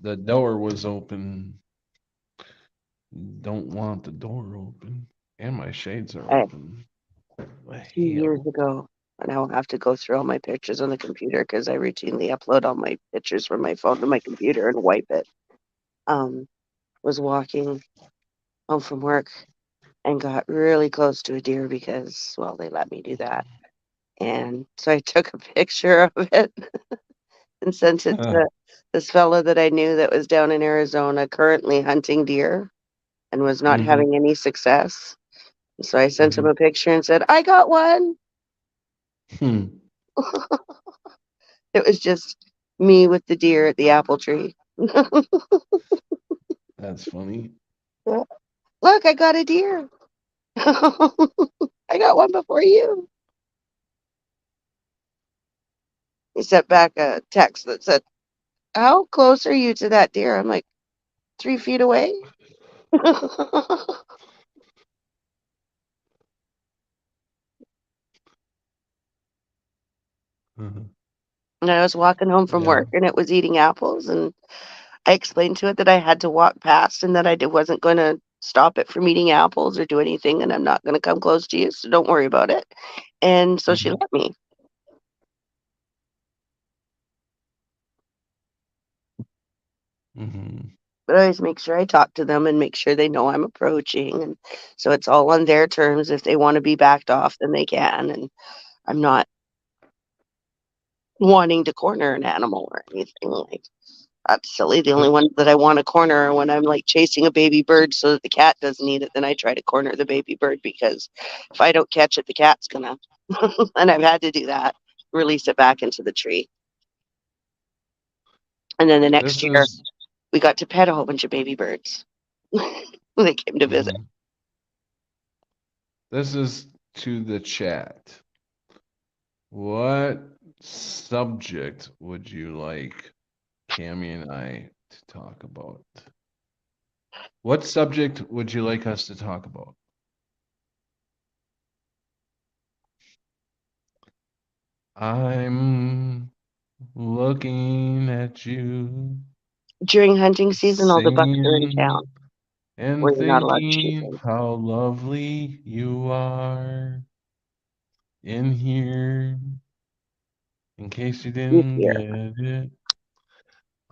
The door was open. Don't want the door open. And my shades are I, open. What 2 years hell? ago, and I will have to go through all my pictures on the computer because I routinely upload all my pictures from my phone to my computer and wipe it. Was walking home from work and got really close to a deer because, well, they let me do that. And so I took a picture of it and sent it to this fellow that I knew that was down in Arizona currently hunting deer and was not Mm-hmm. having any success. So I sent him Mm-hmm. a picture and said, I got one. Hmm. It was just me with the deer at the apple tree. That's funny. Look, I got a deer. I got one before you. He sent back a text that said, how close are you to that deer? I'm like, 3 feet away. Uh-huh. And I was walking home from Yeah. work and it was eating apples. And I explained to it that I had to walk past and that wasn't going to stop it from eating apples or do anything. And I'm not going to come close to you. So don't worry about it. And so she Mm-hmm. let me. Mm-hmm. But I always make sure I talk to them and make sure they know I'm approaching. And so it's all on their terms. If they want to be backed off, then they can. And I'm not wanting to corner an animal or anything like that's silly. The only one that I want to corner are when I'm like chasing a baby bird so that the cat doesn't eat it. Then I try to corner the baby bird because if I don't catch it, the cat's gonna. And I've had to do that, release it back into the tree. And then the next This year, is we got to pet a whole bunch of baby birds. They came to visit. mhm. This is to the chat. What subject would you like Cammy and I to talk about? What subject would you like us to talk about? I'm looking at you, During hunting season, all the bucks are in singing town and where you're not allowed to shoot thinking them. how lovely you are in here. In case you You didn't hear. get it,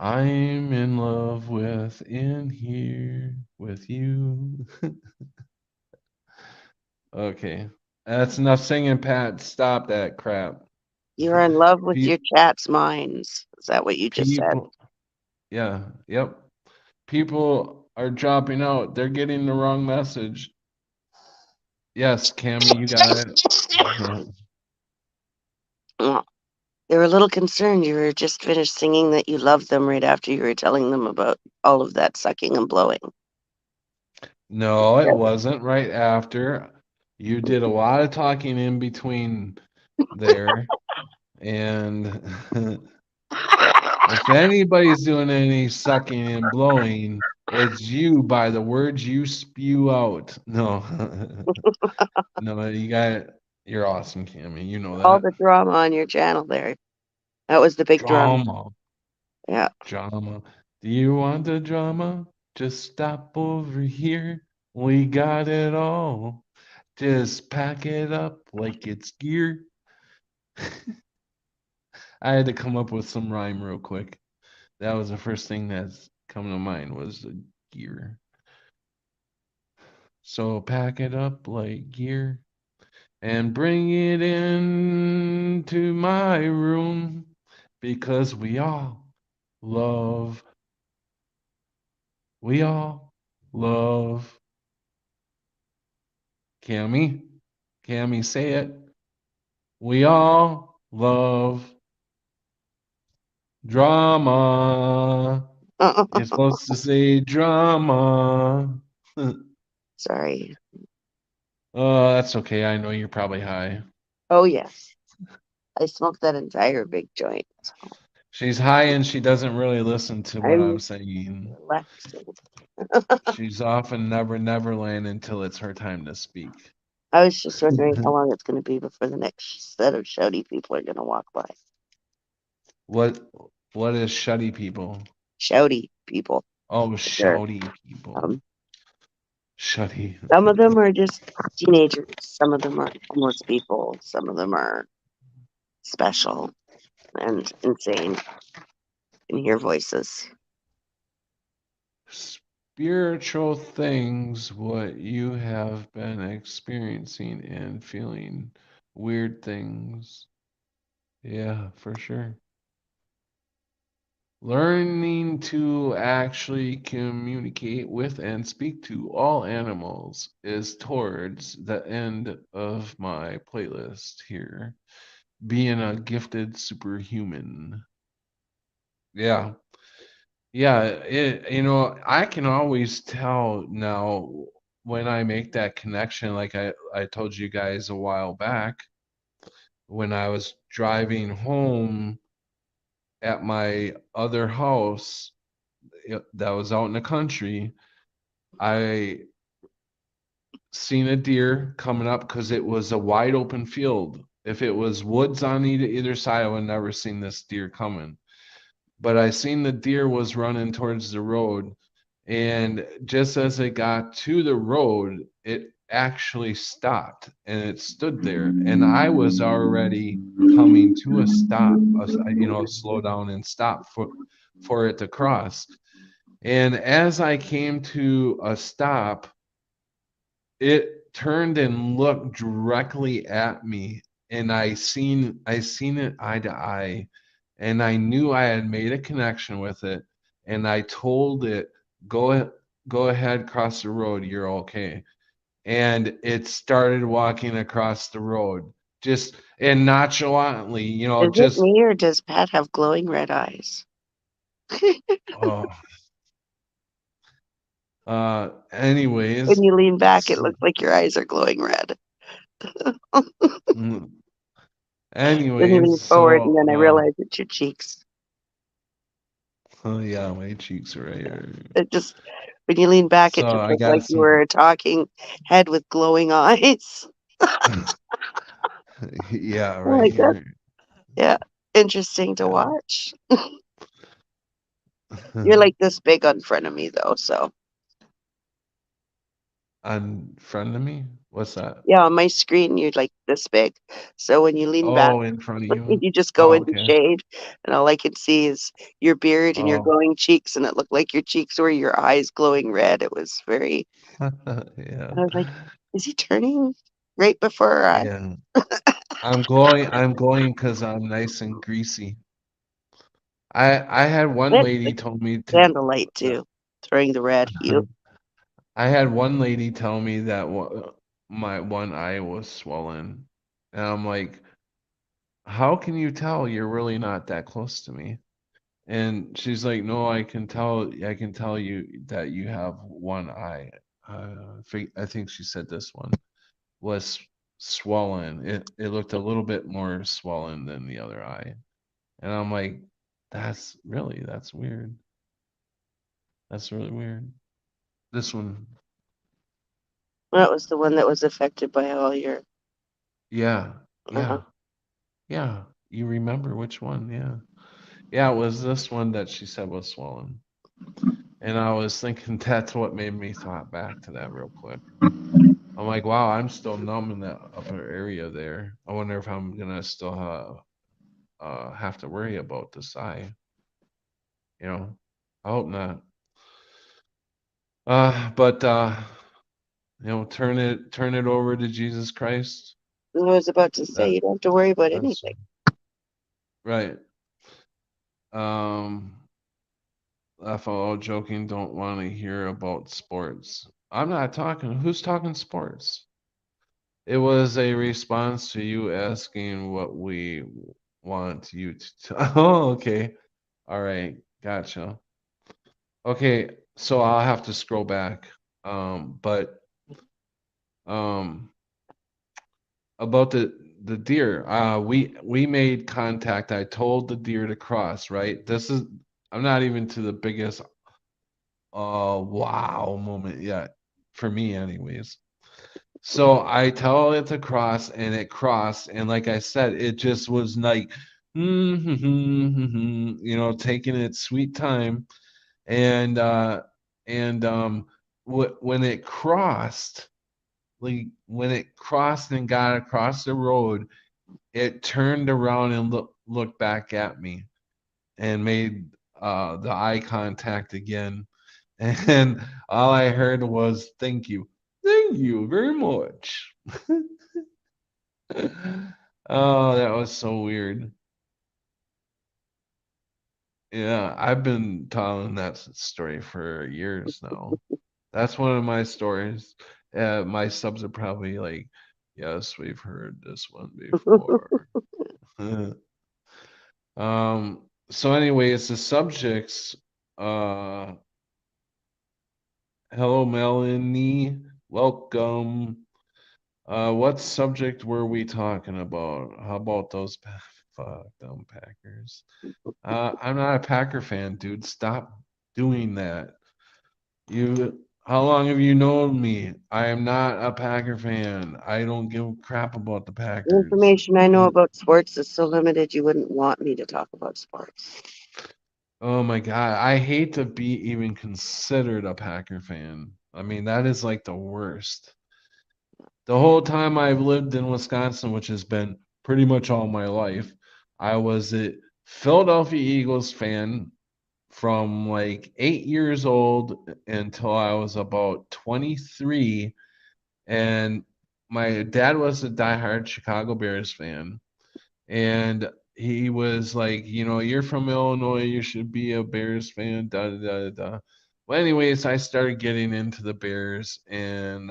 I'm in love with in here with you. Okay. That's enough singing, Pat. Stop that crap. You're in love with Pe- your chat's minds. Is that what you just said? people, yeah, yep. People are dropping out. They're getting the wrong message. Yes, Cammy, you got it. Well, they were a little concerned. You were just finished singing that you loved them right after you were telling them about all of that sucking and blowing. No, it wasn't right after. You did a lot of talking in between there. And if anybody's doing any sucking and blowing, it's you by the words you spew out. No. No, you're awesome, Cammy. You know All that. the drama on your channel there. That was the big drama. Drama. Yeah. Drama. Do you want the drama? Just stop over here. We got it all. Just pack it up like it's gear. I had to come up with some rhyme real quick. That was the first thing that's come to mind was the gear. So pack it up like gear and bring it into my room because love, we all love. Cammy, Cammy, say it. We all love drama. You're supposed to say drama. Sorry. Oh, that's okay. I know you're probably high. Oh, yes. I smoked that entire big joint. So She's high and she doesn't really listen to what I'm I'm saying. relaxing. She's off in Never Neverland until it's her time to speak. I was just wondering how long it's going to be before the next set of shouty people are going to walk by. What is shutty people? Shouty people. Oh, Sure. shouty people. Shutty. Some of them are just teenagers. Some of them are homeless people. Some of them are special and insane. You can hear voices. Spiritual things, what you have been experiencing and feeling. Weird things. Yeah, for sure. Learning to actually communicate with and speak to all animals is towards the end of my playlist here. Being a gifted superhuman. Yeah. Yeah, I can always tell now when I make that connection, like I told you guys a while back, when I was driving home at my other house that was out in the country, I seen a deer coming up because it was a wide open field. If it was woods on either side, I would never seen this deer coming. But I seen the deer was running towards the road, and just as it got to the road, it actually stopped and it stood there, and I was already coming to a stop, slow down and stop for it to cross. And as I came to a stop, it turned and looked directly at me, and I seen it eye to eye, and I knew I had made a connection with it, and I told it, go ahead, cross the road, you're okay. And it started walking across the road, just and nonchalantly, Is it me or does Pat have glowing red eyes? oh. Anyways. When you lean back, it looks like your eyes are glowing red. Anyways. Then you lean forward, and then I realize it's your cheeks. Oh yeah, my cheeks are right here. It just when you lean back, it just looks like you were a talking head with glowing eyes. Yeah, right here. God. Yeah, interesting to watch. You're like this big on front of me, though, so. On front of me? What's that? Yeah, on my screen, you're like this big. So when you lean back, Oh, in front of you? you just go Oh, into okay. shade, and all I could see is your beard and your Oh, glowing cheeks, and it looked like your cheeks were your eyes glowing red. It was very. yeah. And I was like, is he turning right before our eyes? Yeah. I'm glowing because I'm nice and greasy. I had one That's lady the told me to candlelight too, throwing the red. You. I had one lady tell me that my one eye was swollen. And I'm like, how can you tell you're really not that close to me? And she's like, no, I can tell you that you have one eye. I think she said this one was swollen. It looked a little bit more swollen than the other eye. And I'm like, that's weird. That's really weird. This one, That was the one that was affected by all your. yeah, Uh, yeah, yeah. You remember which one? Yeah. Yeah, it was this one that she said was swollen. And I was thinking that's what made me thought back to that real quick. I'm like, wow, I'm still numb in that upper area there. I wonder if I'm gonna still have to worry about this eye. You know, I hope not. But turn it over to Jesus Christ. I was about to say That you don't have to worry about that's anything. right. Um, laugh out loud, joking. Don't want to hear about sports. I'm not talking. Who's talking sports? It was a response to you asking what we want you to. Oh, okay. All right. Gotcha. Okay. So I'll have to scroll back. But um, about the deer, we made contact. I told the deer to cross. Right. I'm not even to the biggest wow moment yet for me, anyways. So I tell it to cross, and it crossed, and like I said, it just was like, taking its sweet time, and and when it crossed, like when it crossed and got across the road, it turned around and looked back at me and made the eye contact again, and all I heard was thank you very much. Oh, that was so weird. Yeah, I've been telling that story for years now. That's one of my stories. My subs are probably like, yes, we've heard this one before. So anyways, the subjects, uh, hello Melanie, welcome. What subject were we talking about? How about those fuck them Packers? I'm not a Packer fan, dude. Stop doing that. How long have you known me? I am not a Packer fan. I don't give a crap about the The Packers. information I know about sports is so limited you wouldn't want me to talk about sports. Oh my God. I hate to be even considered a Packer fan. I mean, that is like the worst. The whole time I've lived in Wisconsin, which has been pretty much all my life, I was a Philadelphia Eagles fan from like 8 years old until I was about 23. And my dad was a diehard Chicago Bears fan. And he was like, you're from Illinois, you should be a Bears fan, da da da da. Well, anyways, I started getting into the Bears and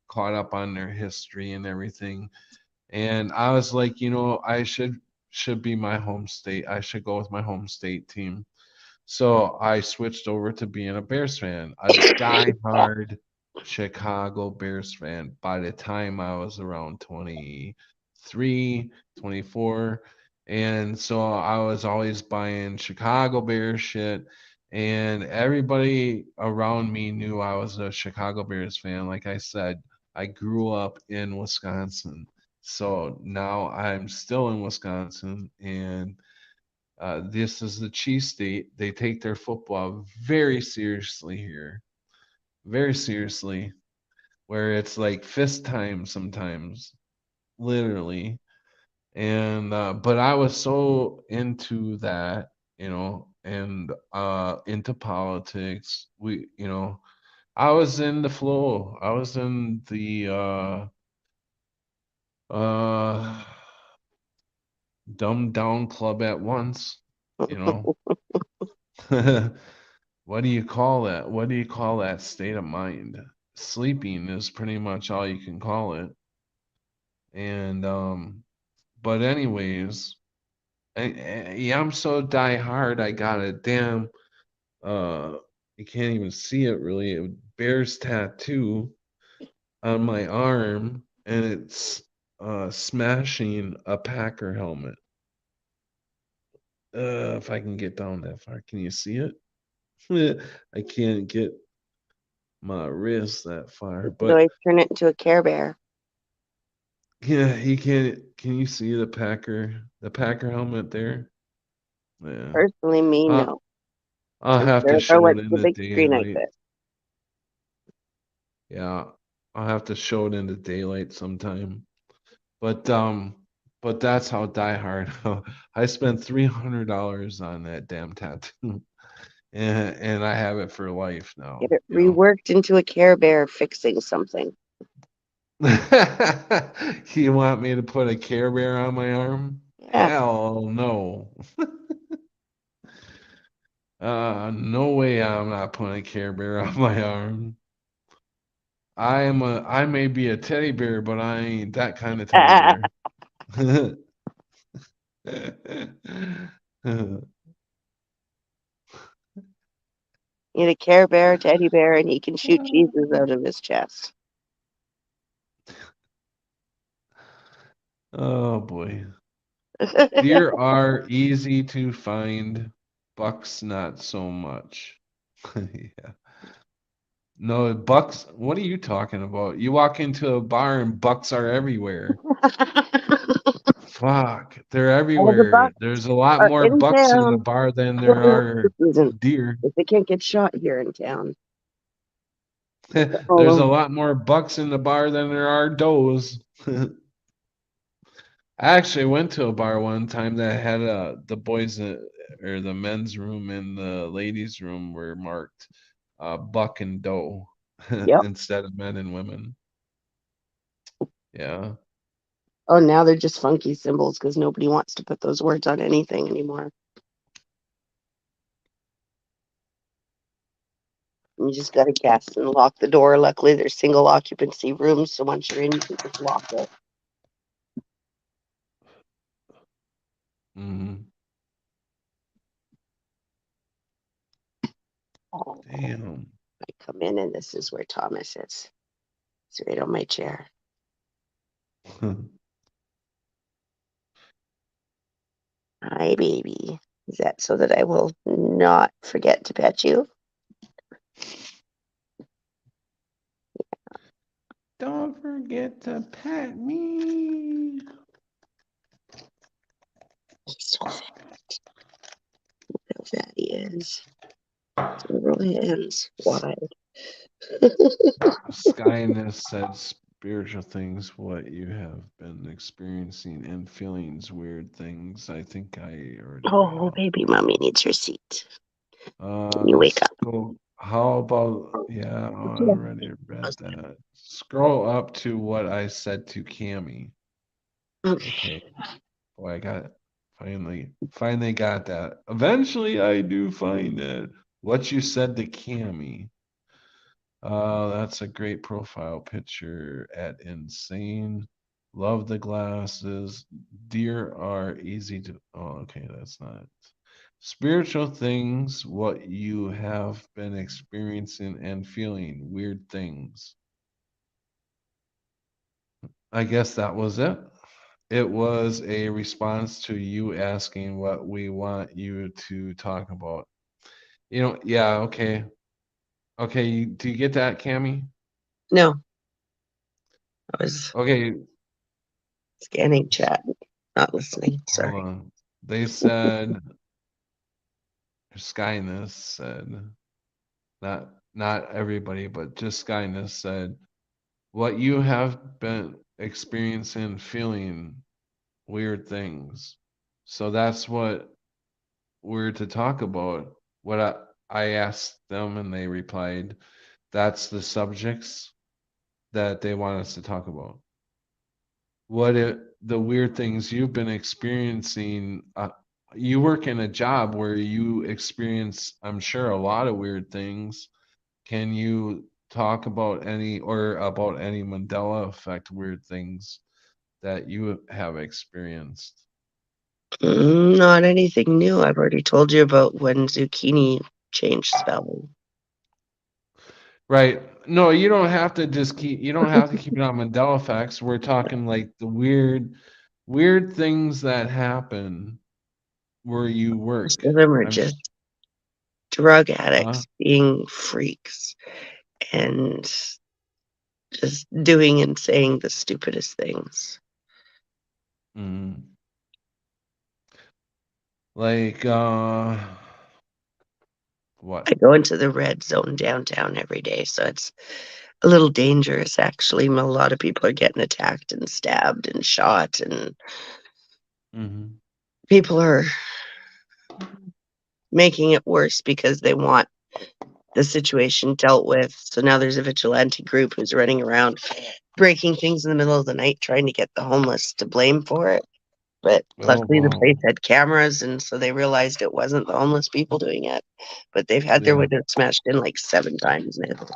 caught up on their history and everything. And I was like, I should be my home state. I should go with my home state team. So I switched over to being a Bears fan, a diehard Chicago Bears fan by the time I was around 23, 24. And so I was always buying Chicago Bears shit. And everybody around me knew I was a Chicago Bears fan. Like I said, I grew up in Wisconsin. So now I'm still in Wisconsin, and this is the Chiefs state. They take their football very seriously here, very seriously. where it's like fist time sometimes, literally. And but I was so into that, and into politics. I was in the flow. I was in the uh dumbed down club at once, you know. What do you call that? What do you call that state of mind? Sleeping is pretty much all you can call it. And but anyways, yeah, I'm so die hard. I got a damn you can't even see it really. A bear's tattoo on my arm, and it's smashing a Packer helmet. If I can get down that far, can you see it? I can't get my wrist that far, You could but always turn it into a Care Bear. yeah, he can. Can you see the Packer helmet there? Yeah. Personally, me, Uh, no. I'll I'm have sure to if I show went it to in the the big screen, I daylight. could. Yeah, I'll have to show it in the daylight sometime. But that's how diehard. I spent $300 on that damn tattoo, and I have it for life Get now. it reworked into a Care Bear fixing something. You want me to put a Care Bear on my arm? Yeah. Hell no. No way I'm not putting a Care Bear on my arm. I may be a teddy bear, but I ain't that kind of teddy bear. Get a Care Bear, teddy bear, and he can shoot cheeses out of his chest. Oh boy. Deer are easy to find, bucks not so much. Yeah. No, bucks, what are you talking about? You walk into a bar and bucks are everywhere. Fuck, they're All the everywhere. bucks There's a lot are more in bucks in the town. bar than Well, there no, are this isn't. deer. If they can't get shot here in town. There's a Oh, lot more bucks in the bar than there are does. I actually went to a bar one time that had the boys or the men's room and the ladies' room were marked buck and doe yep. instead of men and women. Yeah. Oh, now they're just funky symbols because nobody wants to put those words on anything anymore. You just got to guess and lock the door. Luckily, there's single occupancy rooms, so once you're in, you can just lock it. Hmm. Oh, Damn. I come in, and this is where Thomas is. It's right on my chair. Hi, baby. Is that so that I will not forget to pet you? Don't forget to pet me. He's so fat. How fat he is. Several hands wide. Skyness said spiritual things, what you have been experiencing and feelings, weird things. I think I already read Oh, it. baby, mommy needs her seat. Can you wake up? How about, yeah, I already read that. Scroll up to what I said to Cammy. Okay. Okay. Oh, I got it. Finally got that. Eventually I do find it. What you said to Cammy. That's a great profile picture at Insane. Love the glasses. Deer are easy to. Oh, okay, that's not. Spiritual things, what you have been experiencing and feeling, weird things. I guess that was it. It was a response to you asking what we want you to talk about. Yeah, okay. Okay, do you get that, Cammy? No, I was Okay, scanning chat, not listening. hold Sorry. on. They said Skyness said not everybody, but just Skyness said what you have been experiencing, feeling weird things. So that's what we're to talk about. What I asked them and they replied, that's the subjects that they want us to talk about. The weird things you've been experiencing. You work in a job where you experience, I'm sure, a lot of weird things. Can you talk about any Mandela effect weird things that you have experienced? Not anything new. I've already told you about when zucchini changed spelling. Right. No, you don't have to you don't have to keep it on Mandela effects. We're talking like the weird things that happen where you work. Most of them are I'm just drug huh? addicts being freaks and just doing and saying the stupidest things. Mm. Like what? I go into the red zone downtown every day, so it's a little dangerous actually. A lot of people are getting attacked and stabbed and shot, and Mm-hmm. people are making it worse because they want the situation dealt with. So now there's a vigilante group who's running around breaking things in the middle of the night trying to get the homeless to blame for it. But Oh luckily the place wow. had cameras, and so they realized it wasn't the homeless people doing it. But they've had their Yeah. windows smashed in like 7 times now.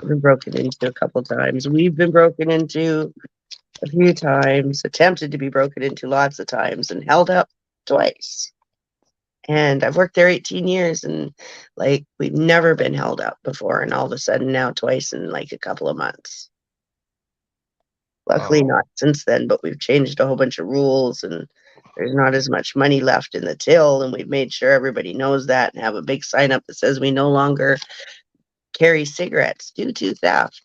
They've been broken into a couple times. We've been broken into a few times, attempted to be broken into lots of times, and held up twice. And I've worked there 18 years, and like we've never been held up before, and all of a sudden now twice in like a couple of months. Luckily Oh. not since then, but we've changed a whole bunch of rules, and there's not as much money left in the till, and we've made sure everybody knows that and have a big sign up that says we no longer carry cigarettes due to theft.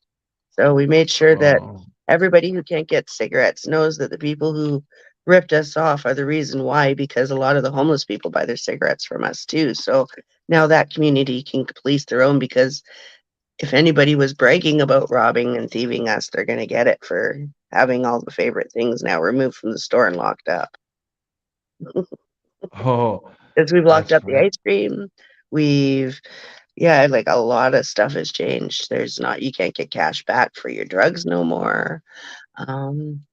So we made sure that Oh. everybody who can't get cigarettes knows that the people who ripped us off are the reason why, because a lot of the homeless people buy their cigarettes from us too. So now that community can police their own, because if anybody was bragging about robbing and thieving us, they're going to get it for having all the favorite things now removed from the store and locked up. Oh. Because we've locked That's up the right. ice cream. We've, yeah, like a lot of stuff has changed. There's not, you can't get cash back for your drugs no more. Um,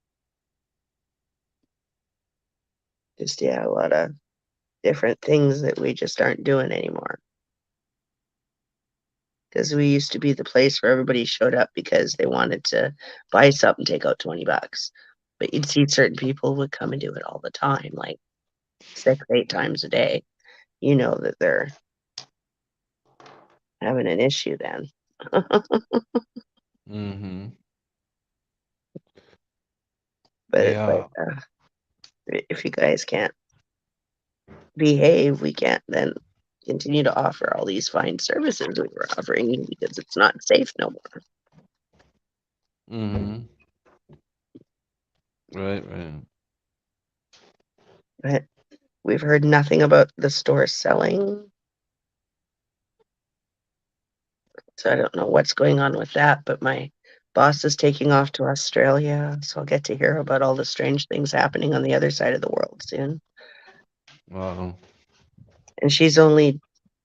just, yeah, a lot of different things that we just aren't doing anymore. Because we used to be the place where everybody showed up because they wanted to buy something, take out $20. But you'd see certain people would come and do it all the time, like 6, 8 times a day. You know that they're having an issue then. Mm-hmm. But it's like, Yeah. if you guys can't behave, we can't then continue to offer all these fine services we were offering you, because it's not safe no more. Mm-hmm. Right, right. But we've heard nothing about the store selling. So I don't know what's going on with that, but my boss is taking off to Australia, so I'll get to hear about all the strange things happening on the other side of the world soon. Wow. And she's only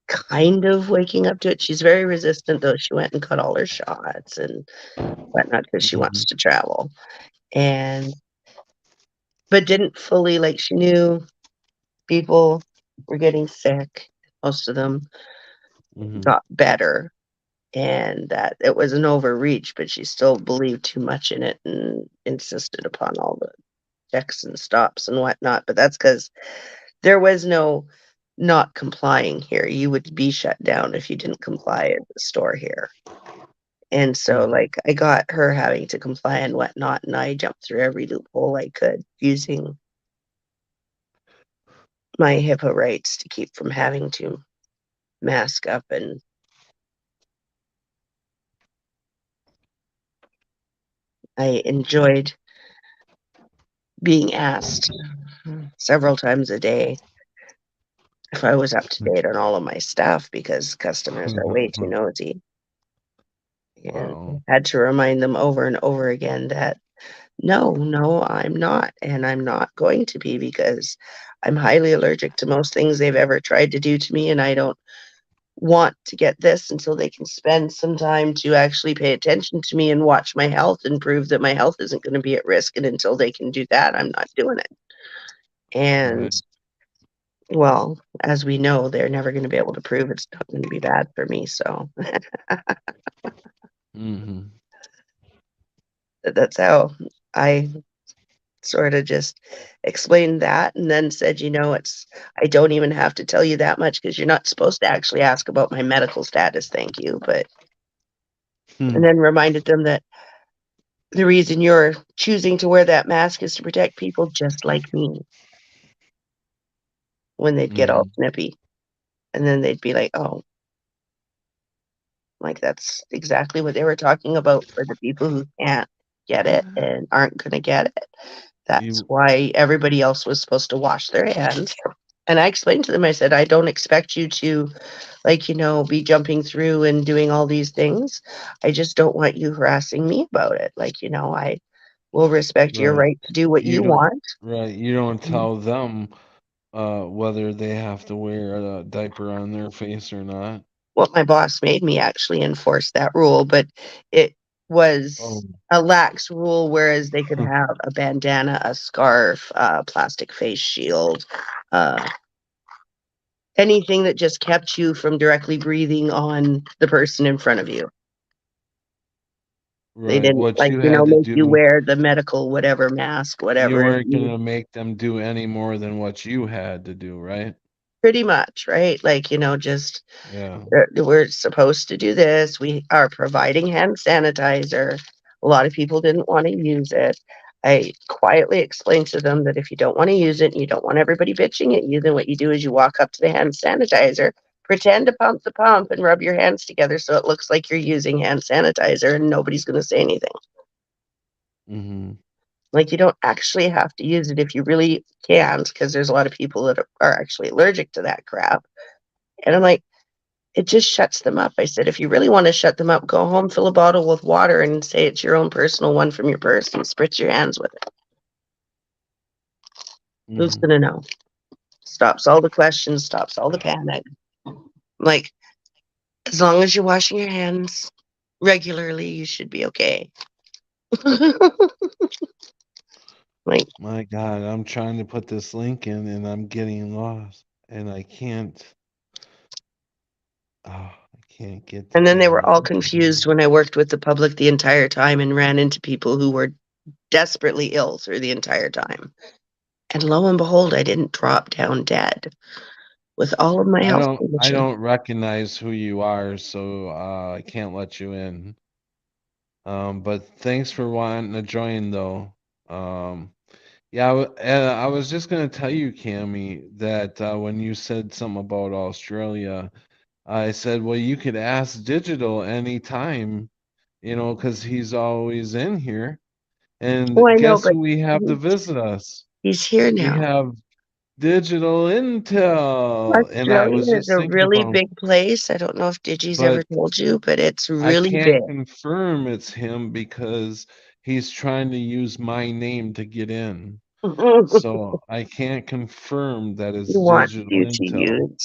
kind of waking up to it. She's very resistant, though. She went and got all her shots and whatnot because she Mm-hmm. wants to travel. And but didn't fully, like, she knew people were getting sick. Most of them Mm-hmm. got better, and that it was an overreach, but she still believed too much in it and insisted upon all the checks and stops and whatnot. But that's because there was no not complying here. You would be shut down if you didn't comply at the store here. And so, Mm-hmm. like, I got her having to comply and whatnot, and I jumped through every loophole I could using my HIPAA rights to keep from having to mask up. And I enjoyed being asked several times a day if I was up to date on all of my stuff, because customers are way too nosy. And Uh-oh. I had to remind them over and over again that no, I'm not, and I'm not going to be, because I'm highly allergic to most things they've ever tried to do to me, and I don't want to get this until they can spend some time to actually pay attention to me and watch my health and prove that my health isn't going to be at risk. And until they can do that, I'm not doing it. And Right. well, as we know, they're never going to be able to prove it's not going to be bad for me. So Mm-hmm. that's how I sort of just explained that, and then said, I don't even have to tell you that much because you're not supposed to actually ask about my medical status. Thank you. But, and then reminded them that the reason you're choosing to wear that mask is to protect people just like me. When they'd get all snippy, and then they'd be like, oh, like that's exactly what they were talking about for the people who can't get it and aren't going to get it. That's why everybody else was supposed to wash their hands. And I explained to them, I said, I don't expect you to, be jumping through and doing all these things. I just don't want you harassing me about it. I will respect your Right. right to do what you don't want. right. You don't tell them whether they have to wear a diaper on their face or not. Well, my boss made me actually enforce that rule, but it was Oh. a lax rule, whereas they could have a bandana, a scarf, a plastic face shield, anything that just kept you from directly breathing on the person in front of you. They Right. didn't, What you had to make you do, wear the medical whatever mask, you whatever. weren't gonna make them do any more than what you had to do, right? Pretty much, right? Just Yeah. we're supposed to do this. We are providing hand sanitizer. A lot of people didn't want to use it. I quietly explained to them that if you don't want to use it and you don't want everybody bitching at you, then what you do is you walk up to the hand sanitizer, pretend to pump the pump, and rub your hands together so it looks like you're using hand sanitizer, and nobody's going to say anything. Mm-hmm. You don't actually have to use it if you really can't, because there's a lot of people that are actually allergic to that crap. And I'm like, it just shuts them up. I said, if you really want to shut them up, go home, fill a bottle with water, and say it's your own personal one from your purse, and spritz your hands with it. Who's going to know? Stops all the questions, stops all the panic. As long as you're washing your hands regularly, you should be okay. My God, I'm trying to put this link in and I'm getting lost and I can't. Oh, I can't get. And then they were all confused when I worked with the public the entire time and ran into people who were desperately ill through the entire time. And lo and behold, I didn't drop down dead with all of my health conditions. I don't recognize who you are, so I can't let you in. But thanks for wanting to join, though. Yeah, I was just gonna tell you, Cammy, that when you said something about Australia, I said, well, you could ask Digital anytime, because he's always in here. And guess who we have to visit us? He's here now. We have Digital Intel. And I was Australia is just a thinking really about, big place. I don't know if Digi's ever told you, but it's I really can't big. confirm it's him because he's trying to use my name to get in. So I can't confirm that it's Digital Intel.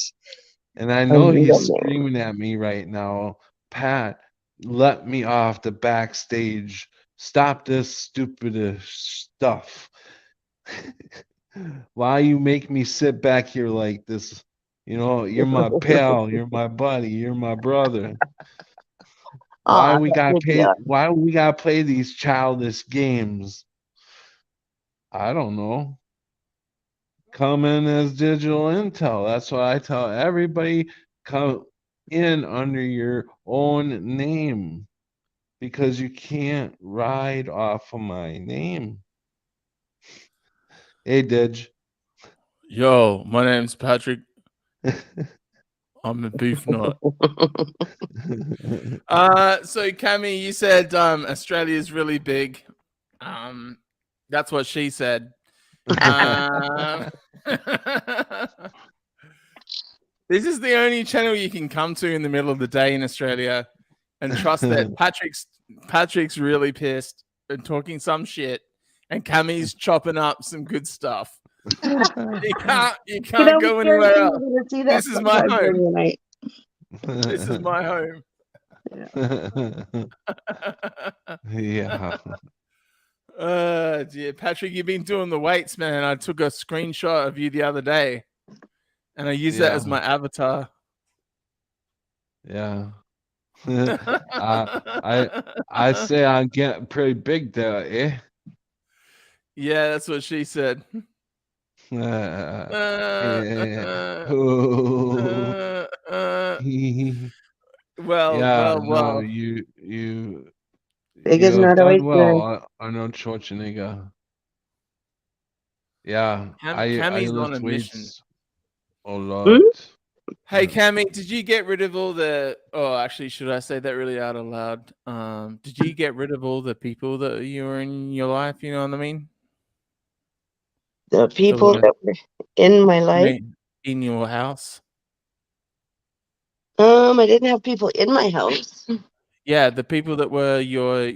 And I know he's screaming at me right now, Pat, let me off the backstage. Stop this stupid stuff. Why you make me sit back here like this? You're my pal, you're my buddy, you're my brother. Why we gotta play these childish games? I don't know. Come in as Digital Intel. That's what I tell everybody. Come in under your own name because you can't ride off of my name. Hey, Dig. Yo, my name's Patrick. I'm a beef nut. So Cammy, you said Australia's really big. That's what she said. This is the only channel you can come to in the middle of the day in Australia. and trust that Patrick's really pissed and talking some shit, and Cammy's chopping up some good stuff. You can't go anywhere else. This is my home. This is my home. Yeah. Dear Patrick, you've been doing the weights, man. I took a screenshot of you the other day, and I used that as my avatar. Yeah. I say I'm getting pretty big there, eh? Yeah, that's what she said. Well. You Big is have not always done well, Arnold Schwarzenegger. Yeah, I Cammy's on lift a mission. weights a lot. Hey, Cammy, did you get rid of all the? Oh, actually, should I say that really out loud? Did you get rid of all the people that you were in your life? You know what I mean? The people that were in my life, in your house. I didn't have people in my house. Yeah, the people that were your,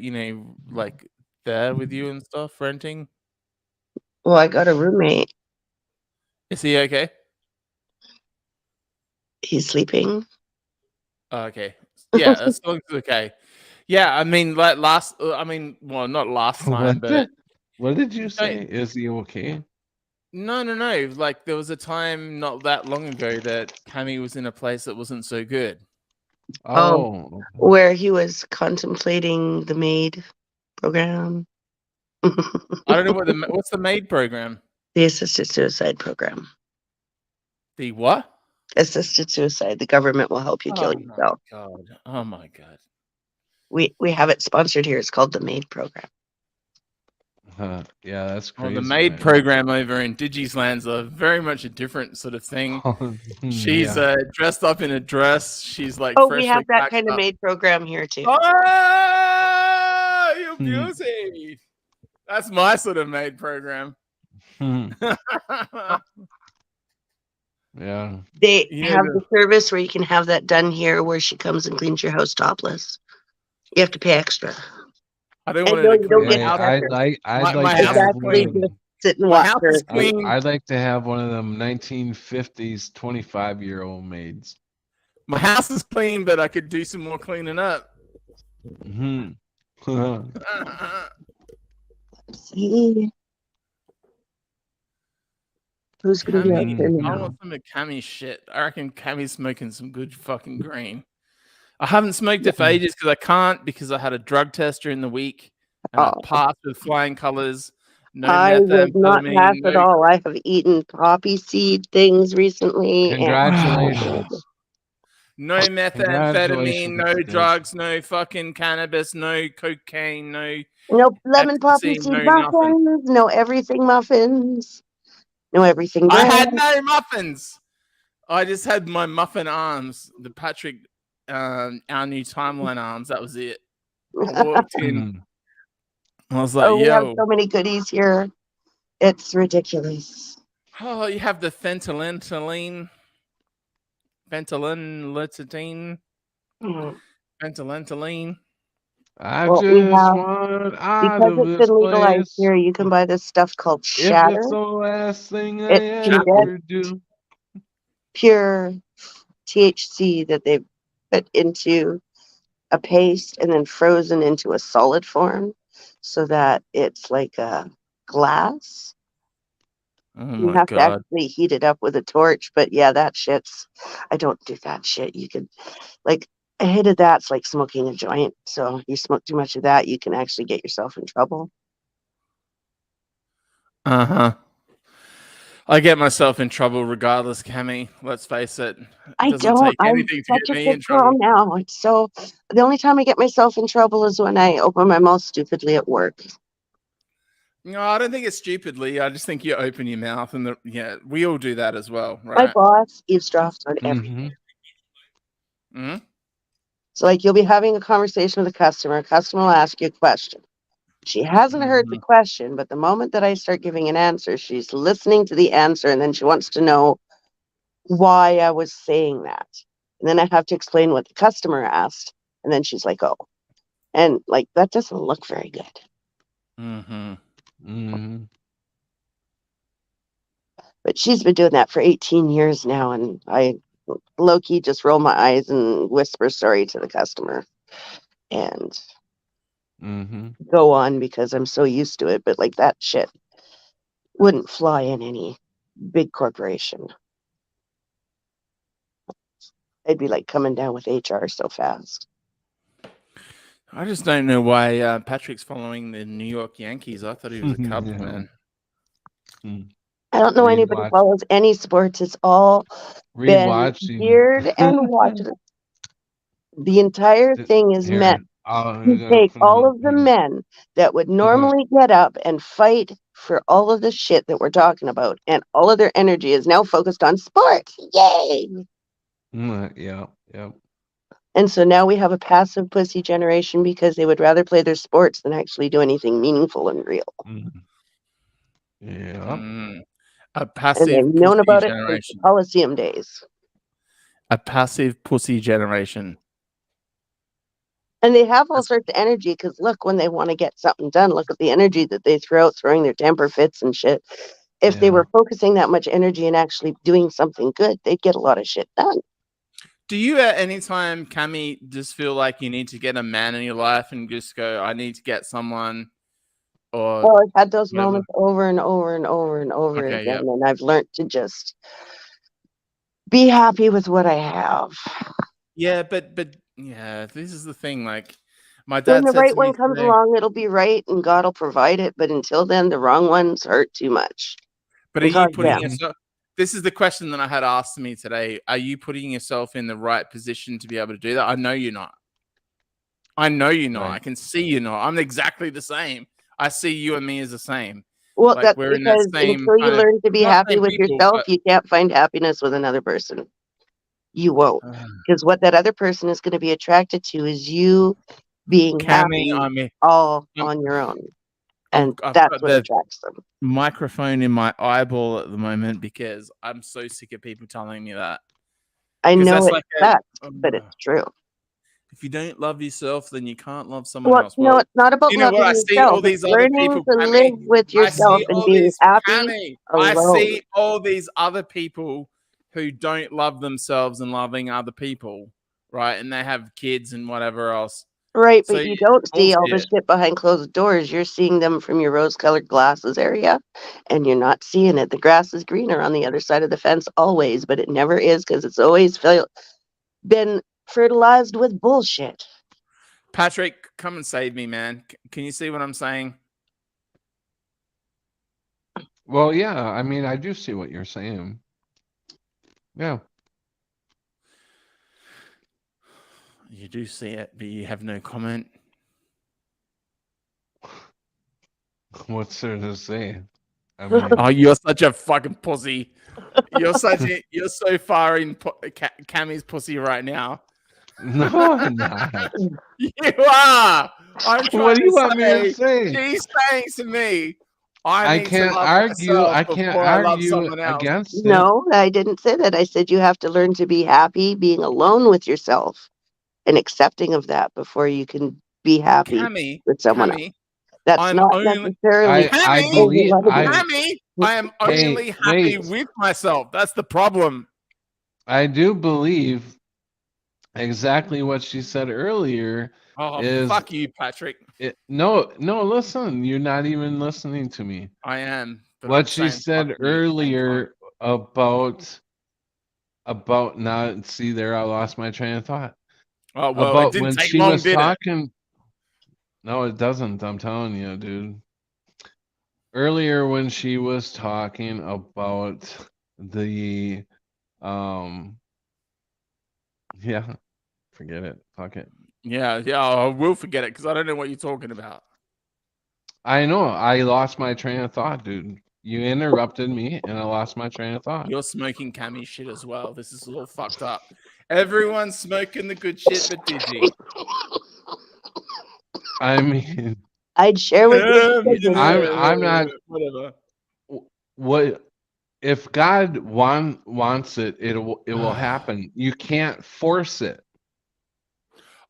like there with you and stuff, renting. Well, I got a roommate. Is he okay? He's sleeping. Oh, okay. Yeah, as long as it's okay. Yeah, I mean, like not last time, but what did you say? Is he okay? No. Like there was a time not that long ago that Cammy was in a place that wasn't so good. Oh, where he was contemplating the MAID program. I don't know what's the MAID program? The assisted suicide program. The what? Assisted suicide. The government will help you kill yourself. Oh my god. We have it sponsored here. It's called the MAID program. Yeah, that's crazy. Well, the MAID program over in Digislands are very much a different sort of thing. She's dressed up in a dress. She's like, we have that kind of MAID program here too. Oh, you beauty! That's my sort of MAID program. Yeah. They have the service where you can have that done here, where she comes and cleans your house topless. You have to pay extra. I don't want to get I'd like to sit and watch her. I'd like to have one of them 1950s 25-year-old maids. My house is clean, but I could do some more cleaning up. See. Who's gonna be out there now? I want some of Cammy's shit. I reckon Cammy's smoking some good fucking green. I haven't smoked it for ages because I can't, because I had a drug test during the week and I passed with flying colors. I would not pass at all. I have eaten poppy seed things recently. Congratulations. No methamphetamine, no drugs, no fucking cannabis, no cocaine, no lemon poppy seed muffins, no everything muffins. No everything. I had no muffins. I just had my muffin arms, the Patrick, our new timeline arms. That was it. I walked in. I was like, we have so many goodies here. It's ridiculous. Oh, you have the fentanyl. Because it's been legalized here, you can buy this stuff called Shatter. It's the last thing I ever do. Pure THC that they put into a paste and then frozen into a solid form, so that it's like a glass. You have to actually heat it up with a torch, but yeah, that shit's. I don't do that shit. You could, like, I hated that. It's like smoking a joint. So you smoke too much of that, you can actually get yourself in trouble. I get myself in trouble regardless, Cammy. Let's face it. I don't. I'm such a good girl now. So the only time I get myself in trouble is when I open my mouth stupidly at work. No, I don't think it's stupidly. I just think you open your mouth, and we all do that as well, right? My boss eavesdrops on everything. So, like, you'll be having a conversation with a customer. A customer will ask you a question. She hasn't heard the question, but the moment that I start giving an answer, she's listening to the answer, and then she wants to know why I was saying that. And then I have to explain what the customer asked And then she's like, oh. And like, that doesn't look very good. Mm-hmm. Mm-hmm. But she's been doing that for 18 years now. And I low-key just roll my eyes and whisper sorry to the customer and Mm-hmm. go on because I'm so used to it. But like that shit wouldn't fly in any big corporation. I'd be like coming down with HR so fast. I just don't know why Patrick's following the New York Yankees. I thought he was a Cubs Yeah. man. I don't know anybody Rewatch. follows any sports. It's all been Rewatching. geared and watched. The entire thing is Here, meant I'm to gonna take put all them of the here. men that would normally get up and fight for all of the shit that we're talking about, and all of their energy is now focused on sports. Yay! Yeah, yeah. And so now we have a passive pussy generation because they would rather play their sports than actually do anything meaningful and real. Yeah. A And passive they've known pussy about it since generation. the Coliseum days. A passive pussy generation. And they have all sorts of energy because look, when they want to get something done, look at the energy that they throw out, throwing their temper fits and shit. If they were focusing that much energy and actually doing something good, they'd get a lot of shit done. Do you at any time, Cammy, just feel like you need to get a man in your life and just go, I need to get someone? Or Well, I've had those whatever? moments over and over and over and over Okay, again, yep. and I've learned to just be happy with what I have. Yeah, but yeah, this is the thing. Like my When dad the said right to me one comes today, along, it'll be right, and God will provide it. But until then, the wrong ones hurt too much. but are And you God putting damn. yourself? This is the question that I had asked me today. Are you putting yourself in the right position to be able to do that? I know you're not. I know you're not. Right. I can see you're not. I'm exactly the same. I see you and me as the same. Well, Like that's we're in that because same until you kind of learn to be not happy same with people, yourself, but you can't find happiness with another person. You won't. Because what that other person is going to be attracted to is you being Cammy, happy I mean, all on your own. And I've that's got what the attracts them. microphone in my eyeball at the moment because I'm so sick of people telling me that. I 'Cause know that's it like sucks, but it's true. if you don't love yourself, then you can't love someone Well, else. no, it's not about you know what? loving I see all yourself. It's these other learning people, to live Cammy. with I yourself see and all being these, happy Cammy. I alone. see all these other people who don't love themselves and loving other people, right? And they have kids and whatever else. Right, So but you don't see all the bullshit. shit behind closed doors. You're seeing them from your rose-colored glasses area, and you're not seeing it. The grass is greener on the other side of the fence always, but it never is because it's always been fertilized with bullshit. Patrick, come and save me, man. Can you see what I'm saying? Well, yeah. I mean, I do see what you're saying. Yeah. You do see it, but you have no comment. What's there to say? I mean, Oh, you're such a fucking pussy. You're so far in Cammy's pussy right now. no, I'm not. You are. I'm trying What do you to want me to say. say? She's saying to me, I I need to can't love argue. myself I can't before I love argue someone else. against it. No, I didn't say that. I said you have to learn to be happy being alone with yourself and accepting of that before you can be happy Cammy, with someone else. Cammy, That's I'm not only necessarily I Cammy, believe I Cammy, I am Hey, only happy wait. with myself. That's the problem. I do believe exactly what she said earlier Oh, is fuck you, Patrick. no, listen, you're not even listening to me. I am. But What I'm she saying said fuck you at the same earlier about not see there, I lost my train of thought. Oh, well, About it didn't when take she long, was did it? talking. No, it doesn't. I'm telling you, dude. Earlier when she was talking about the yeah, forget it. Fuck it. Yeah, I will forget it because I don't know what you're talking about. I know. I lost my train of thought, dude. You interrupted me and I lost my train of thought. You're smoking Cammy shit as well. This is all fucked up. Everyone's smoking the good shit, but Digi. I mean, I'd share with you. I'm not. Whatever. What if God wants it? It will happen. You can't force it.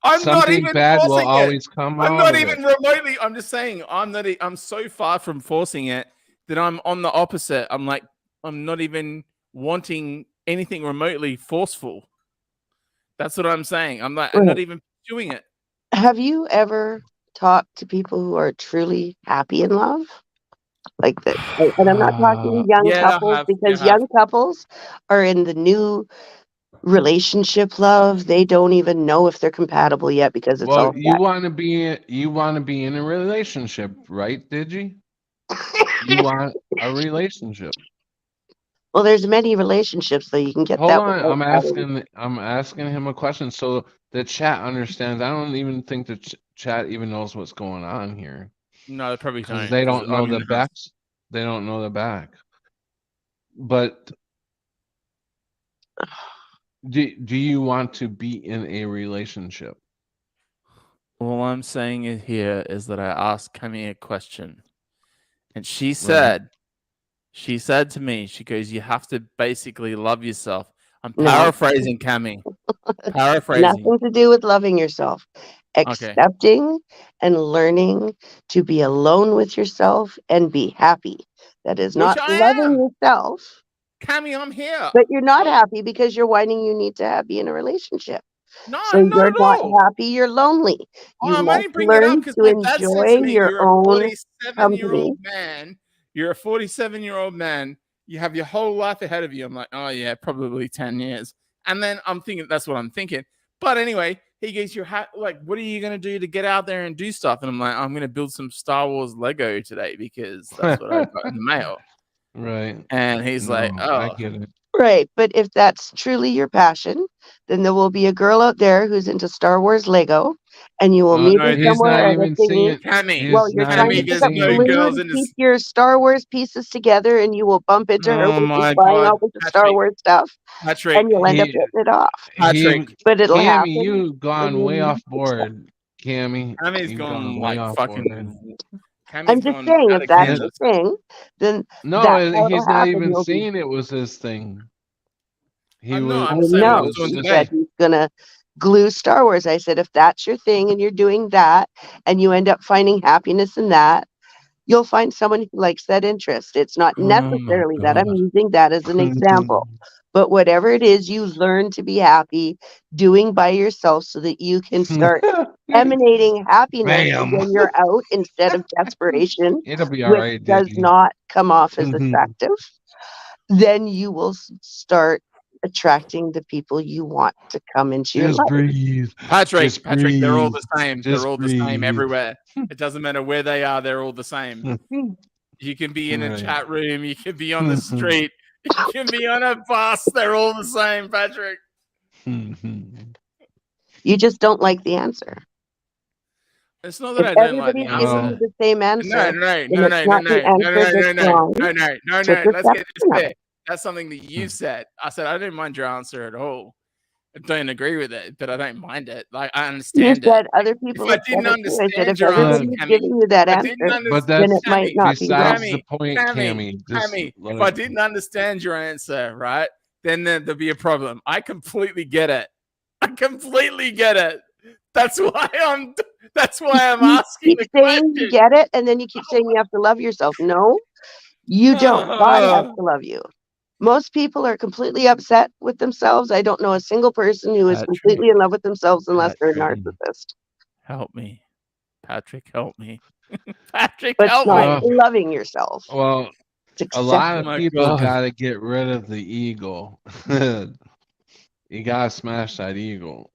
I'm not something even bad will forcing it. always come I'm out not of even it. remotely. I'm just saying. I'm so far from forcing it that I'm on the opposite. I'm like, I'm not even wanting anything remotely forceful. That's what I'm saying. I'm not Right. even doing it. Have you ever talked to people who are truly happy in love? Like that, and I'm not talking young Yeah, I couples, have. because young couples are in the new relationship love. They don't even know if they're compatible yet because it's Well, all you want to be in a relationship, right, Digi? You want a relationship. Well, there's many relationships, so you can get Hold that on, without I'm asking him a question so the chat understands. I don't even think the chat even knows what's going on here. No, they probably Because don't. they don't know I'm in the the house. backs. They don't know the back. But do you want to be in a relationship? All I'm saying here is that I asked Cammy a question, and she said to me, she goes, "You have to basically love yourself." I'm No. paraphrasing, Cammy. Paraphrasing. Nothing to do with loving yourself. Okay. Accepting and learning to be alone with yourself and be happy. That is Which not I loving am. yourself, Cammy, I'm here. but you're not happy because you're whining you need to be in a relationship. No, So not you're at not all. happy, you're lonely. You I'm must only bringing it up learn because to my dad said enjoy to me, your "You're a own 47-year-old man. You're a 47-year-old man. You have your whole life ahead of you." I'm like, "Oh yeah, probably 10 years." And then I'm thinking, that's what I'm thinking. But anyway, he goes, "You're like, what are you gonna do to get out there and do stuff?" And I'm like, "I'm gonna build some Star Wars Lego today because that's what I got in the mail." Right. And he's like, No, I "Oh, get it. Right, but if that's truly your passion, then there will be a girl out there who's into Star Wars Lego, and you will oh meet no, her He's not somewhere at a even thingy. seeing. Cammy, Well, He's you're not trying to even there's pick up no seeing. glue girls to in keep this." your Star Wars pieces together, and you will bump into her Oh when she's my buying God, all this Star Patrick, Wars stuff, Patrick, and you'll end up He hitting it off. Patrick. But it'll Cammy, happen you when gone you way meet off each other. board. Cammy, Cammy's you've gone gone way like off board. fucking. I'm Cammy's just gone saying, out if of that's Kansas. your thing, then No, that's how it'll he's not happen. even You'll be saying it was his thing. He I'm was. not. I I'm saying It what know. I'm was doing He just. said today. he's gonna glue Star Wars. I said, if that's your thing and you're doing that and you end up finding happiness in that, you'll find someone who likes that interest. It's not Oh my necessarily that. I'm God. using that as an example. But whatever it is, you learn to be happy doing by yourself so that you can start emanating happiness Bam. when you're out instead of desperation, It'll be all which right, does Digi. not come off as Mhm. attractive. Then you will start attracting the people you want to come into your Just life. breathe. Patrick, Just Patrick, they're all breathe. the same. Just They're all the same breathe. everywhere. It doesn't matter where they are. They're all the same. You can be in a Right. chat room. You can be on the street. You can be on a bus. They're all the same, Patrick. You just don't like the answer. It's not that If I don't like the everybody's giving answer. you the same answer, No. then it's not the answer that's wrong. It's a Let's get this perception of clear. it. That's something that you said. I said I don't mind your answer at all. I don't agree with it, but I don't mind it. Like I You understand said it. other If people I have said didn't it too. I said understand if your answer, everybody's Cammy, giving you that I answer, didn't But understand. then it might not be wrong. besides the point, Cammy. Just Cammy, let if I it- didn't understand your answer, right, then there'd be a problem. I completely get it. I completely get it. That's why I'm You asking keep the saying you question. get it, and then you keep saying you have to love yourself. No, you don't. God has to love you. Most people are completely upset with themselves. I don't know a single person who is Patrick. completely in love with themselves unless they're a Patrick. narcissist. Help me. Patrick, help me. Patrick, But it's help not me. loving yourself. Well, It's a lot accepting. of my people God. gotta get rid of the ego. You gotta smash that ego.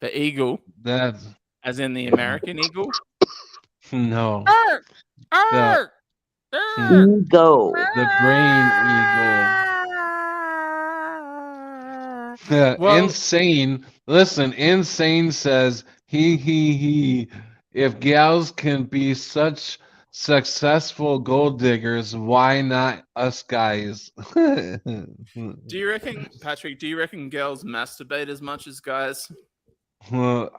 The eagle, That's as in the American eagle. no. The Ego. The brain ego. Well- Insane. Listen, Insane says he. If gals can be such successful gold diggers, why not us guys? Do you reckon, Patrick? Do you reckon girls masturbate as much as guys? Well,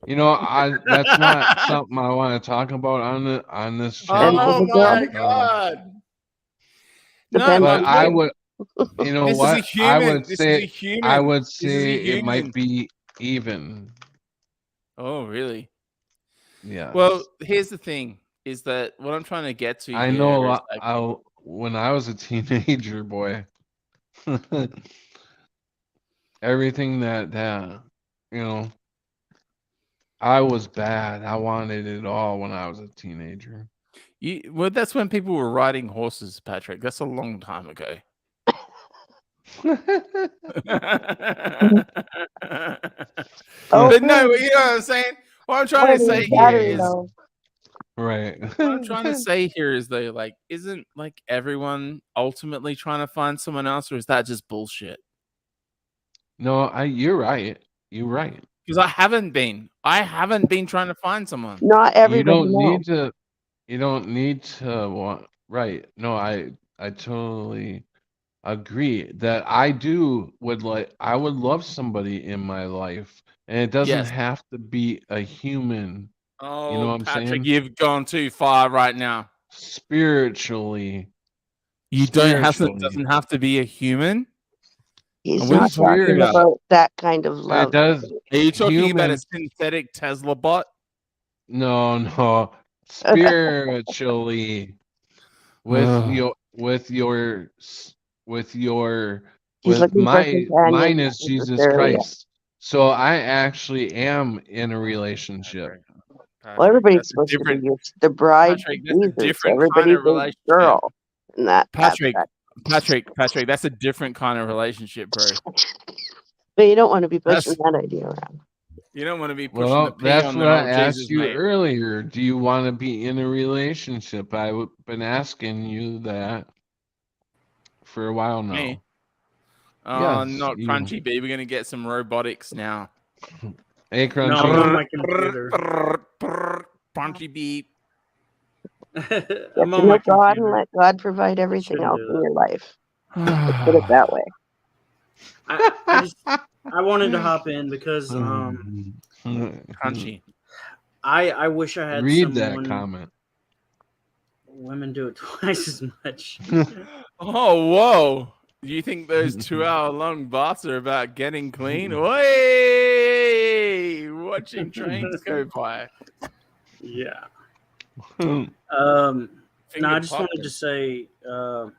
that's not something I want to talk about on this channel. Oh the girl. my God! Depends But on I you. would, you know This what? is a human. This is a human. I would This is a say it might human. be even. Oh, really? Yes. Well, here's the thing: is that what I'm trying to get to I here know is like, when I was a teenager, boy, everything that you know, I was bad. I wanted it all when I was a teenager. well, that's when people were riding horses, Patrick. That's a long time ago. Oh, But no, you know what I'm saying? What I'm trying to say here is Right. what I'm trying to say here is though, like, isn't like everyone ultimately trying to find someone else, or is that just bullshit? No, you're right. You're right. Because I haven't been trying to find someone. not You everybody don't knows. need to you don't need to want right. No, I totally agree that I would love somebody in my life, and it doesn't Yes. have to be a human. You know Oh, what I'm Patrick, saying? you've gone too far right now. Spiritually. You don't have to. It Spiritually. doesn't have to be a human. He's And what are you not talking talking about? about that kind of It love. does. Are you talking about a Human. synthetic Tesla bot? No. Spiritually. with Ugh. your with your s- with your He's with looking for a mine companion, is not Jesus necessarily. Christ. So I actually am in a relationship. Well, everybody's That's a supposed to be different the bride Patrick. to That's a Jesus. different kind Everybody's of a relationship. girl in that Patrick, aspect. Patrick. That's a different kind of relationship, bro. But you don't want to be pushing That's that idea around. you don't want to be pushing the Well, P that's on what the I old asked Jesus, you mate. earlier. Do you want to be in a relationship? I've been asking you that for a while now. Me? Yes, Not you. Crunchy B. We're gonna get some robotics now. Hey, No, I'm Crunchy. on my computer. Crunchy B. You have I'm to on my know God and computer. let God provide everything Shouldn't else do in that. your life. Let's put it that way. I wanted to hop in because Crunchy. I wish I had Read someone. that comment. Women do it twice as much. Oh, whoa. Do you think those 2-hour long bots are about getting clean? Way watching trains go by. Yeah. Finger No, I just wanted popping. to say, I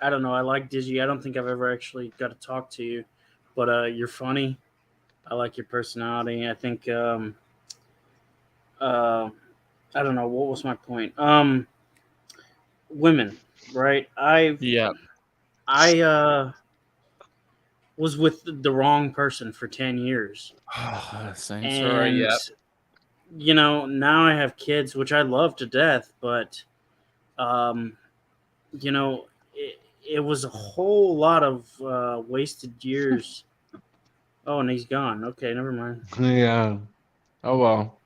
don't know. I like Digi. I don't think I've ever actually got to talk to you, but you're funny. I like your personality. I think, I don't know. What was my point? Women, right? Yeah. I was with the wrong person for 10 years. Same And story. Yeah. you know, now I have kids, which I love to death, but you know, it was a whole lot of wasted years. Oh, and he's gone. Okay, never mind. Yeah. Oh well.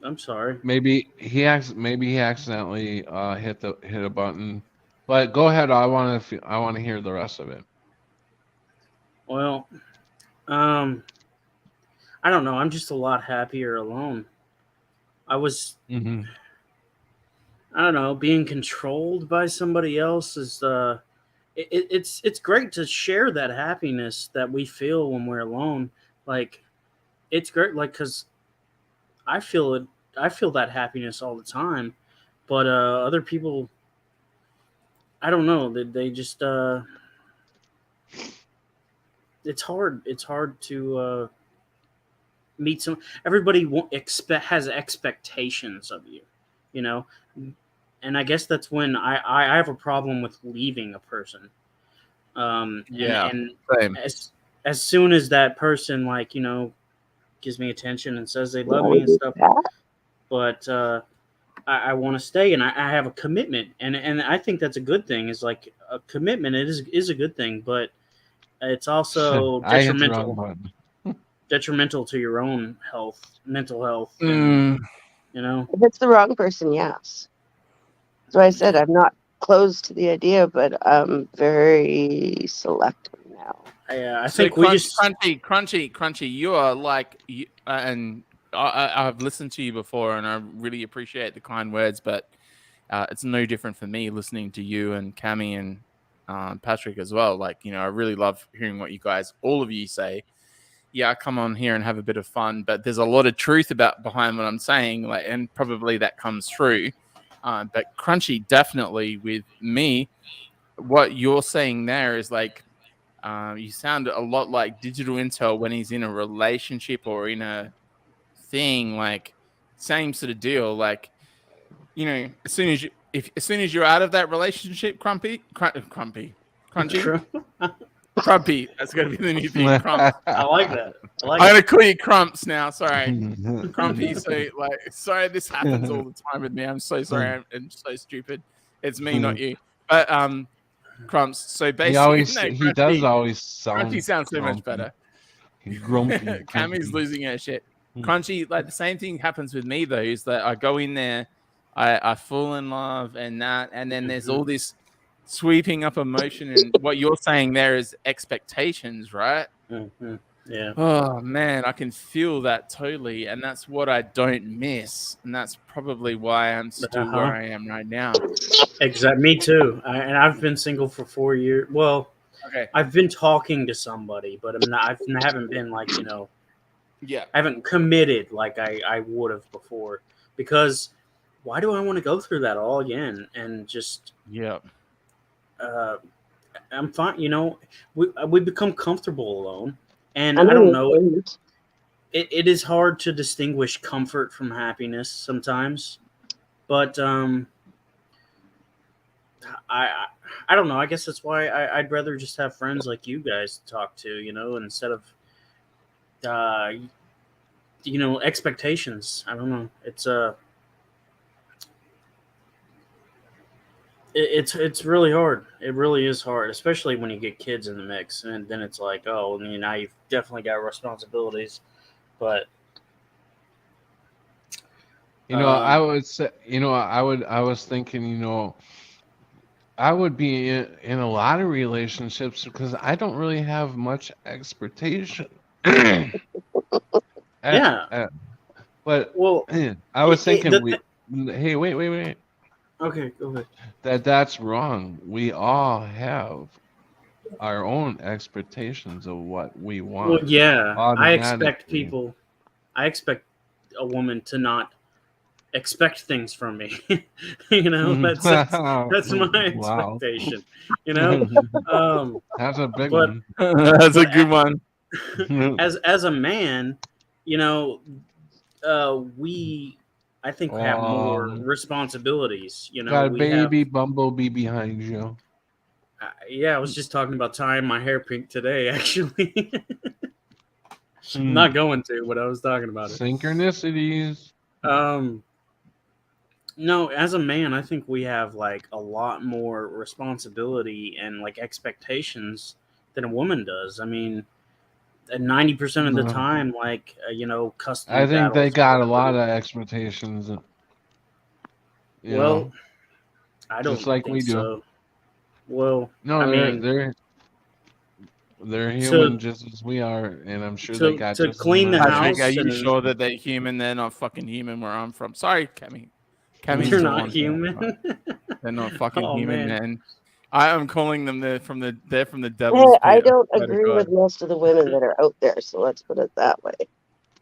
I'm sorry. Maybe he accidentally hit a button. But go ahead. I want to hear the rest of it. Well, I don't know. I'm just a lot happier alone. I was, Mm-hmm. I don't know, being controlled by somebody else is it's great to share that happiness that we feel when we're alone. Like it's great, like because I feel it. I feel that happiness all the time, but other people, I don't know. They just it's hard. It's hard to meet some. Everybody has expectations of you, you know, and I guess that's when I have a problem with leaving a person. Yeah. And Same. as soon as that person, like, you know, gives me attention and says they love Wanna me and do stuff, that? but I want to stay and I have a commitment, and I think that's a good thing. Is like a commitment. It is a good thing, but it's also I hit the wrong button. detrimental to your own health, mental health, and you know. If it's the wrong person, yes. So I said I'm not closed to the idea, but I'm very selective now. I So think we just crunchy. You are like, and I've listened to you before, and I really appreciate the kind words. But it's no different for me listening to you and Cami and Patrick as well. Like, you know, I really love hearing what you guys, all of you, say. yeah, I come on here and have a bit of fun, but there's a lot of truth behind what I'm saying, like, and probably that comes through. But Crunchy, definitely with me, what you're saying there is like, you sound a lot like Digital Intel when he's in a relationship or in a thing, like same sort of deal. Like, you know, as soon as you're out of that relationship, Crunchy. Crumpy. That's gonna be the new thing. Crump. I like that. I'm gonna call you Crumps now. Sorry, Crumpy. So like, sorry, this happens all the time with me. I'm so sorry. I'm so stupid. It's me, not you. But Crumps. So basically, he does always sound. Crunchy sounds so much better. Grumpy. Cammy's losing her shit. Crunchy, like the same thing happens with me though. Is that I go in there, I fall in love and that, and then there's all this sweeping up emotion, and what you're saying there is expectations, right? Mm-hmm. Yeah. Oh man, I can feel that totally, and that's what I don't miss, and that's probably why I'm still where I am right now. Exactly. Me too. And I've been single for 4 years. Well, okay. I've been talking to somebody, but I haven't been like, I haven't committed like I would have before, because why do I want to go through that all again and just I'm fine. We become comfortable alone, and I don't know. It is hard to distinguish comfort from happiness sometimes, but I don't know. I guess that's why I'd rather just have friends like you guys to talk to, instead of expectations. I don't know. It's really hard. It really is hard, especially when you get kids in the mix, and then it's like, oh, now you've definitely got responsibilities. But I would say, I was thinking, I would be in a lot of relationships because I don't really have much expectation. But I was thinking, hey, wait. Okay, go ahead. That's wrong. We all have our own expectations of what we want. Well, yeah, I expect a woman to not expect things from me. That's my expectation. That's a big one. That's a good one. As a man, I think we have more responsibilities. Got a baby bumblebee behind you. I was just talking about tying my hair pink today, actually. I'm not going to, but I was talking about it. Synchronicities. No, as a man, I think we have like a lot more responsibility and like expectations than a woman does. I mean, 90% of the time, like custody. I think they got a lot of expectations. Well, I don't just like think we do. So. Well, no, they're human just as we are, and I'm sure they got to clean the house. Are you sure that they're human? They're not fucking human where I'm from. Sorry, Cammy. You're not human. They're not fucking human, man. I am calling them they're from the devil's. I don't agree with most of the women that are out there, so let's put it that way.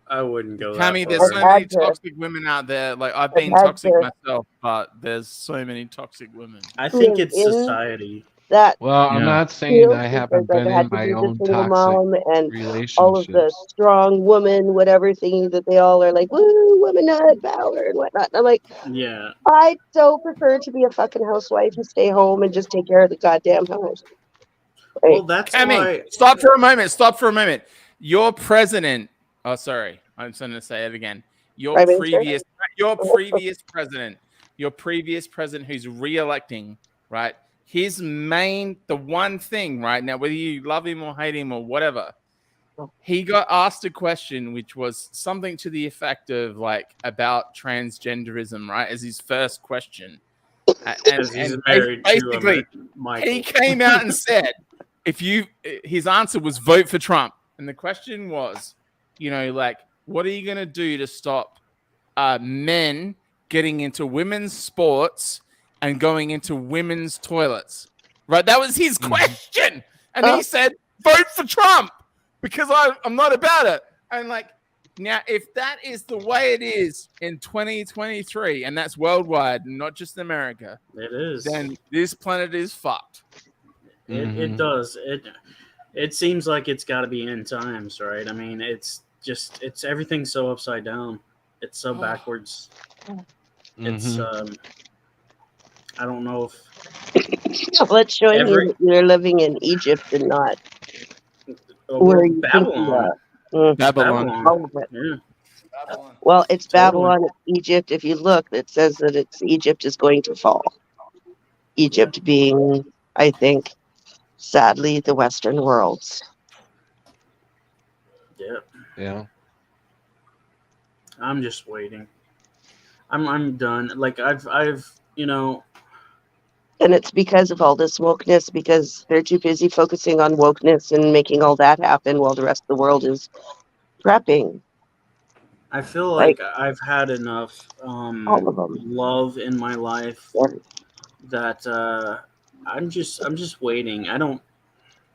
I wouldn't go. Cammy, there's so many toxic women out there. Like I've been toxic myself, but there's so many toxic women. I think it's society. I'm not saying I haven't been in my own toxic relationship. All of the strong woman, whatever thing that they all are like, woo, womanhood, power, and whatnot. And I'm like, yeah, I so prefer to be a fucking housewife and stay home and just take care of the goddamn house. Right? Well, that's Cammy, why. Stop for a moment. Your president. Oh, sorry. I'm just going to say it again. Your previous president who's re-electing, right? The one thing right now, whether you love him or hate him or whatever, he got asked a question which was something to the effect of like about transgenderism, right? As his first question. And basically, he came out and said, his answer was vote for Trump. And the question was, what are you going to do to stop men getting into women's sports and going into women's toilets? Right? That was his question. And he said, vote for Trump. because I'm not about it. And like, now, if that is the way it is in 2023, and that's worldwide, not just America, It is. then this planet is fucked. It does. It seems like it's got to be end times, right? I mean, it's everything's so upside down. It's so backwards. It's I don't know if Well, it's showing you that you're living in Egypt and not where you think you Babylon. are. Babylon. All of it. Yeah. Babylon. Well, it's Totally. Babylon, it's Egypt. If you look, it says that it's Egypt is going to fall. Egypt being, I think, sadly, the Western worlds. Yeah. Yeah. I'm just waiting. I'm done. Like I've you know, And it's because of all this wokeness, because they're too busy focusing on wokeness and making all that happen while the rest of the world is prepping. I feel like I've had enough All of them. love in my life Yeah. that I'm just waiting. I don't,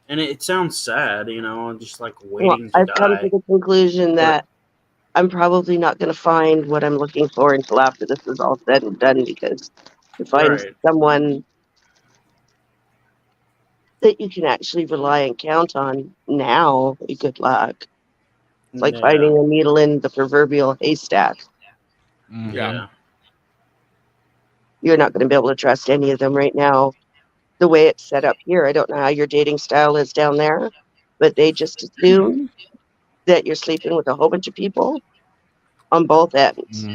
and it sounds sad, you know. I'm just like Well, waiting to I've come to die. the conclusion that I'm probably not going to find what I'm looking for until after this is all said and done, because to find Right. someone that you can actually rely and count on now, good luck. It's like Yeah. finding a needle in the proverbial haystack. Yeah. You're not going to be able to trust any of them right now. The way it's set up here, I don't know how your dating style is down there, but they just assume that you're sleeping with a whole bunch of people on both ends,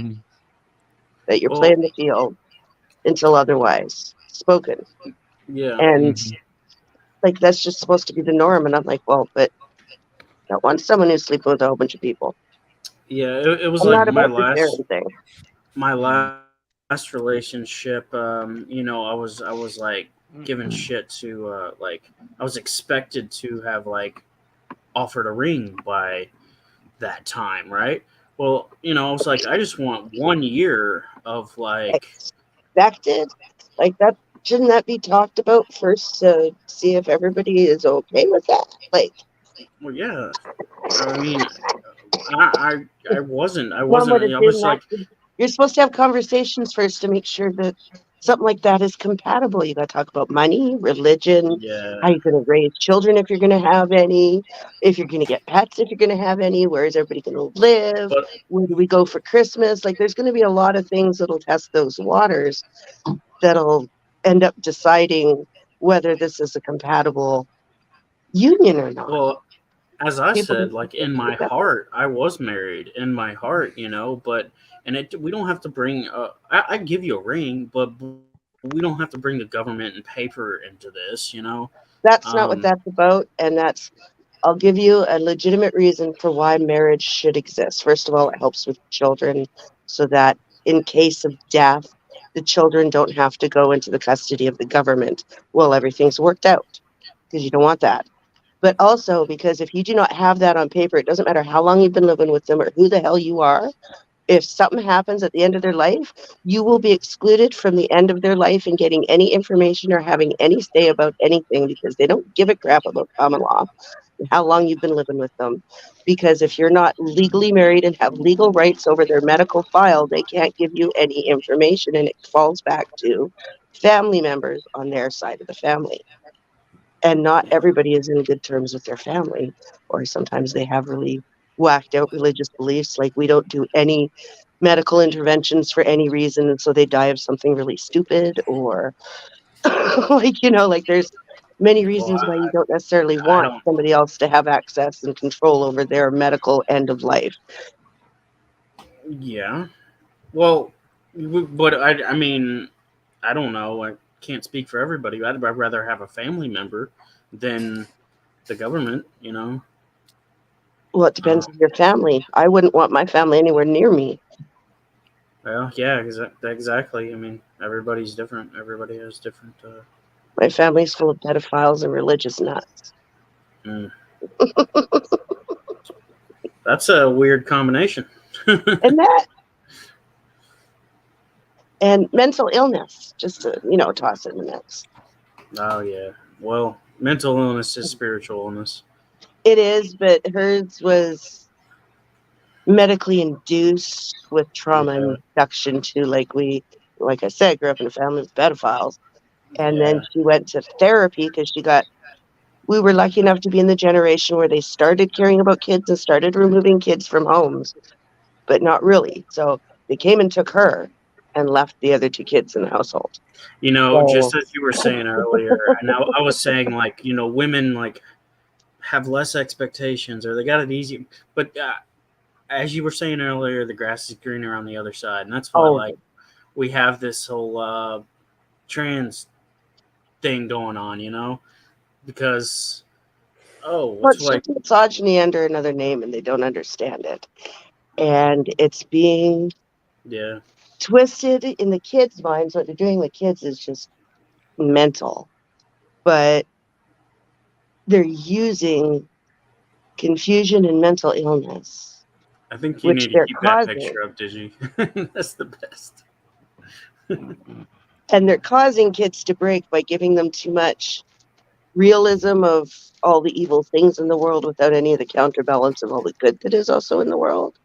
that you're Well, playing the field until otherwise spoken. Yeah. And like, that's just supposed to be the norm. And I'm like, well, but I don't want someone who's sleeping with a whole bunch of people. Yeah. It was I'm like not about the sharing thing. my last relationship. You know, I was like giving shit to like I was expected to have like offered a ring by that time, right? Well, you know, I was like, I just want 1 year of like Expected? Like, that shouldn't that be talked about first to see if everybody is okay with that? Like, well, yeah. I mean, I wasn't. I one would wasn't. I was assume like, that you're supposed to have conversations first to make sure that something like that is compatible. You got to talk about money, religion, yeah. how you're going to raise children if you're going to have any, if you're going to get pets if you're going to have any, where is everybody going to live, But where do we go for Christmas? Like, there's going to be a lot of things that'll test those waters that'll end up deciding whether this is a compatible union or not. well, as I People said, just like get in my together. heart, I was married in my heart, you know. But we don't have to bring. I give you a ring, but we don't have to bring the government and paper into this, you know. That's not what that's about, and I'll give you a legitimate reason for why marriage should exist. First of all, it helps with children so that in case of death, the children don't have to go into the custody of the government while everything's worked out, because you don't want that. But also because if you do not have that on paper, it doesn't matter how long you've been living with them or who the hell you are. If something happens at the end of their life, you will be excluded from the end of their life and getting any information or having any say about anything, because they don't give a crap about common law and how long you've been living with them. Because if you're not legally married and have legal rights over their medical file, they can't give you any information, and it falls back to family members on their side of the family. And not everybody is in good terms with their family, or sometimes they have really whacked out religious beliefs, like we don't do any medical interventions for any reason, and so they die of something really stupid, or like, you know, like there's many reasons why you don't necessarily want somebody else to have access and control over their medical end of life. Yeah. Well, but I mean, I don't know. I can't speak for everybody. I'd rather have a family member than the government, you know. Well, it depends on your family. I wouldn't want my family anywhere near me. Well, yeah, exactly. I mean, everybody's different. Everybody has different. My family's full of pedophiles and religious nuts. That's a weird combination. And mental illness, just to, you know, toss in the mix. Oh yeah. Well, mental illness is spiritual illness. It is, but hers was medically induced with trauma Yeah. induction to like I said, grew up in a family with pedophiles. And then Yeah. she went to therapy because we were lucky enough to be in the generation where they started caring about kids and started removing kids from homes, but not really. So they came and took her and left the other two kids in the household. You know, So just as you were saying earlier, and I was saying, like, you know, women like have less expectations or they got it easy. But as you were saying earlier, the grass is greener on the other side, and that's why oh, like we have this whole trans thing going on, you know, because well, what's it's like just misogyny under another name and they don't understand it. And it's being yeah, twisted in the kids' minds. What they're doing with kids is just mental, but they're using confusion and mental illness, I think you which need to they're keep that causing. picture up, Digi. That's the best. And they're causing kids to break by giving them too much realism of all the evil things in the world without any of the counterbalance of all the good that is also in the world.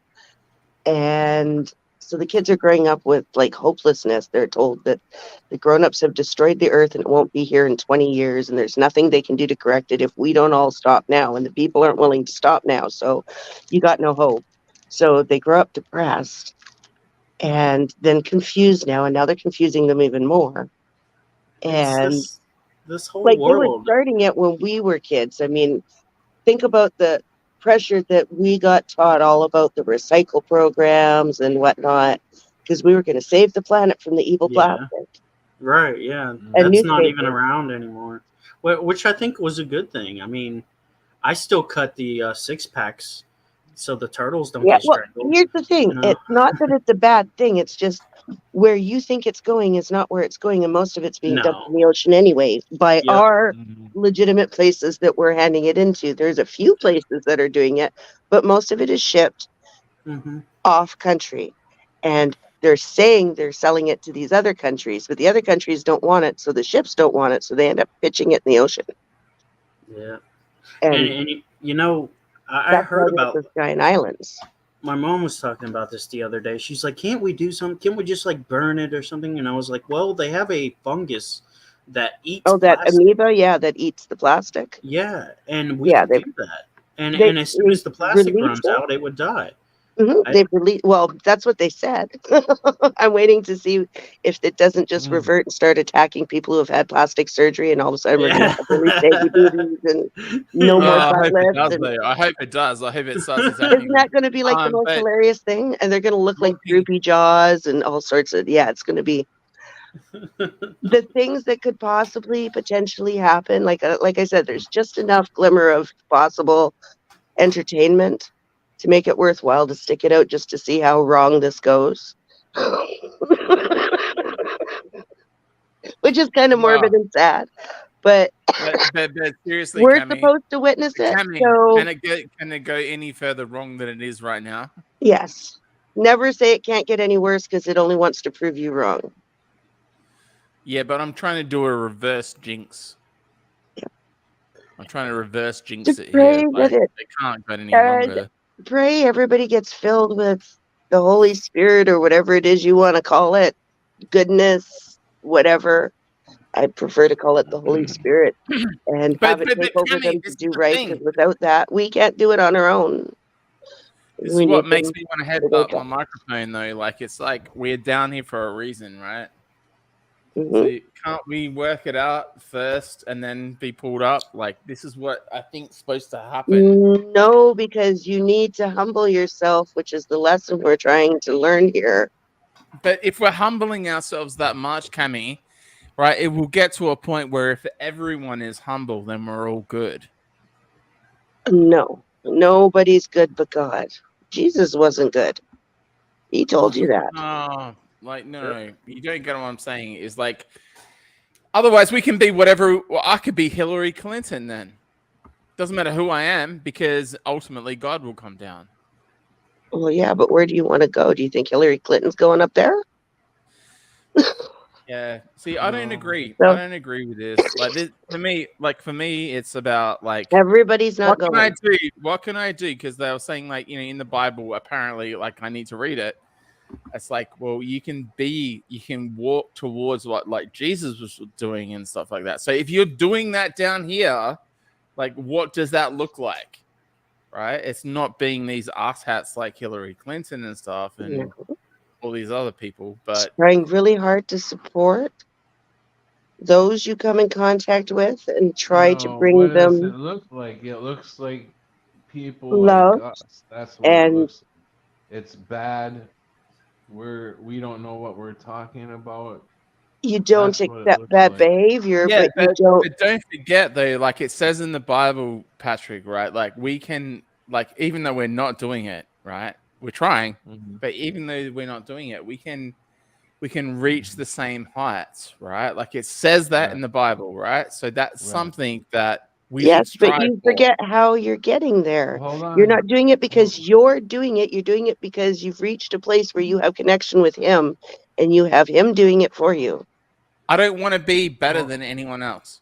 And so the kids are growing up with like hopelessness. They're told that the grown-ups have destroyed the earth and it won't be here in 20 years and there's nothing they can do to correct it if we don't all stop now, and the people aren't willing to stop now, so you got no hope. So they grow up depressed and then confused now, and now they're confusing them even more. It's And this whole like they were world. starting it when we were kids. I mean, think about the pressure that we got taught all about the recycle programs and whatnot, because we were going to save the planet from the evil Yeah. plastic Right, yeah. and That's not even newspapers. around anymore. Which I think was a good thing. I mean, I still cut the six packs so the turtles don't Yeah, get well, strangled. here's the thing. You know? It's not that it's a bad thing. It's just where you think it's going is not where it's going, and most of it's being dumped in No. the ocean anyway by Yep. our legitimate places that we're handing it into. There's a few places that are doing it, but most of it is shipped Hmm. off country. And they're saying they're selling it to these other countries, but the other countries don't want it, so the ships don't want it, so they end up pitching it in the ocean. Yeah. And And you know, I that's why heard there's about those giant islands. my mom was talking about this the other day. She's like, "Can't we do something? Can't we just like burn it or something?" And I was like, "Well, they have a fungus that eats Oh, that plastic. amoeba, yeah, that eats the plastic. Yeah, and we Yeah, could do that. And they as soon as the plastic released runs it. out, it would die." I, They've released. Well, that's what they said. I'm waiting to see if it doesn't just revert and start attacking people who have had plastic surgery, and all of a sudden we're going to yeah. have really baggy boobies and no more I butt hope it lift. does, And though. I hope it does. I hope it starts attacking isn't that going to be like the them. most But hilarious thing? And they're going to look like looking, droopy jaws and all sorts of. Yeah, it's going to be the things that could possibly potentially happen. Like I said, there's just enough glimmer of possible entertainment to make it worthwhile to stick it out just to see how wrong this goes. Which is kind of wow. morbid and sad. But But seriously, we're Cammy, supposed to witness it. Cammy, So, can it go any further wrong than it is right now? yes. Never say it can't get any worse because it only wants to prove you wrong. Yeah, but I'm trying to do a reverse jinx. I'm trying to reverse jinx Just it pray here. that Like, it it can't go any and longer. pray everybody gets filled with the Holy Spirit or whatever it is you want to call it. Goodness, whatever. I prefer to call it the Holy Spirit and have it take over Cammy, them this to is do the right, thing. because without that, we can't do it on our own. This We is what need makes them me want to to headbutt wake my up. microphone, though. Like, it's like we're down here for a reason, right? Mhm. So can't we work it out first and then be pulled up? Like, this is what I think's supposed to happen. No, because you need to humble yourself, which is the lesson we're trying to learn here. But if we're humbling ourselves that much, Cammy, right, it will get to a point where if everyone is humble, then we're all good. No, nobody's good but God. Jesus wasn't good. He told you that. No, you don't get what I'm saying. It's like, otherwise we can be whatever. Well, I could be Hillary Clinton then. Doesn't matter who I am, because ultimately God will come down. Well, yeah, but where do you want to go? Do you think Hillary Clinton's going up there? Yeah. See, I don't No. agree. So- I don't agree with this. Like this for me, it's about like Everybody's not what can I going. do? What can I do? Because they were saying like, in the Bible, apparently, like I need to read it. It's like, well, you can walk towards what like Jesus was doing and stuff like that. So if you're doing that down here, like what does that look like? Right? It's not being these asshats like Hillary Clinton and stuff and No. all these other people, but Trying really hard to support those you come in contact with and try to No, bring what does it them look like? It looks like people like love, us. That's what it and looks like. It's bad. We don't know what we're talking about. you don't That's what it accept looks that like. behavior, yeah, but you don't. but don't forget though, like it says in the Bible, Patrick, right? Like we can, like even though we're not doing it, right? We're trying, Mhm. but even though we're not doing it, we can reach the same heights, right? Like it says that in Right. the Bible, right? So that's Right. something that we Yes, should but strive you for. forget how you're getting there. Hold on. You're not doing it because Well- you're doing it. You're doing it because you've reached a place where you have connection with him and you have him doing it for you. I don't want to be better Well- than anyone else.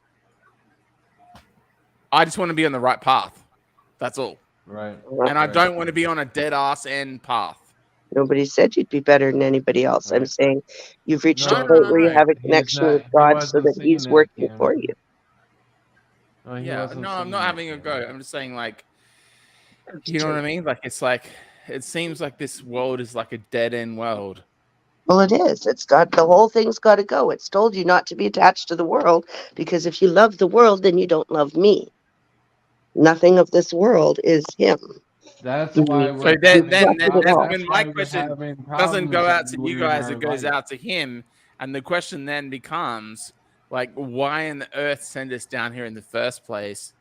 I just want to be on the right path. That's all. Right. And I Right. don't want to be on a dead ass end path. Nobody said you'd be better than anybody else. I'm Right. saying you've reached No, a no, point no, where you no. have a He's connection not- with he God so wasn't that saying he's that, working Cam. for you. No, he Yeah, wasn't no, I'm saying not that, having a Cam. go. I'm just saying, like, you know what I mean? Like, it's like, it seems like this world is like a dead end world. Well, it is. It's got the whole thing's got to go. It's told you not to be attached to the world because if you love the world, then you don't love me. Nothing of this world is him. That's Mhm. why So we're then having that's it all. when my we're question having doesn't go problems out to you everywhere in guys, our it goes life. out to him. And the question then becomes, like, why in the earth send us down here in the first place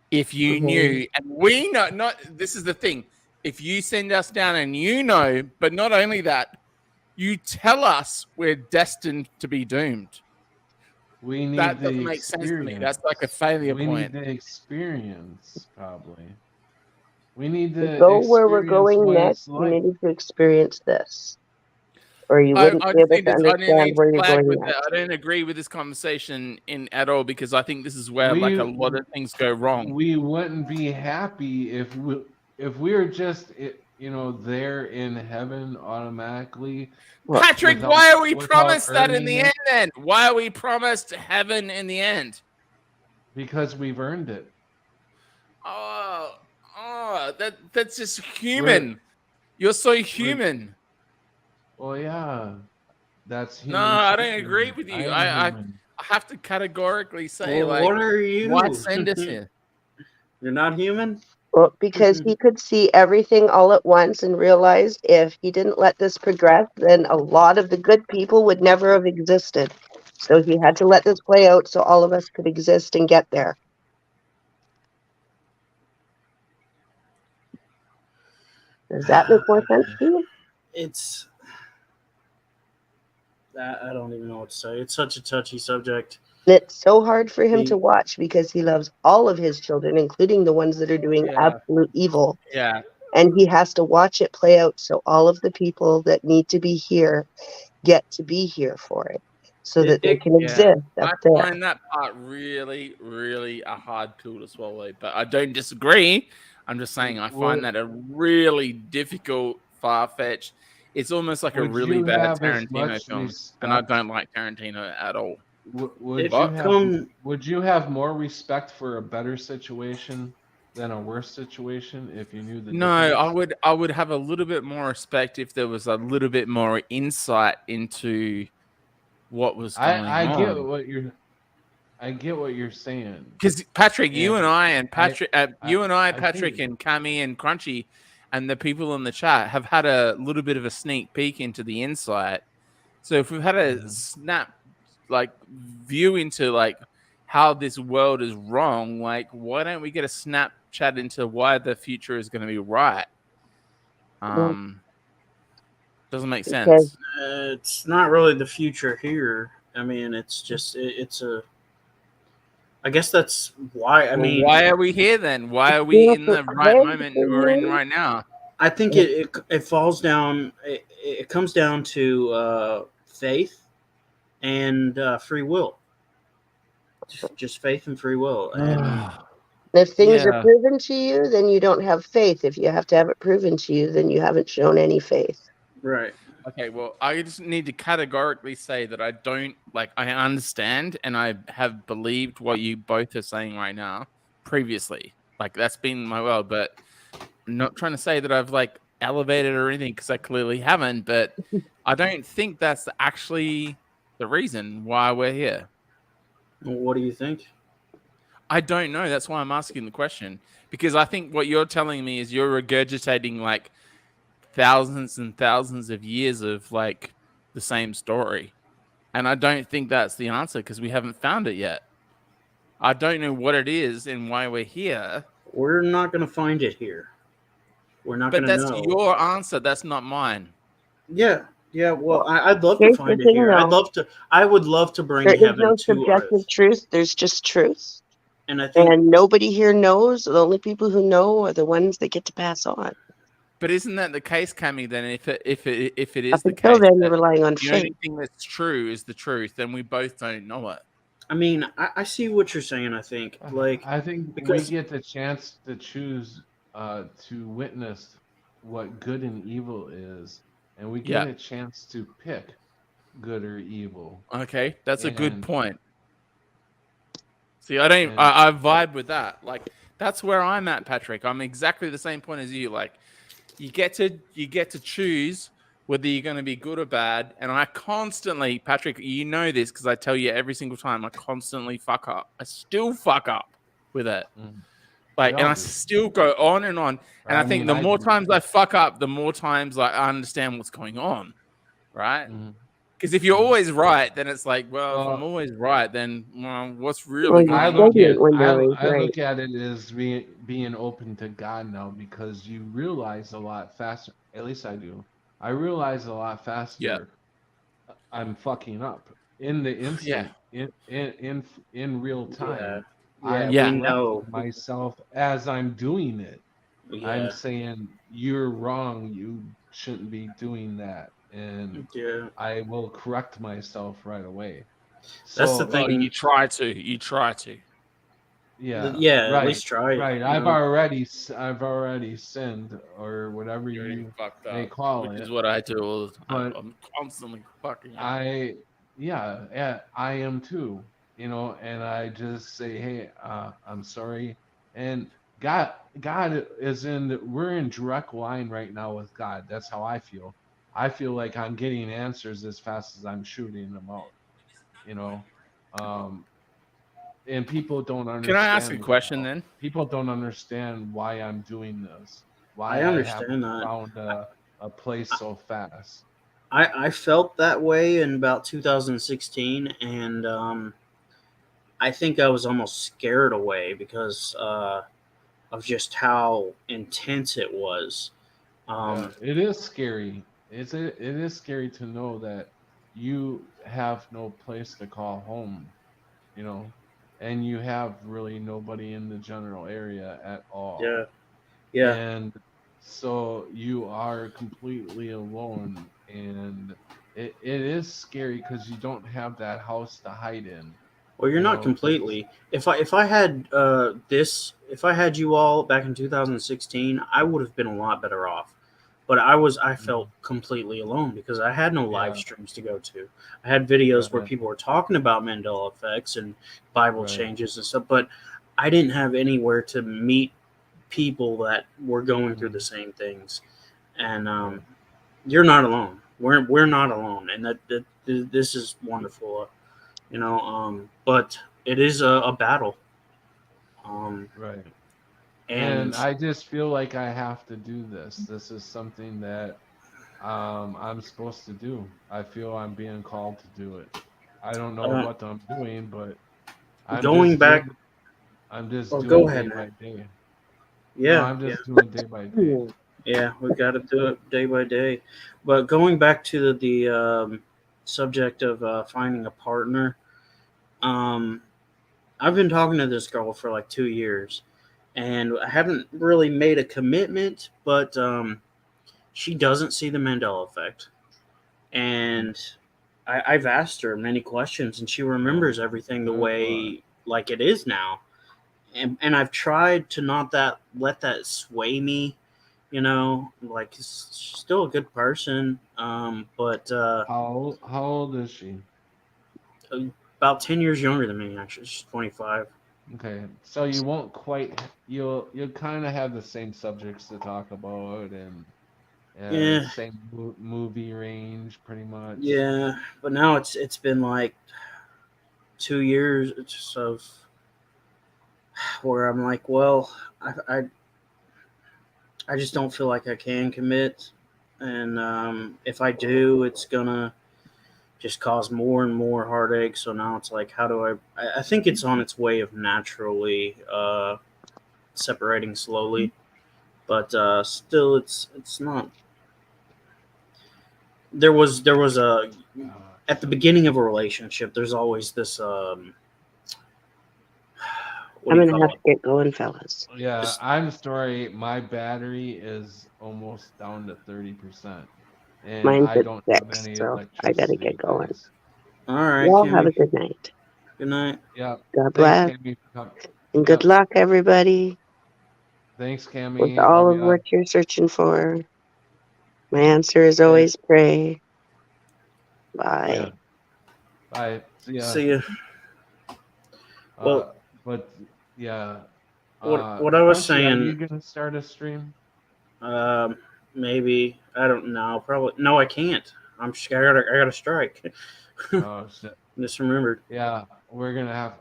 if you Mhm. knew? And we know, not this is the thing. If you send us down and you know, but not only that, you tell us we're destined to be doomed. We need That the doesn't make sense to me. experience. That's like a failure We point. need the experience, probably. We need to Go where we're experience going what next. it's You like. needed to experience this, or you I wouldn't be just able think to this, I don't understand need where to you're flag going with next. that. I don't agree with this conversation in at all because I think this is where We- like a lot of things go wrong. We wouldn't be happy if we're just there in heaven automatically. Well, Patrick, without- why are we without promised that in earning the it. end then? Why are we promised heaven in the end? Because we've earned it. Oh, that's just human. You're so human. Well, yeah, that's No, human. I too. don't agree with you. am I human. have to categorically say, Well, like, what are you? why send us here? You're not human? Well, because he could see everything all at once and realized if he didn't let this progress, then a lot of the good people would never have existed. So he had to let this play out so all of us could exist and get there. Does that make more sense to you? It's I don't even know what to say. It's such a touchy subject. And it's so hard for him The- to watch because he loves all of his children, including the ones that are doing Yeah. absolute evil. Yeah. And he has to watch it play out so all of the people that need to be here get to be here for it so that they can Yeah. exist I up there. find that part really, really a hard pill to swallow, but I don't disagree. I'm just saying I find that a really difficult, far-fetched. It's almost like a Would really you bad have as Tarantino much film, and I respect- don't like Tarantino at all. Would you have more respect for a better situation than a worse situation if you knew the No, difference? I would have a little bit more respect if there was a little bit more insight into what was going on. I get what you're saying. Because Patrick, you Yeah. and I and Patrick, I Patrick, think- and Cami and Crunchy, and the people in the chat have had a little bit of a sneak peek into the insight. So if we've had a snap, like, view into like how this world is wrong, like, why don't we get a Snapchat into why the future is going to be right? Doesn't make sense. It's not really the future here. I mean, it's just it's a. I guess that's why. I mean, why are we here then? Why are we in the right moment we're in right now? I think it falls down. It comes down to faith and free will. Just faith and free will. And if things are Yeah. proven to you, then you don't have faith. If you have to have it proven to you, then you haven't shown any faith. right. Okay, well, I just need to categorically say that I don't I understand and I have believed what you both are saying right now previously. Like, that's been my world, but I'm not trying to say that I've elevated or anything because I clearly haven't, but I don't think that's actually the reason why we're here. Well, what do you think? I don't know. That's why I'm asking the question because I think what you're telling me is you're regurgitating thousands and thousands of years of the same story. And I don't think that's the answer because we haven't found it yet. I don't know what it is and why we're here. We're not going to find it here. We're not going But to that's know. your answer. That's not mine. Yeah. Yeah. Well, I'd love to Here's the find it thing, here. though. I would love to bring There is heaven no to subjective earth. truth. There's just truth. And I think, And nobody here knows. The only people who know are the ones that get to pass on. But isn't that the case, Cammy? Then if it is Up the until case, then, that you're relying on the faith. only thing that's true is the truth, then we both don't know it. I mean, I see what you're saying. I think I think because- we get the chance to choose to witness what good and evil is, and we get Yeah. a chance to pick good or evil. Okay, that's a good And- point. See, I vibe with that. That's where I'm at, Patrick. I'm exactly the same point as you. You get to choose whether you're going to be good or bad. And I constantly, Patrick, you know this because I tell you every single time, I constantly fuck up. I still fuck up with it. Mm. And all I do. still go on and on. And I think the more times I fuck up, the more times I understand what's going on. Right? Mhm. Because if you're always right, then it's if Well- I'm always right, then what's really going I on? look at window is I right. look at it as being open to God now because you realize a lot faster. At least I do. I realize a lot faster. Yeah. I'm fucking up in the instant. In real time. I Yeah, we know. correct myself as I'm doing it. Yeah. I'm saying you're wrong. You shouldn't be doing that, and Yeah. I will correct myself right away. That's So, the thing. You try to. Yeah. Yeah, Right. at least try it. Right. you I've know? already sinned or whatever you fucked may call which it. is what I do all the time. But I'm constantly fucking up. I am too, and I just say, hey, I'm sorry. And God we're in direct line right now with God. That's how I feel. I feel like I'm getting answers as fast as I'm shooting them out, and people don't understand. Can I ask a question then? People don't understand why I'm doing this. Why I understand haven't that. found a place so fast. I felt that way in about 2016, and I think I was almost scared away because of just how intense it was. Yeah, it is scary. It is scary to know that you have no place to call home, and you have really nobody in the general area at all. Yeah, yeah. And so you are completely alone, and it is scary because you don't have that house to hide in. Well, you're not completely. If I had if I had you all back in 2016, I would have been a lot better off. But I felt completely alone because I had no live streams to go to. I had videos where people were talking about Mandela effects and Bible changes and stuff, but I didn't have anywhere to meet people that were going through the same things. And you're not alone. We're not alone, and that this is wonderful. But it is a battle. Right. And I just feel like I have to do this. This is something that I'm supposed to do. I feel I'm being called to do it. I don't know what I'm doing, but I'm going just back. I'm just Oh, doing go day ahead, by man. day. Yeah, No, I'm just doing day by day. Yeah, we've got to do it day by day. But going back to the subject of finding a partner, I've been talking to this girl for like 2 years, and I haven't really made a commitment, but she doesn't see the Mandela effect. And I've asked her many questions, and she remembers everything the Good way like it is now. And I've tried to not let that sway me, like she's still a good person. But How old is she? about 10 years younger than me, actually. She's 25. Okay, so you won't quite you'll kind of have the same subjects to talk about and Yeah, same movie range pretty much. yeah. But now it's been like 2 years of where I'm like, well, I just don't feel like I can commit, and if I do, it's gonna just cause more and more heartache. So now it's like, how do I think it's on its way of naturally separating slowly, but still, it's not. There was a at the beginning of a relationship. There's always this what I'm do you gonna call have it? to get going, fellas. Yeah, This- I'm sorry, my battery is almost down to 30%, and Mine's I at don't have 6, any so I gotta electricity, get going. guys. all right, Y'all have a Kimmy. good night. Good night. Yeah, God thanks, bless, Cammy. For coming. and Yep, good luck, everybody, thanks, with Cammy. all Love of ya. what you're searching for. My answer is Okay, always pray. yeah, Bye. bye. See ya. See ya. Well, But yeah, what I was Frosty, are you saying, gonna start a stream? um, maybe I don't know. Probably no, I can't. I got a strike. Oh shit. Just remembered. Yeah, we're gonna have.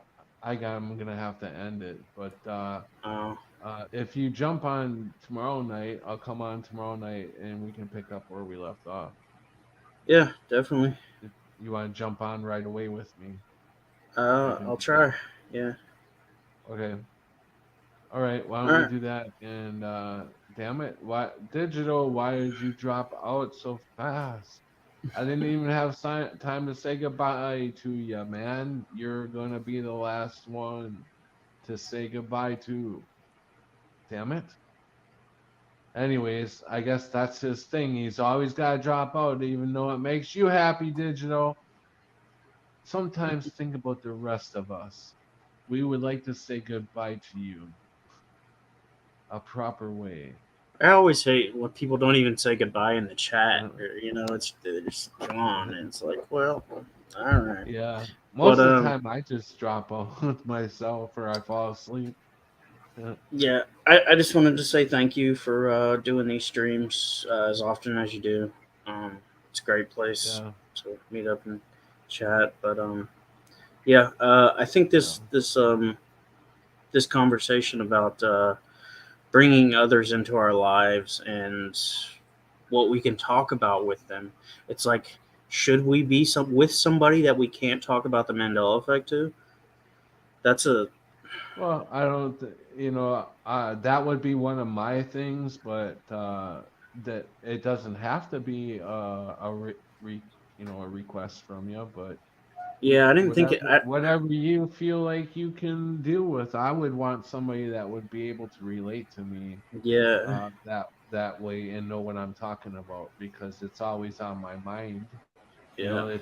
I'm gonna have to end it. But Uh, if you jump on tomorrow night, I'll come on tomorrow night and we can pick up where we left off. yeah, definitely. If you want to jump on right away with me, we can I'll do that. try. Yeah. Okay. All right. Why don't All we right. do that? And damn it, why digital? Why did you drop out so fast? I didn't even have time to say goodbye to you, man. You're gonna be the last one to say goodbye to. Damn it. Anyways, I guess that's his thing. He's always got to drop out, even though it makes you happy, digital. Sometimes think about the rest of us. We would like to say goodbye to you a proper way. I always hate when people don't even say goodbye in the chat. Uh, Or, it's they're just gone, and it's like, well, all right. yeah. But Most of the time, I just drop out myself or I fall asleep. yeah, I just wanted to say thank you for doing these streams as often as you do. It's a great place Yeah. to meet up and chat. But yeah, I think this conversation about bringing others into our lives and what we can talk about with them. It's like, should we be with somebody that we can't talk about the Mandela effect to? That's a Well, I don't, that would be one of my things, but that it doesn't have to be a request from you, but yeah. I didn't think whatever it. whatever you feel like you can deal with. I would want somebody that would be able to relate to me Yeah, that way and know what I'm talking about because it's always on my mind. yeah,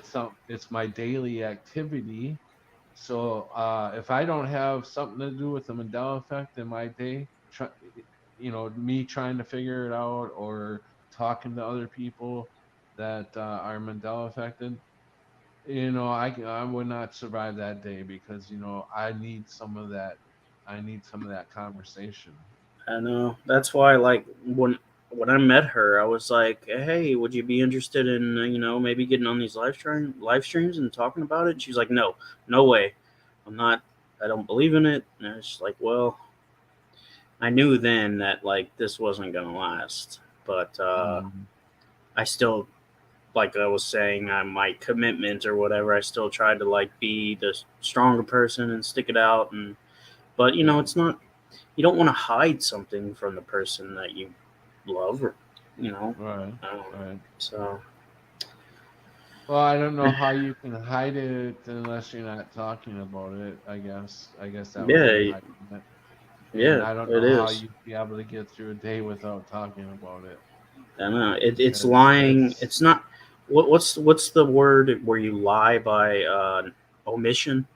It's my daily activity. So if I don't have something to do with the Mandela effect in my day, me trying to figure it out or talking to other people that are Mandela affected, I would not survive that day because I need some of that. I need some of that conversation. I know. That's why, like, when I met her, I was like, "Hey, would you be interested in maybe getting on these live streams and talking about it?" She's like, "No, no way. I'm not. I don't believe in it." And it's like, well, I knew then that like this wasn't gonna last, but Mm. I still, like I was saying, my commitment or whatever, I still tried to like be the stronger person and stick it out. But Yeah. it's not. You don't want to hide something from the person that you love, or Right. Right. So Well, I don't know how you can hide it unless you're not talking about it. I guess that would be yeah, hiding it. And yeah, I don't it know how is. you'd be able to get through a day without talking about it I know it's because lying. it's It's not what's the word where you lie by omission?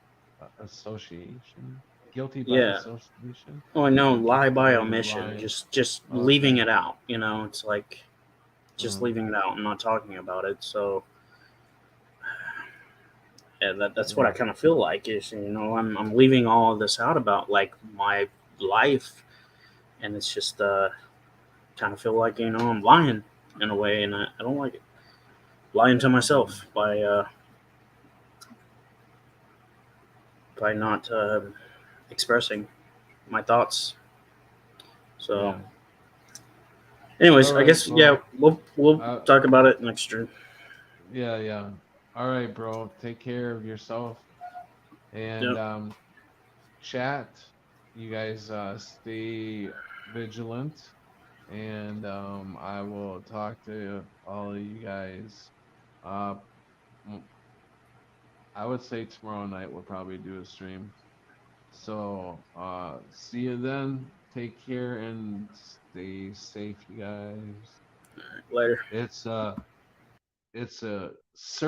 Association. Guilty by Yeah. association. Oh no, Or lie just by you're omission. lying. Just leaving Okay. it out. You know, it's like just leaving it out and not talking about it. So yeah, that's what I kind of feel like is, you know, I'm leaving all of this out about like my life, and it's just kind of feel like, you know, I'm lying in a way, and I don't like it. Lying to myself by not expressing my thoughts. So, Yeah. anyways, All I right. guess yeah, we'll talk about it next year. Yeah, yeah. All right, bro. Take care of yourself. And Yep. chat, you guys stay vigilant. And I will talk to all of you guys. Uh, I would say tomorrow night we'll probably do a stream. So see you then. Take care and stay safe, you guys. Later. It's a